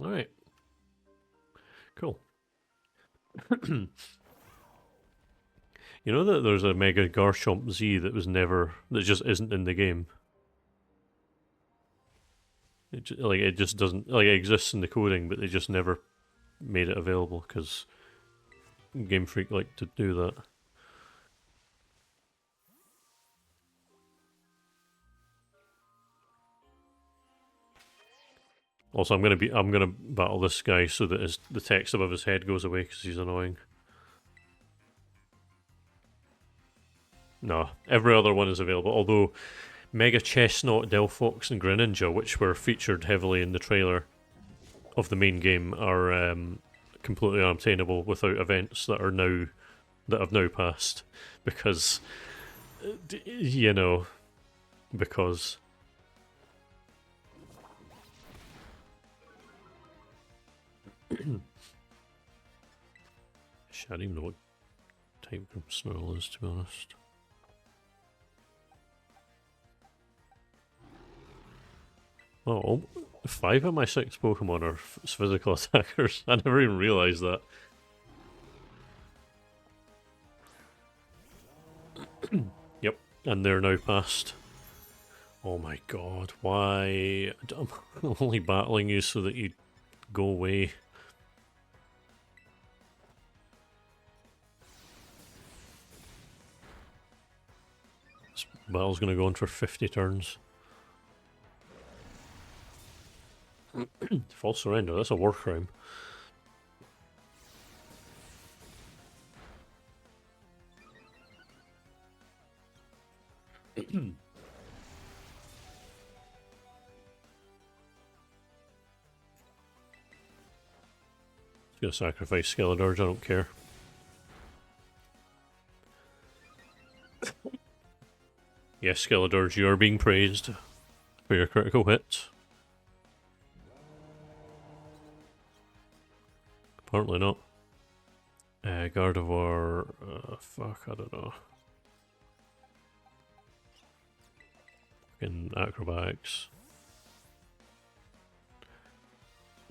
Alright. Cool. You know that there's a Mega Garchomp Z that that just isn't in the game. It just doesn't, like, it exists in the coding, but they just never made it available because Game Freak like to do that. Also, I'm gonna battle this guy so that the text above his head goes away because he's annoying. No, every other one is available. Although Mega Chestnut, Delphox, and Greninja, which were featured heavily in the trailer of the main game, are completely unobtainable without events that have now passed because because. Shit, I don't even know what type of Snarl is, to be honest. Oh, 5 of my 6 Pokemon are physical attackers. I never even realised that. Yep, and they're now past. Oh my god, why? I'm only battling you so that you go away. This battle's gonna go on for 50 turns. False surrender, that's a war crime. Gonna sacrifice Skeletorge, I don't care. Yes, Skeletorge, you are being praised for your critical hit. Apparently not. Gardevoir, fuck, I don't know. Fucking Acrobatics.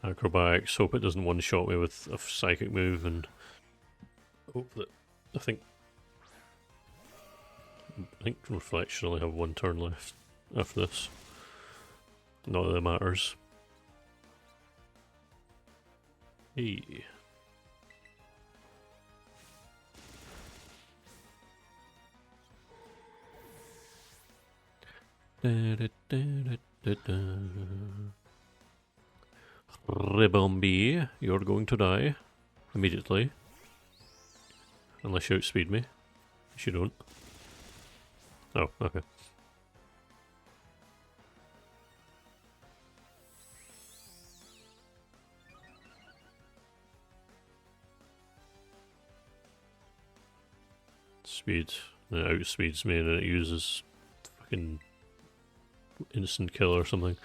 Acrobatics, hope it doesn't one-shot me with a psychic move, and hope that, I think Reflection only have 1 turn left after this. Not that it matters. Hey. Ribombee, you're going to die immediately. Unless you outspeed me. Which you don't. Oh, okay. Speed. And it outspeeds me and then it uses fucking instant kill or something.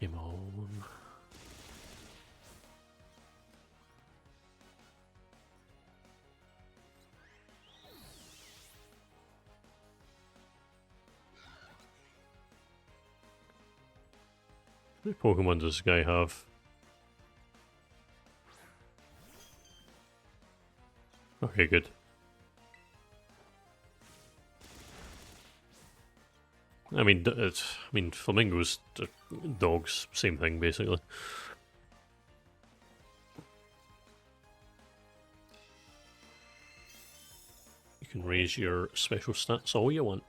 Game on. How many Pokemon does this guy have? Okay, good. I mean, flamingos, dogs, same thing basically. You can raise your special stats all you want.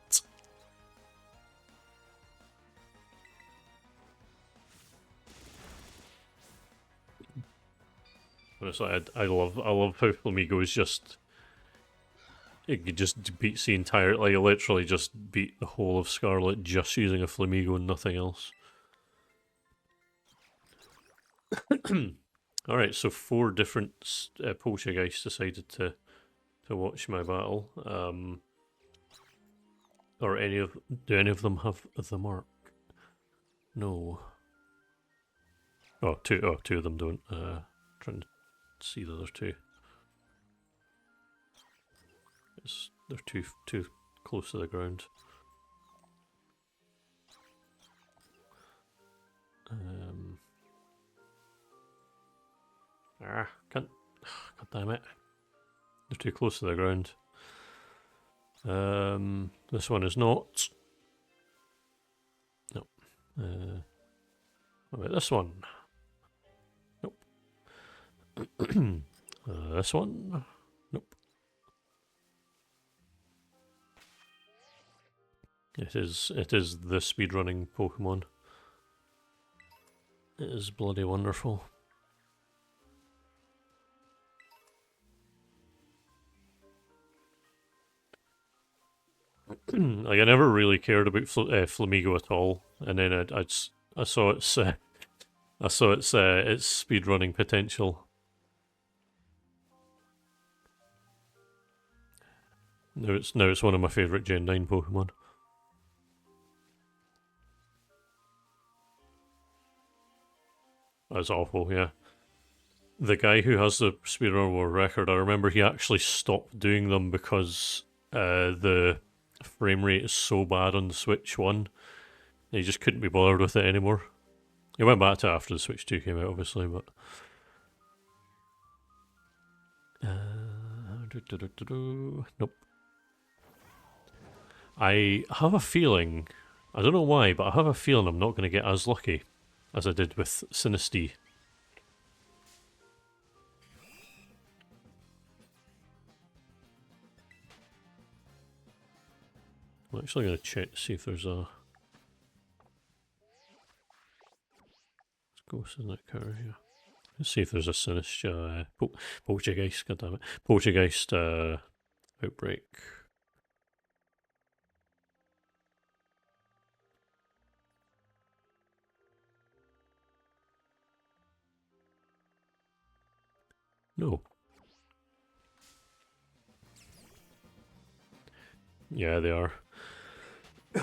Honestly, I love how flamingos just. It just beats the entire, like, literally just beat the whole of Scarlet just using a Flamigo and nothing else. Alright, so 4 different Poltergeists decided to watch my battle. Do any of them have the mark? No. Two of them don't. Trying to see the other 2. They're too close to the ground. Can't God damn it. They're too close to the ground. This one is not. No. What about this one? Nope. This one? Nope. It is the speedrunning Pokemon. It is bloody wonderful. Like, I never really cared about Flamigo at all, and then I saw its speedrunning potential. Now it's one of my favourite Gen 9 Pokemon. That's awful, yeah. The guy who has the speedrun world record, I remember he actually stopped doing them because the frame rate is so bad on the Switch 1. He just couldn't be bothered with it anymore. He went back to it after the Switch 2 came out, obviously, but... Nope. I have a feeling, I don't know why, but I have a feeling I'm not going to get as lucky as I did with Sinistea. I'm actually going to check to see if there's a... Ghost in that car here. Let's see if there's a Sinistea... Poltergeist, goddammit. Poltergeist outbreak. No. Yeah, they are. I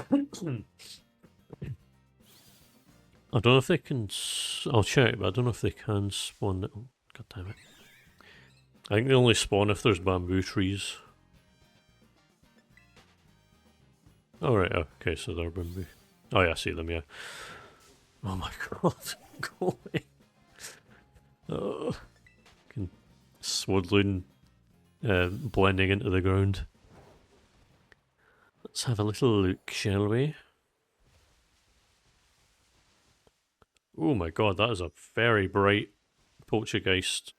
don't know if they can... I'll check, but I don't know if they can spawn... Oh, God damn it. I think they only spawn if there's bamboo trees. Oh, right, okay, so they're bamboo. Oh, yeah, I see them, yeah. Oh my god, go away. Oh, Swadloon blending into the ground. Let's have a little look, shall we? Oh my god, that is a very bright poltergeist.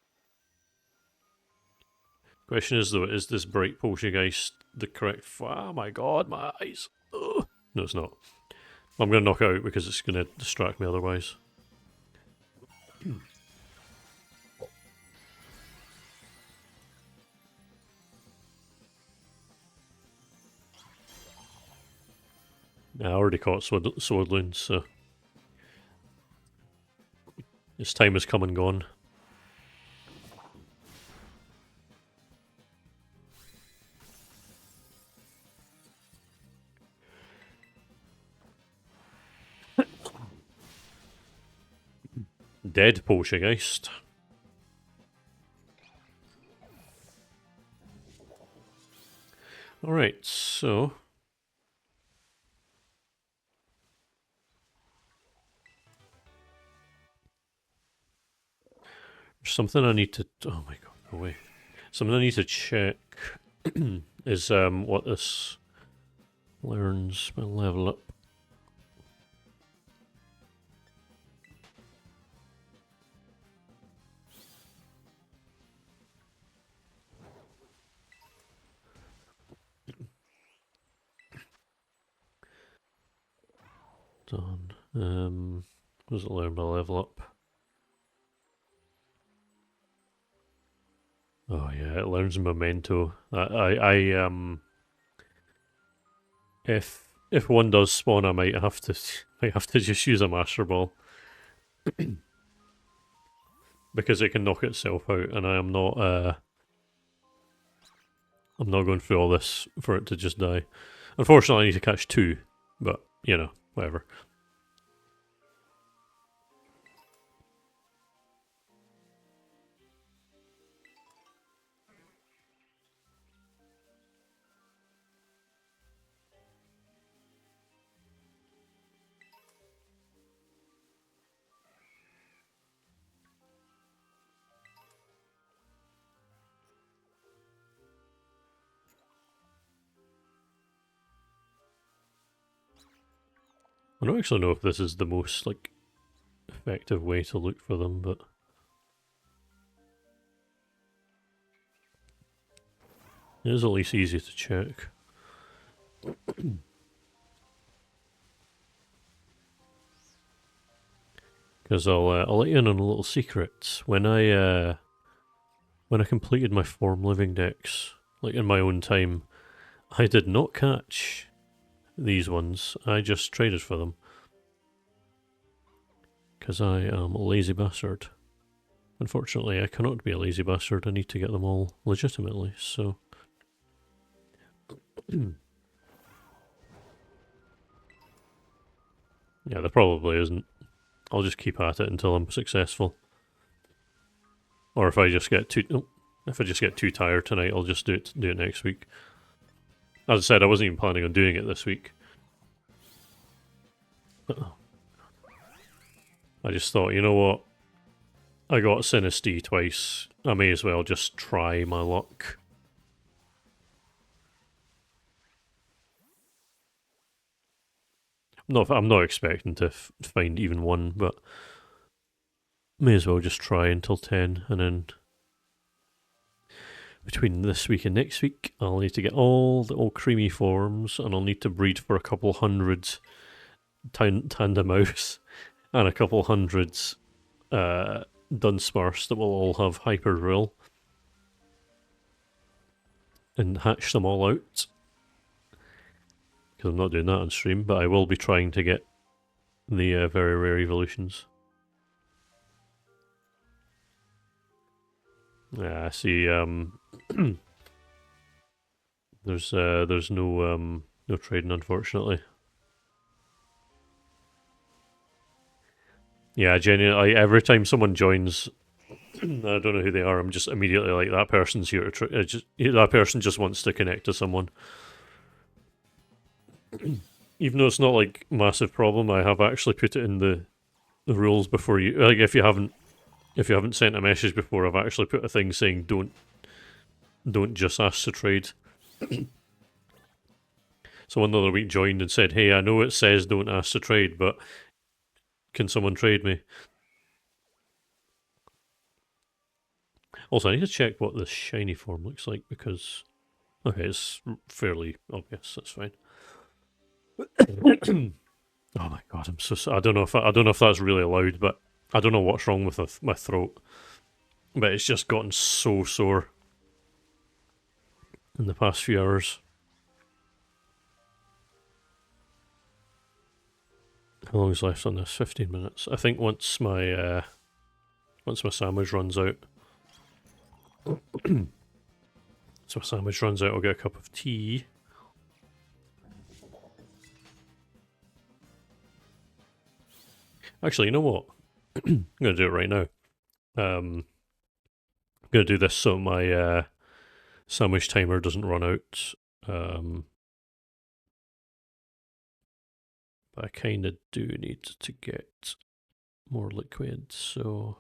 Question is though, is this bright poltergeist the correct... Oh my god, my eyes. Ugh. No, it's not. I'm going to knock it out because it's going to distract me otherwise. Yeah, I already caught Swordloon, so... Its time has come and gone. Dead poltergeist. Alright, so... There's something I need to... Oh my god, go away. Something I need to check is what this learns by level up. Done. What does it learn by level up? Oh yeah, it learns memento. If one does spawn, I might have to just use a master ball because it can knock itself out, and I'm not going through all this for it to just die. Unfortunately, I need to catch 2, but you know, whatever. I don't actually know if this is the most, like, effective way to look for them, but... it is at least easy to check. Because I'll let you in on a little secret. When I completed my Form Living decks, like in my own time, I did not catch these ones. I just traded for them. Because I am a lazy bastard. Unfortunately, I cannot be a lazy bastard. I need to get them all legitimately, so... yeah, there probably isn't. I'll just keep at it until I'm successful. Or if I just get too tired tonight, I'll just do it next week. As I said, I wasn't even planning on doing it this week. I just thought, you know what? I got Sinisty twice. I may as well just try my luck. I'm not expecting to find even one, but may as well just try until 10, and then between this week and next week, I'll need to get all the old creamy forms, and I'll need to breed for a couple hundred tandem mouse and a couple hundreds Dunsparce that will all have hyper drill and hatch them all out. Because I'm not doing that on stream, but I will be trying to get the very rare evolutions. Yeah, I see. There's no trading, unfortunately. Yeah, genuinely, every time someone joins, I don't know who they are. I'm just immediately like, that person's here to that person just wants to connect to someone. Even though it's not like massive problem, I have actually put it in the rules before you. Like, if you haven't sent a message before, I've actually put a thing saying don't just ask to trade. Someone the other week joined and said, "Hey, I know it says don't ask to trade, but can someone trade me?" Also, I need to check what this shiny form looks like because okay, it's fairly obvious. That's fine. Oh my god, I'm so. I don't know if that's really allowed, but I don't know what's wrong with my throat. But it's just gotten so sore in the past few hours. How long is left on this? 15 minutes. I think once my sandwich runs out. So my sandwich runs out, I'll get a cup of tea. Actually, you know what? I'm gonna do it right now. I'm gonna do this so my sandwich timer doesn't run out. But I kind of do need to get more liquid, so...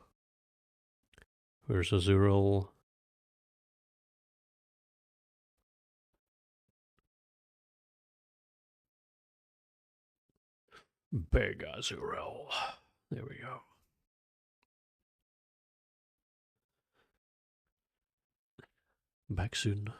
where's Azurill? Big Azurill. There we go. Back soon.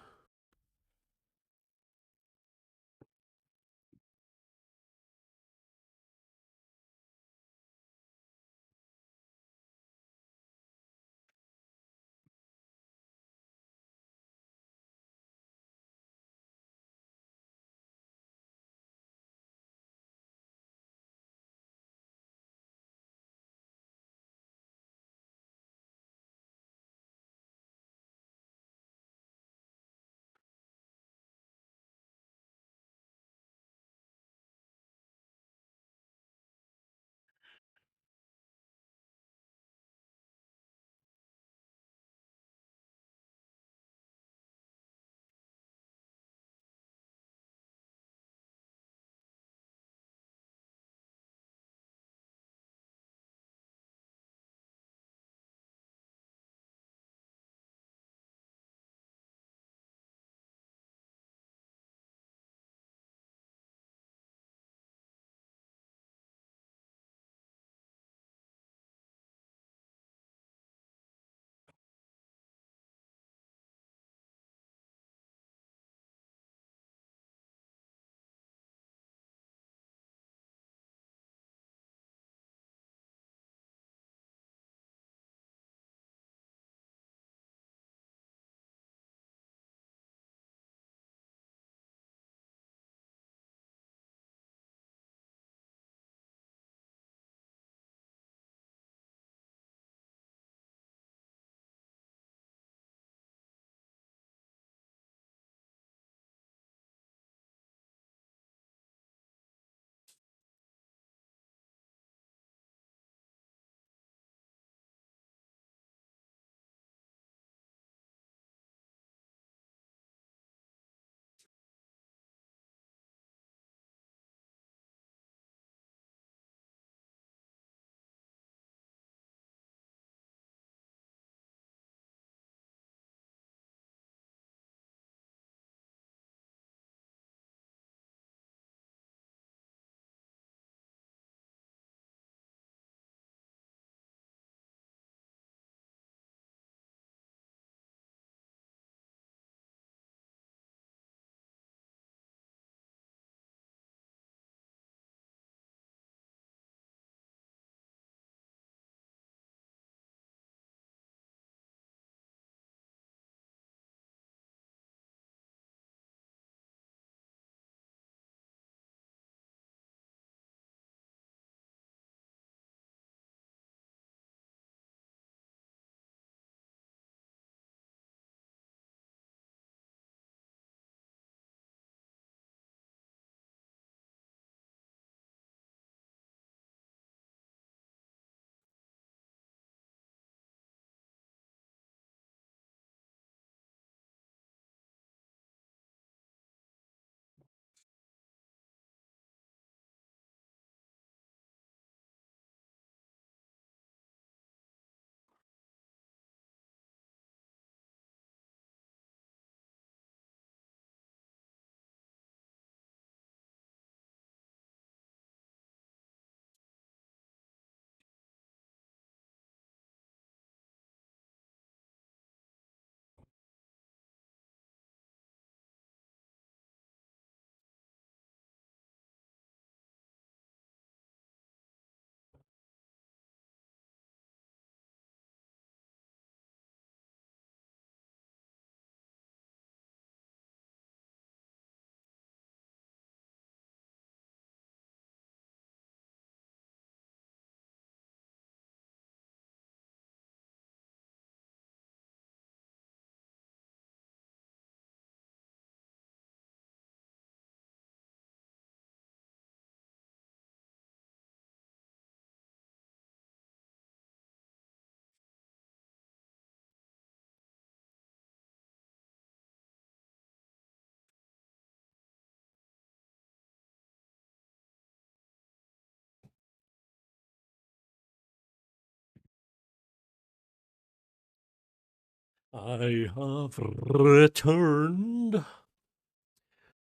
I have returned.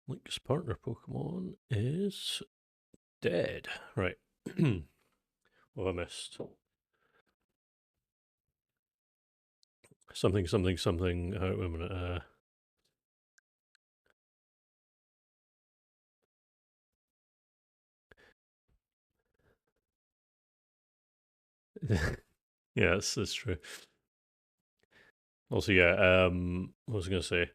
Link's partner Pokemon is dead. Right. What have I missed? Something, something, something. Wait a minute. Yeah, that's true. Also, yeah, what was I going to say?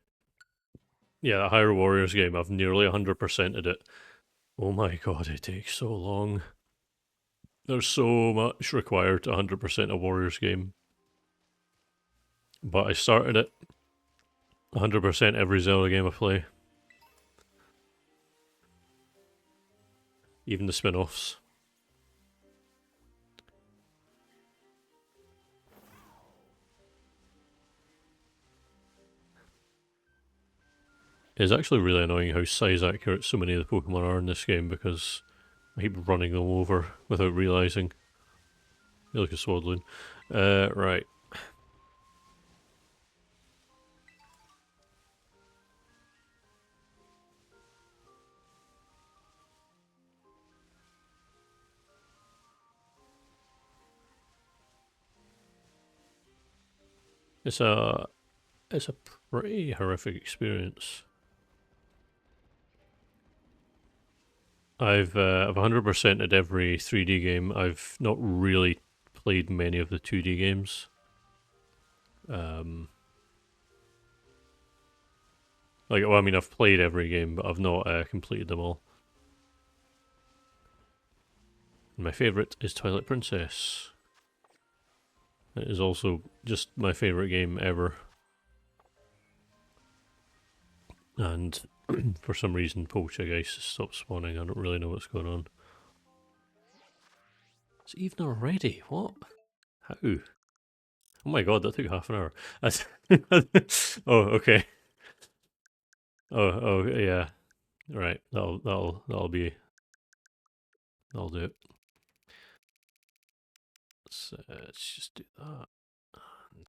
Yeah, that Hyrule Warriors game, I've nearly 100%ed it. Oh my god, it takes so long. There's so much required to 100% a Warriors game. But I started it 100% every Zelda game I play. Even the spin offs. It's actually really annoying how size accurate so many of the Pokemon are in this game because I keep running them over without realising. You look at Swadloon. Right. It's a pretty horrific experience. I've 100%ed every 3D game. I've not really played many of the 2D games. Well, I mean, I've played every game, but I've not completed them all. And my favourite is Twilight Princess. It is also just my favourite game ever. And for some reason, Poltergeist has stopped spawning. I don't really know what's going on. It's evening already. What? How? Oh my god, that took half an hour. Oh, okay. Oh, yeah. Right. That'll do it. Let's just do that. And,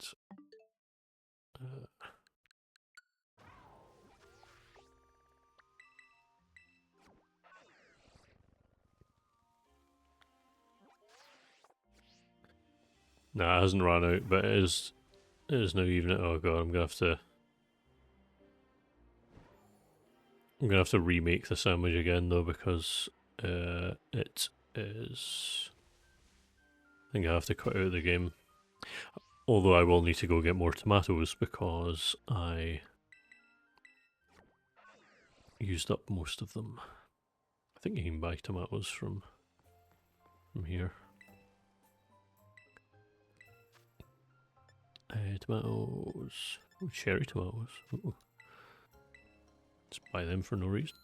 uh, nah, it hasn't run out, but it is now evening. Oh god, I'm gonna have to remake the sandwich again though because it is. I think I have to cut out the game. Although I will need to go get more tomatoes because I used up most of them. I think you can buy tomatoes from here. Tomatoes. Oh, cherry tomatoes. Ooh. Let's buy them for no reason.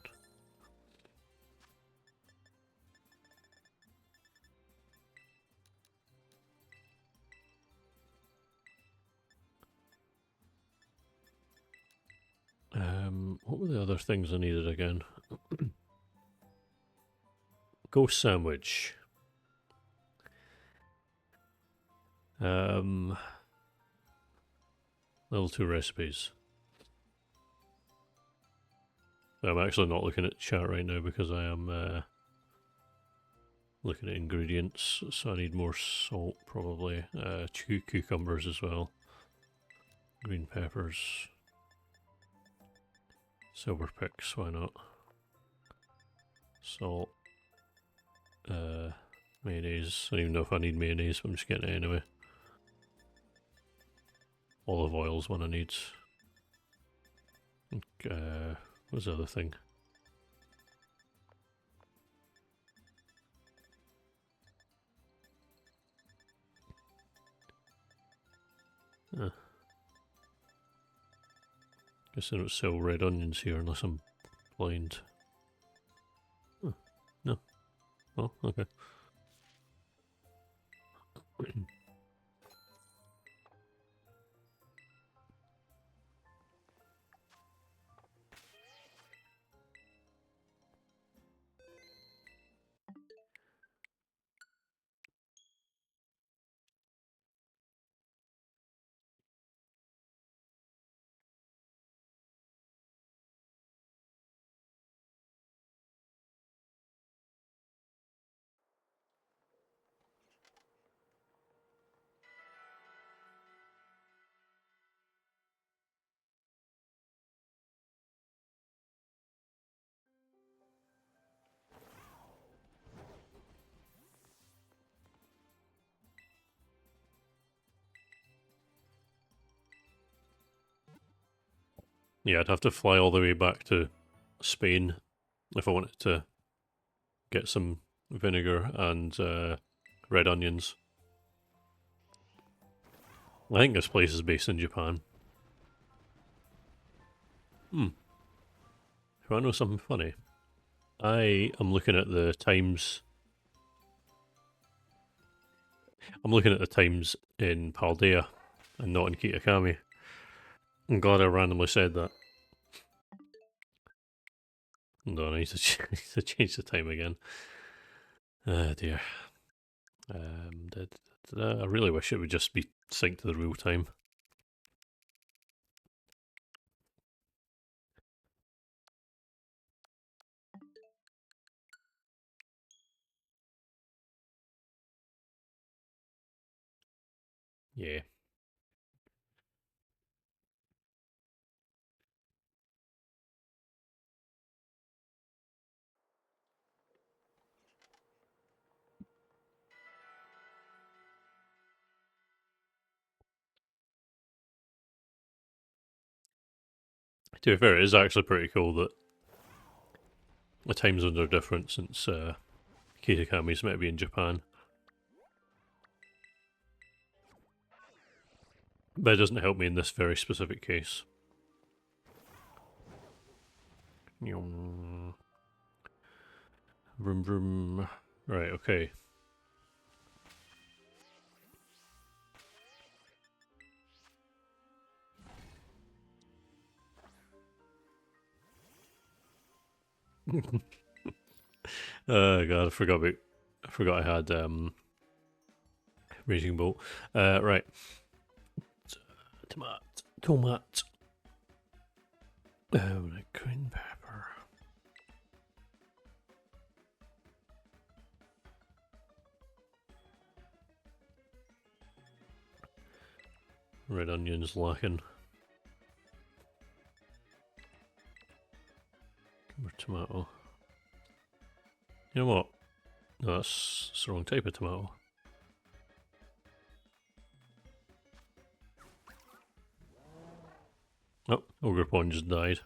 What were the other things I needed again? Ghost sandwich. Level 2 recipes. I'm actually not looking at chat right now because I am looking at ingredients, so I need more salt probably. Cucumbers as well. Green peppers. Silver picks, why not? Salt. Mayonnaise. I don't even know if I need mayonnaise, but I'm just getting it anyway. Olive oil's one I need. What's the other thing? Guess they don't sell red onions here unless I'm blind. No. Oh, okay. Yeah, I'd have to fly all the way back to Spain if I wanted to get some vinegar and red onions. I think this place is based in Japan. You want to know something funny? I am looking at the times. I'm looking at the times in Paldea and not in Kitakami. I'm glad I randomly said that. No, I need to, need to change the time again. Oh dear. I really wish it would just be synced to the real time. Yeah. To be fair, it is actually pretty cool that the time zones are different since Kitakami's meant to be in Japan. But it doesn't help me in this very specific case. Vroom vroom. Right, okay. God, I forgot I had Raging Bolt. Right. Tomat. Right, green pepper. Red onions lacking. Cucumber tomato. You know what? No, that's the wrong type of tomato. Oh, Ogre Pond just died.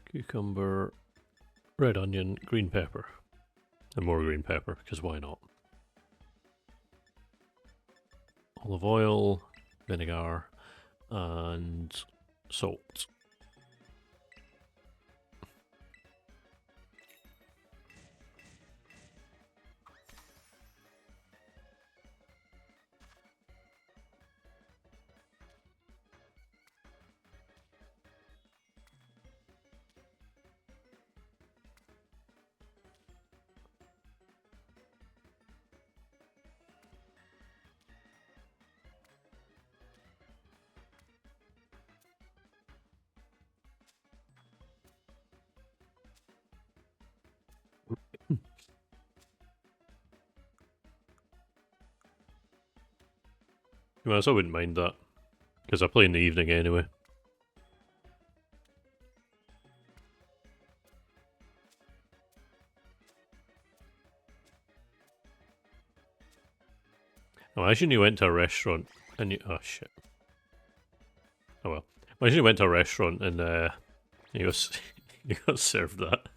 Cucumber, red onion, green pepper. And more green pepper, because why not? Olive oil, vinegar, and salt. Well, I wouldn't mind that, because I play in the evening anyway. Imagine you went to a restaurant and you... Oh, shit. Oh well. Imagine you went to a restaurant and you got, you got served that.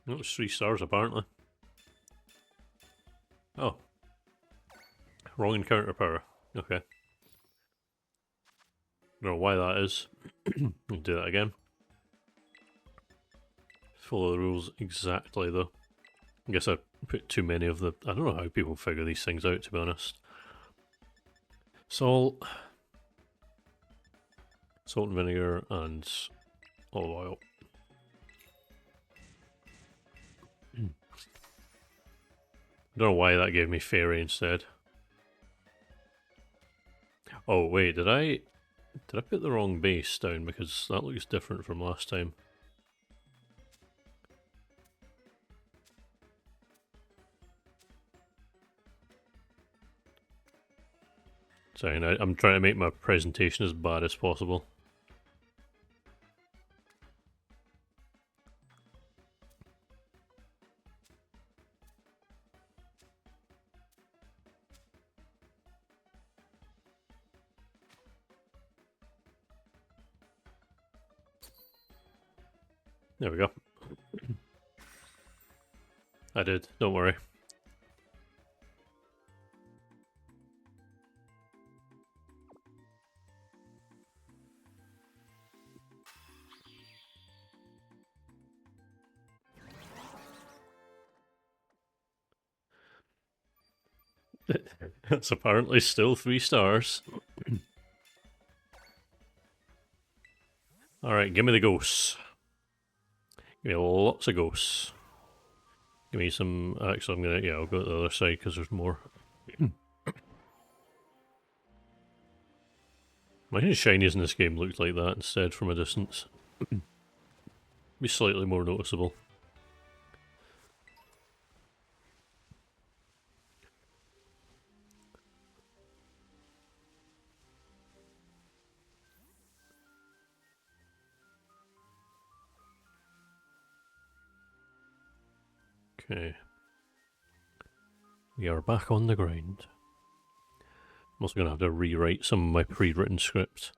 That was 3 stars apparently. Oh. Wrong encounter power. Okay. Don't know why that is. We'll do that again. Follow the rules exactly though. I guess I put too many of the... I don't know how people figure these things out, to be honest. Salt. Salt and vinegar and olive oil. I don't know why that gave me fairy instead. Oh wait, did I put the wrong base down because that looks different from last time? Sorry, I'm trying to make my presentation as bad as possible. There we go. I did, don't worry. It's apparently still 3 stars. Alright, give me the ghosts. Give me lots of ghosts. Give me some... Actually, I'm gonna... Yeah, I'll go to the other side because there's more. Imagine shinies in this game looked like that instead from a distance. Be slightly more noticeable. Okay. We are back on the grind. I'm also going to have to rewrite some of my pre-written script.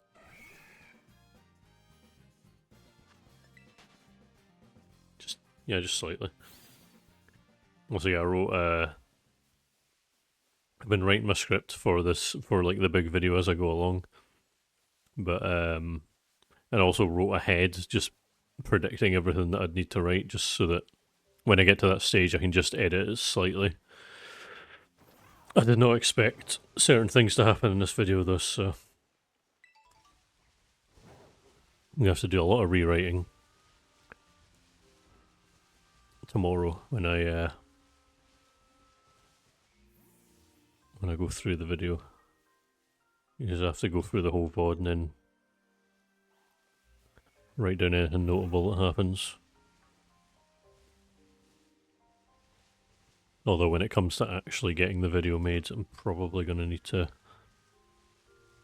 Just slightly. Also, yeah, I wrote, I've been writing my script for this, for like the big video as I go along. But, and also wrote ahead, just predicting everything that I'd need to write, just so that when I get to that stage I can just edit it slightly. I did not expect certain things to happen in this video though, so we have to do a lot of rewriting tomorrow when I go through the video. You just have to go through the whole VOD and then write down anything notable that happens. Although when it comes to actually getting the video made, I'm probably going to need to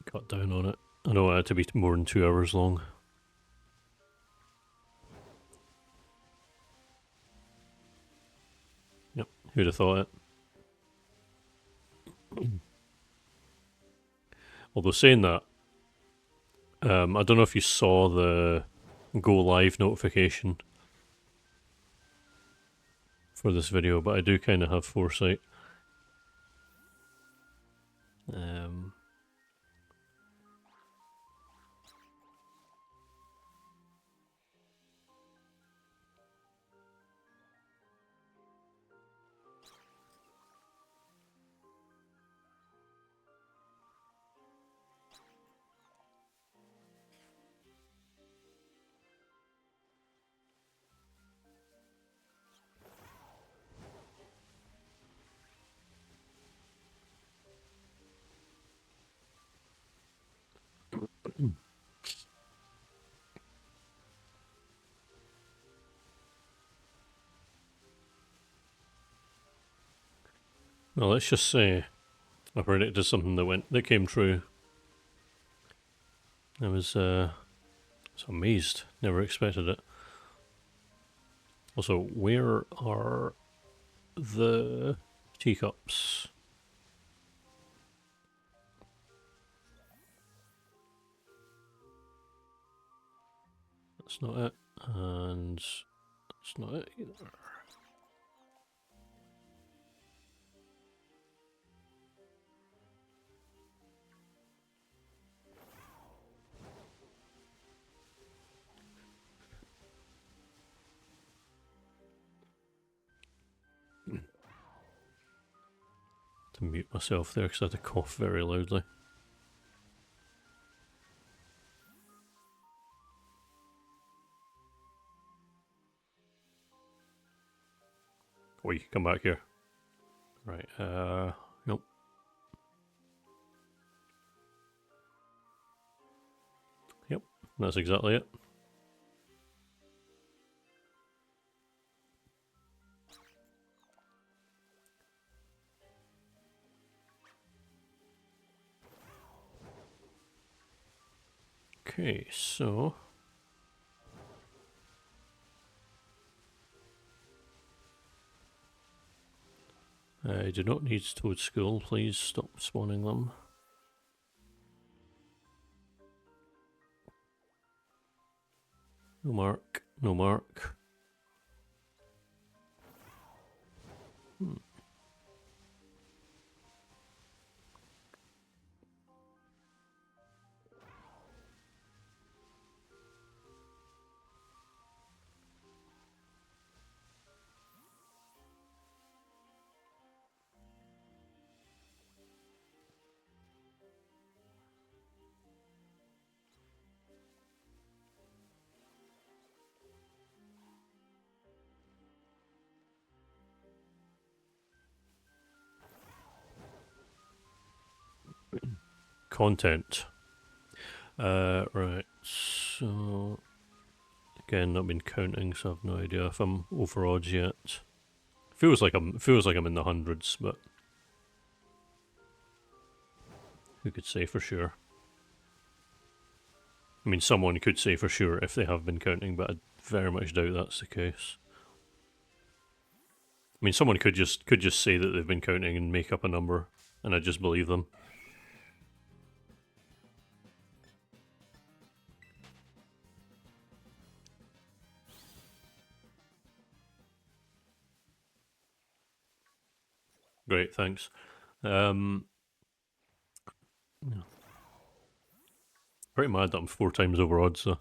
cut down on it. I know it had to be more than 2 hours long. Yep, who'd have thought it? Although saying that, I don't know if you saw the go live notification for this video, but I do kind of have foresight. Well, let's just say I predicted something that came true. I was amazed, never expected it. Also, where are the teacups? That's not it, and that's not it either. To mute myself there because I had to cough very loudly. Oi, come back here. Right, nope. That's exactly it. Okay, so I do not need Toad School, please stop spawning them. No mark, no mark. Content. Right, so again, not been counting, so I've no idea if I'm over odds yet. Feels like I'm in the hundreds, but who could say for sure? I mean, someone could say for sure if they have been counting, but I very much doubt that's the case. I mean, someone could just say that they've been counting and make up a number, and I just believe them. Great, thanks. Pretty mad that I'm 4 times over odds, though.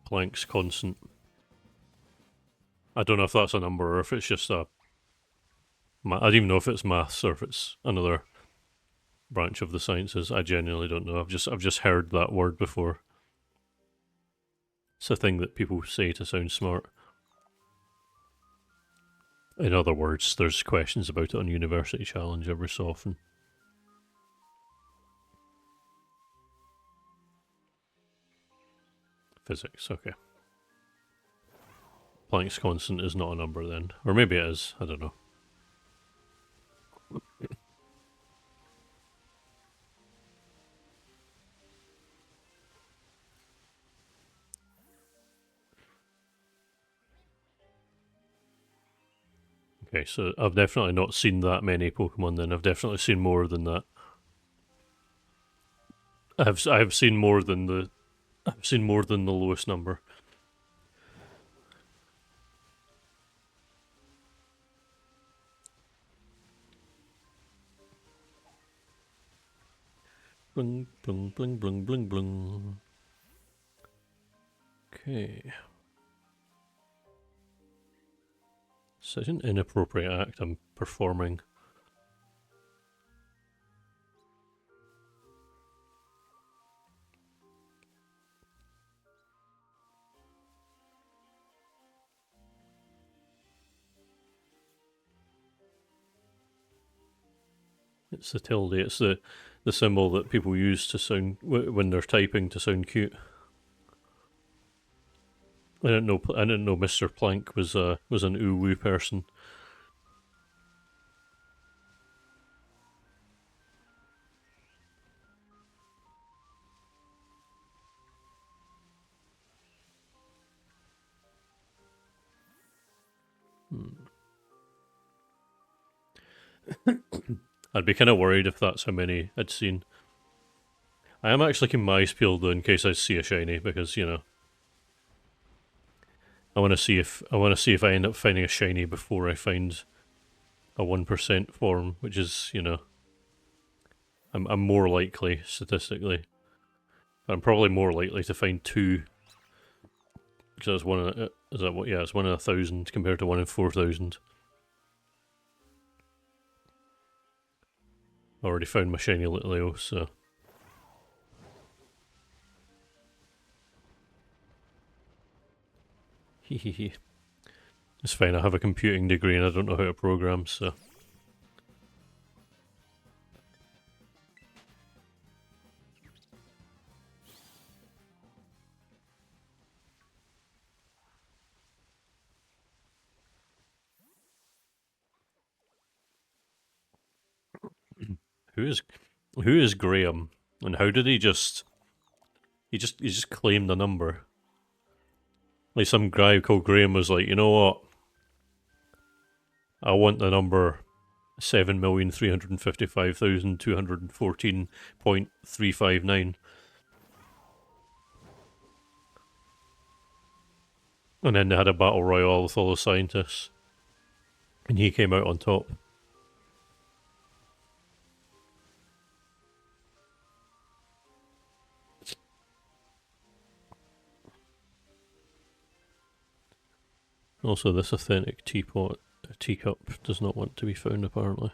Planck's constant. I don't know if that's a number or if it's just a... I don't even know if it's maths or if it's another branch of the sciences. I genuinely don't know. I've just heard that word before. It's a thing that people say to sound smart. In other words, there's questions about it on University Challenge every so often. Physics, okay. Planck's constant is not a number then. Or maybe it is, I don't know. Okay, so I've definitely not seen that many Pokemon then. I've definitely seen more than that. I've seen more than the lowest number. Bling bling bling bling bling bling. Okay. Such an inappropriate act I'm performing. It's the tilde. It's the symbol that people use to sound when they're typing to sound cute. I didn't know Mr. Planck was an Ooooooohh person. I'd be kind of worried if that's how many I'd seen. I am actually keeping my eyes peeled though in case I see a shiny because I want to see if I end up finding a shiny before I find a 1% form, which is I'm more likely statistically. I'm probably more likely to find 2 because that's one in, is that what? Yeah, it's 1 in 1,000 compared to 1 in 4,000. already found my shiny little Leo, so... Hehehe. It's fine, I have a computing degree and I don't know how to program, so... Who is Graham? And how did he just... He just claimed the number. Like some guy called Graham was like, you know what? I want the number 7,355,214.359. And then they had a battle royale with all the scientists. And he came out on top. Also, this authentic teacup does not want to be found, apparently.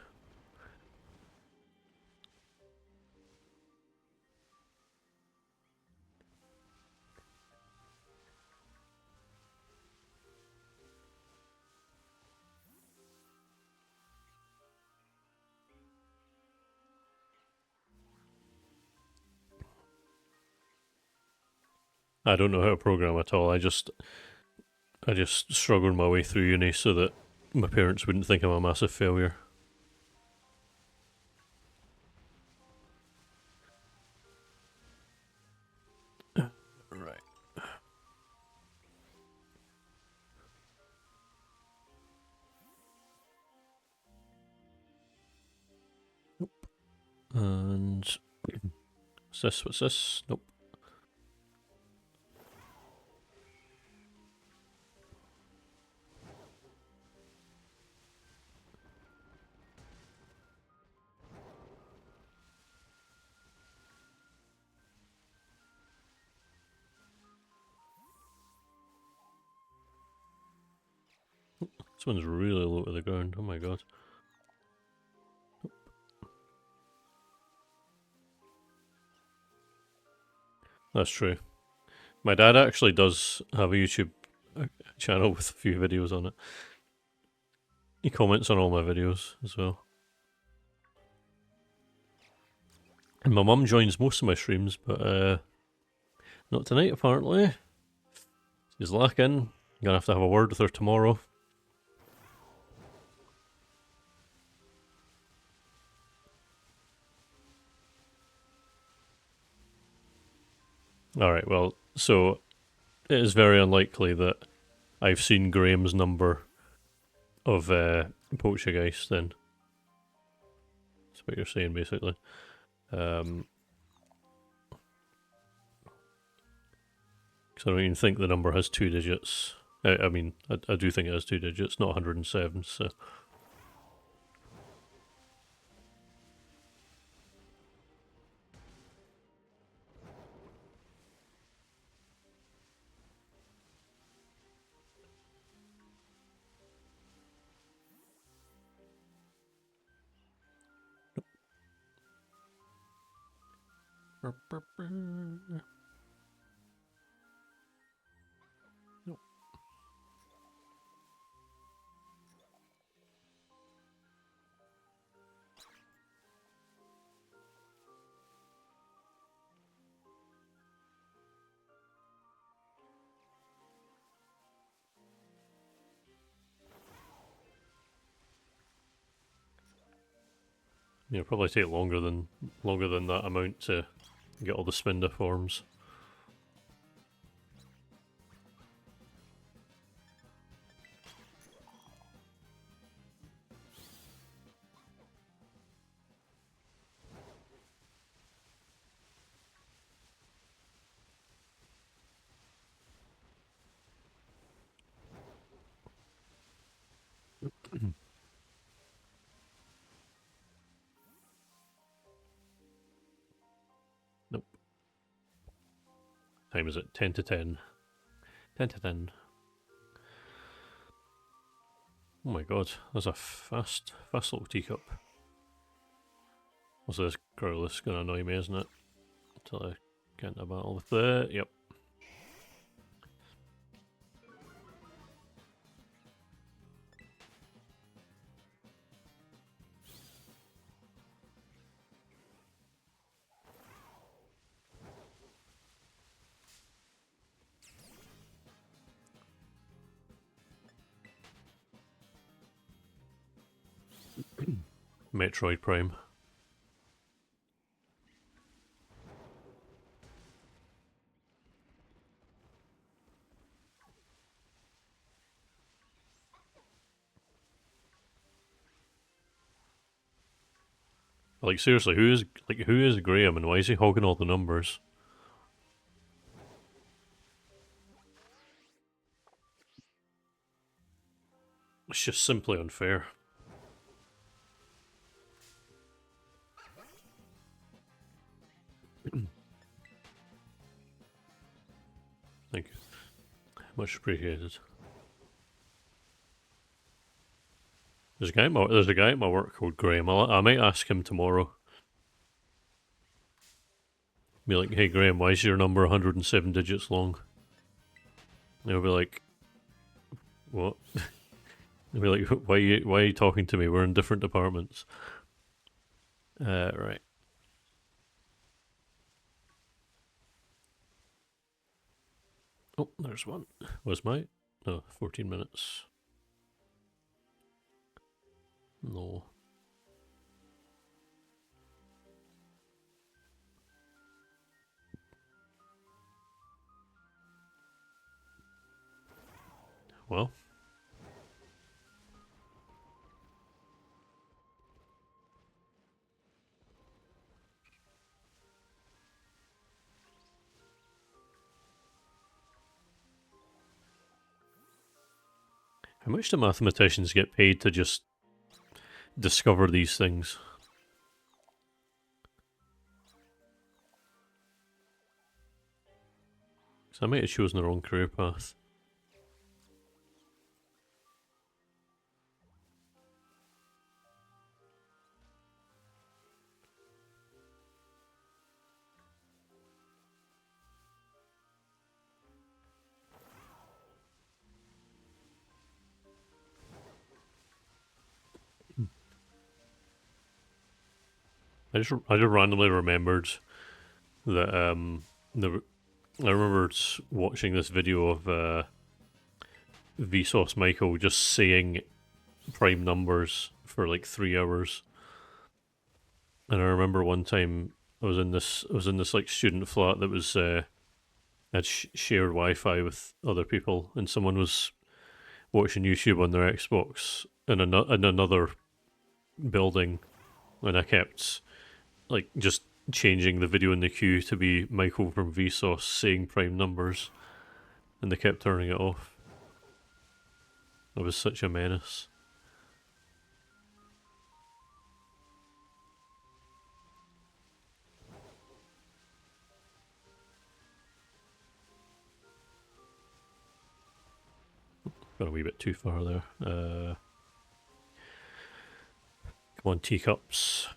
I don't know how to program at all. I just struggled my way through uni so that my parents wouldn't think I'm a massive failure. Right. Nope. And what's this? What's this? Nope. This one's really low to the ground. Oh my god. Nope. That's true. My dad actually does have a YouTube channel with a few videos on it. He comments on all my videos as well. And my mum joins most of my streams, but not tonight apparently. She's lacking. I'm gonna have to have a word with her tomorrow. Alright, well, so it is very unlikely that I've seen Graham's number of Poltergeist then. That's what you're saying, basically. Because I don't even think the number has 2 digits. I mean, I do think it has 2 digits, not 107, so... Nope. It'll probably take longer than that amount to get all the Spinda forms. Nope. Time is it? 10 to 10. 10 to 10. Oh my god, that's a fast little teacup. Also, this girl is gonna annoy me, isn't it? Until I get into a battle with it. Yep. Metroid Prime. Like seriously, who is Graham and why is he hogging all the numbers? It's just simply unfair. Thank you. Much appreciated. There's a guy at my work called Graham. I might ask him tomorrow. Be like, hey Graham, why is your number 107 digits long? And he'll be like, what? He'll be like, why are you talking to me? We're in different departments. Right. Oh, there's one. Was my? No, 14 minutes. No. Well. How much do mathematicians get paid to just discover these things? Because I might have chosen the wrong career path. I just randomly remembered that I remembered watching this video of Vsauce Michael just saying prime numbers for like 3 hours, and I remember one time I was in this like student flat that was had shared Wi-Fi with other people, and someone was watching YouTube on their Xbox in another building, and I kept like just changing the video in the queue to be Michael from Vsauce saying prime numbers, and they kept turning it off. I was such a menace. Got a wee bit too far there. Come on, teacups.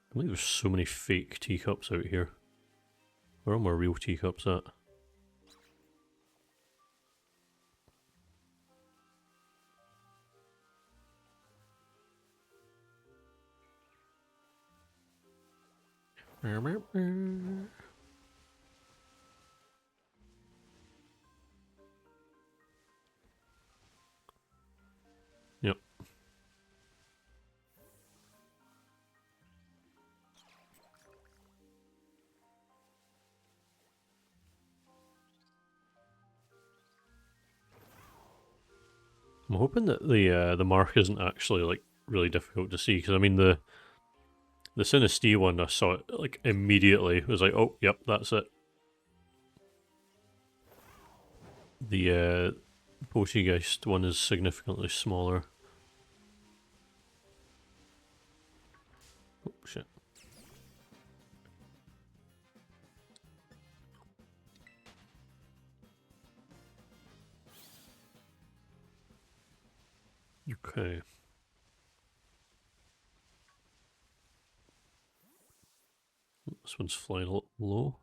I believe there's so many fake teacups out here. Where are my real teacups at? Yep. I'm hoping that the mark isn't actually like really difficult to see, because I mean the Sinistee one, I saw it like immediately. It was like, oh, yep, that's it. The Poltergeist one is significantly smaller. Oh shit. You Okay. This one's flying a little low.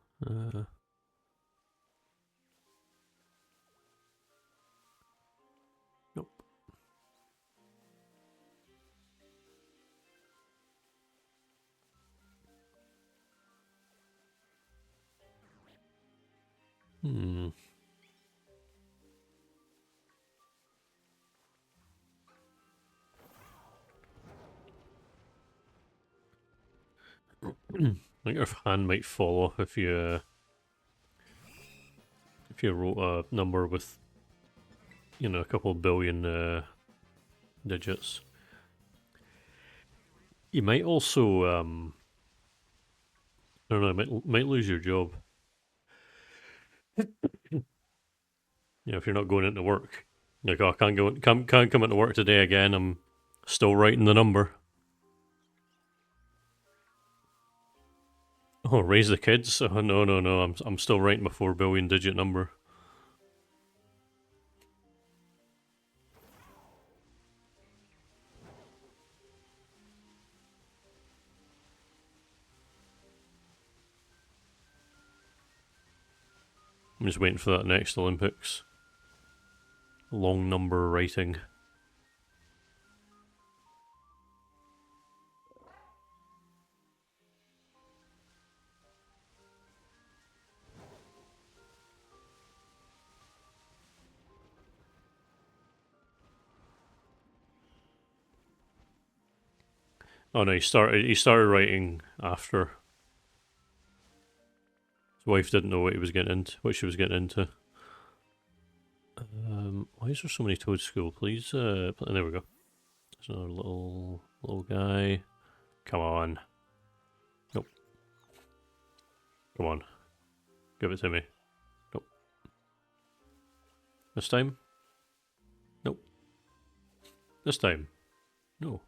Nope. Hmm. I think your hand might fall off if you wrote a number with, you know, a couple billion digits. You might also, I don't know, might lose your job. You know, if you're not going into work. Like, oh, I can't come into work today again. I'm still writing the number. Oh, raise the kids? Oh, no. I'm still writing my 4 billion digit number. I'm just waiting for that next Olympics. Long number writing. Oh no, he started writing after. His wife didn't know what he was getting into, what she was getting into. Why is there so many Toad School? Please, there we go. There's another little guy. Come on. Nope. Come on. Give it to me. Nope. This time? Nope. This time? No.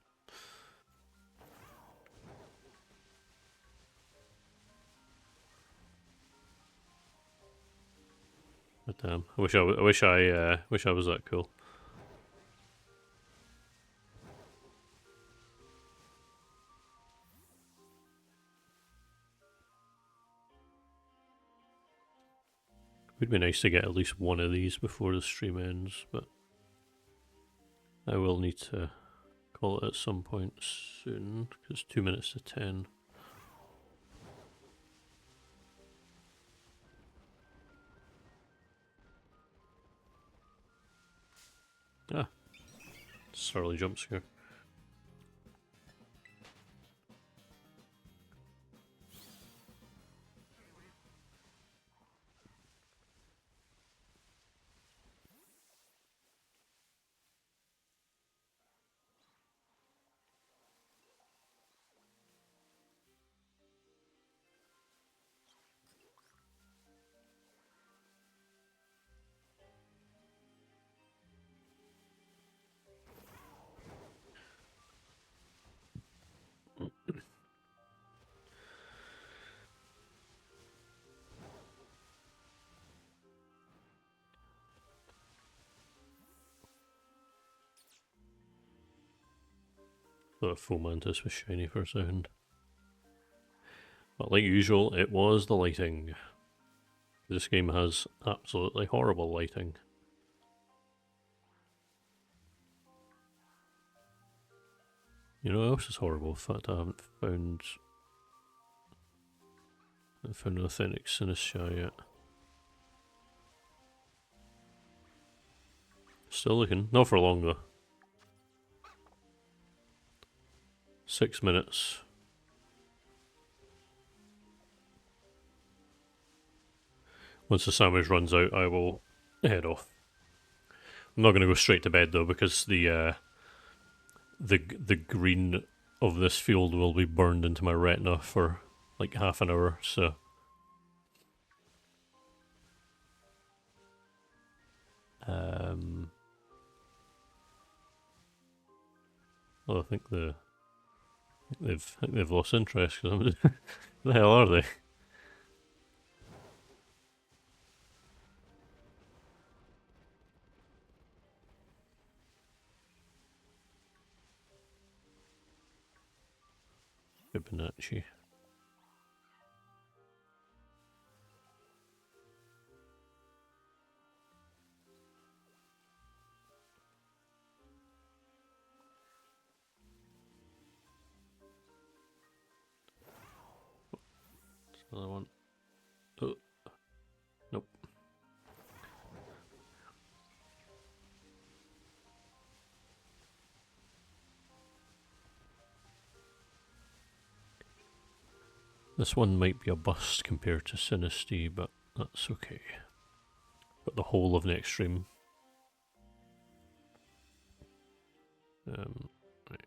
But damn. I wish I was that cool. It would be nice to get at least one of these before the stream ends, but I will need to call it at some point soon, because 2 minutes to 10. Ah, surly jump scare. Thought a full mantis was shiny for a second. But like usual, it was the lighting. This game has absolutely horrible lighting. You know what else is horrible? In fact, I haven't found an authentic Sinistra yet. Still looking. Not for long though. 6 minutes. Once the sandwich runs out, I will head off. I'm not going to go straight to bed though, because the green of this field will be burned into my retina for like half an hour. So, well, I think they've lost interest because the hell are they? Fibonacci. Another one. Oh, nope. This one might be a bust compared to Sinisty, but that's okay. Got the whole of next stream. Right.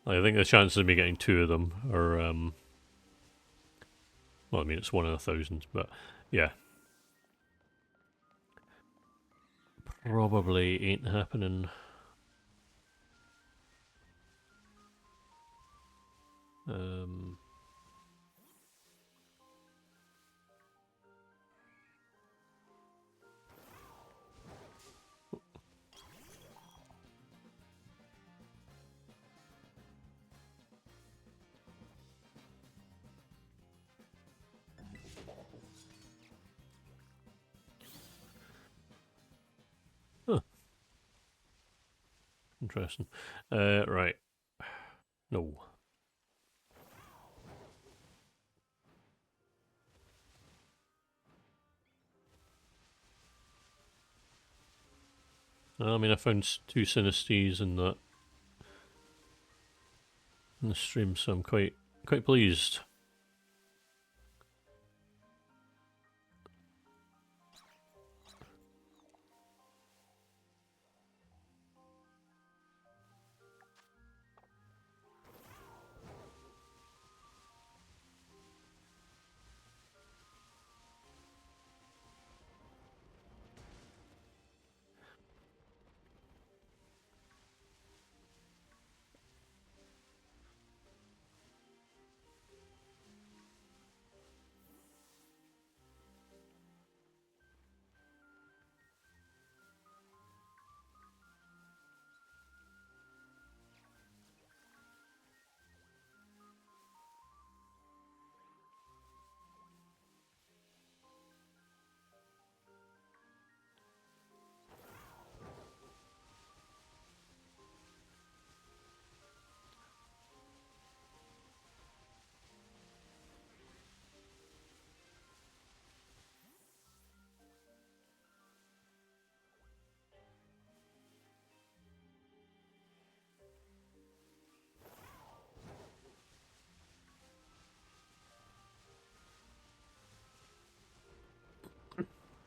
I think the chances of me getting two of them are, well, I mean, it's 1 in 1,000, but yeah. Probably ain't happening. Huh. Interesting. Right. No. I mean, I found 2 Sinisties in that in the stream, so I'm quite pleased.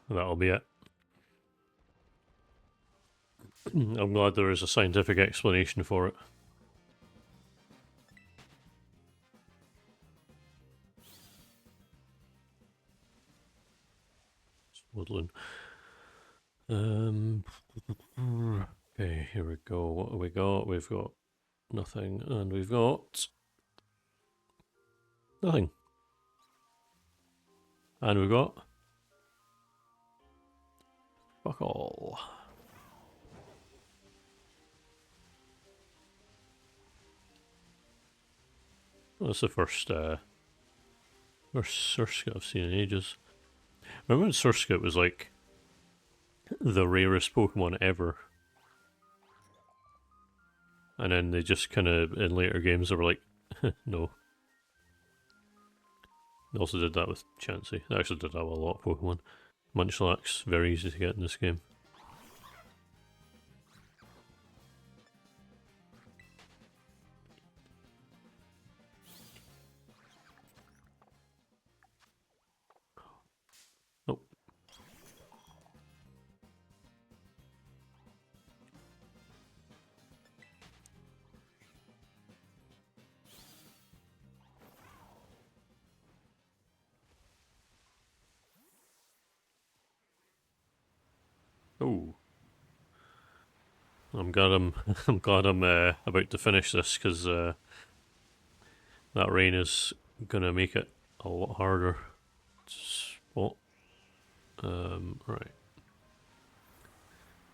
That'll be it. I'm glad there is a scientific explanation for it. It's woodland. Okay, here we go. What have we got? We've got nothing, and we've got nothing. And we've got fuck all. Well, that's the first Surskit I've seen in ages. Remember when Surskit was like the rarest Pokemon ever? And then they just kind of, in later games, they were like, no. They also did that with Chansey. They actually did that with a lot of Pokemon. Munchlax, very easy to get in this game. Oh. Oh. I'm glad I'm about to finish this, because that rain is gonna make it a lot harder to spot. Right.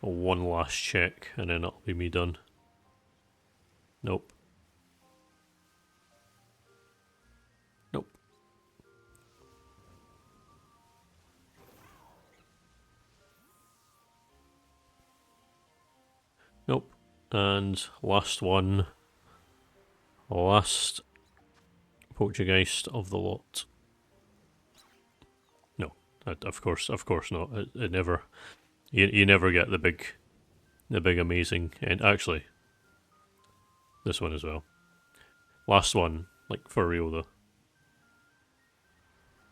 One last check, and then that'll be me done. Nope. Nope. Nope. And last one. Last Poltergeist of the lot. No, of course not. It never. You never get the big amazing. And actually, this one as well. Last one, like for real though.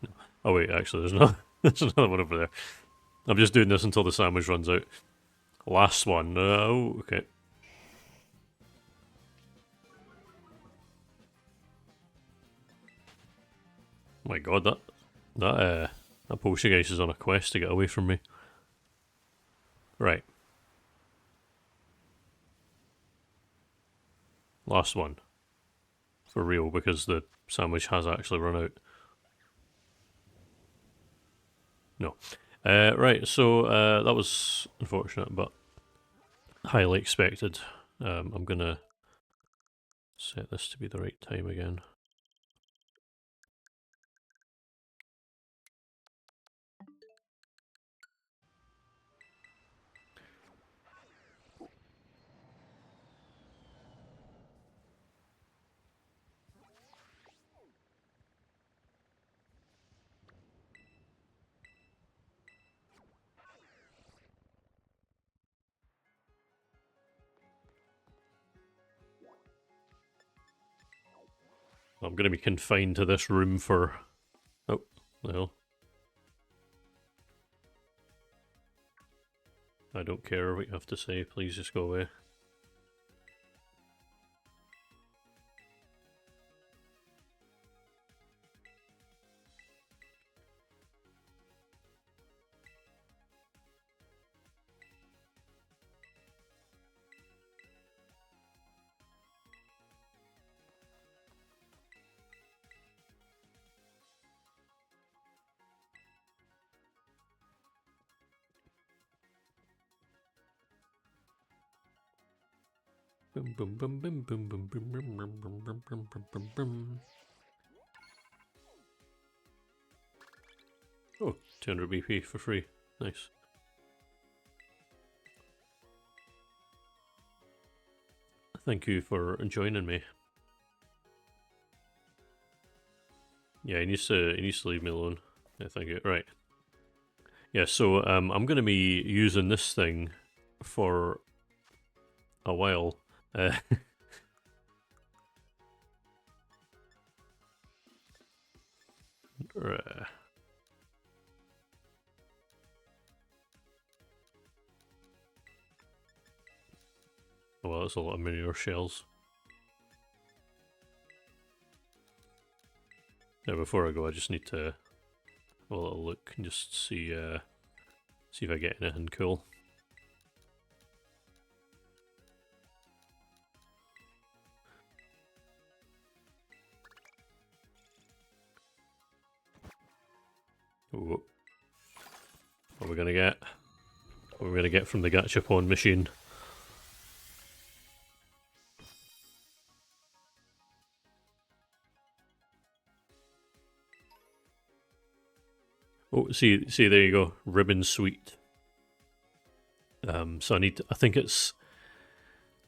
No. Oh wait, actually, there's another. There's another one over there. I'm just doing this until the sandwich runs out. Last one. Oh, okay. Oh my god, that poltergeist is on a quest to get away from me. Right. Last one. For real, because the sandwich has actually run out. No. Right, so that was unfortunate, but highly expected. I'm gonna set this to be the right time again. I'm gonna be confined to this room for... Oh, well. I don't care what you have to say, please just go away. Boom boom boom boom boom boom boom boom boom boom boom boom boom boom boom. Oh, 200 BP for free. Nice. Thank you for joining me. Yeah, he needs to leave me alone. Yeah, thank you. Right. Yeah, so I'm gonna be using this thing for a while. Well, that's a lot of manure shells. Yeah, before I go, I just need to have a little look and just see see if I get anything cool. Ooh. What are we gonna get? What are we gonna get from the gachapon machine? Oh, see, there you go, ribbon sweet. So I think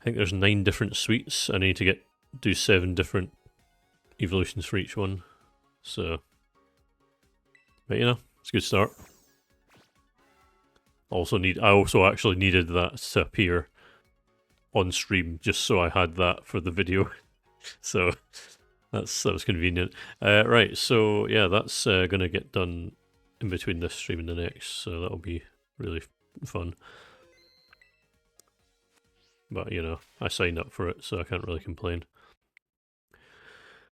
there's 9 different sweets. I need to do 7 different evolutions for each one. So, but you know, it's a good start. I also actually needed that to appear on stream just so I had that for the video. So that was convenient. Right, so yeah, that's gonna get done in between this stream and the next, so that'll be really fun. But you know, I signed up for it, so I can't really complain.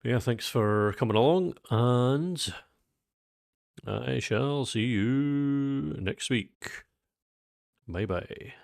But yeah, thanks for coming along, and I shall see you next week. Bye bye.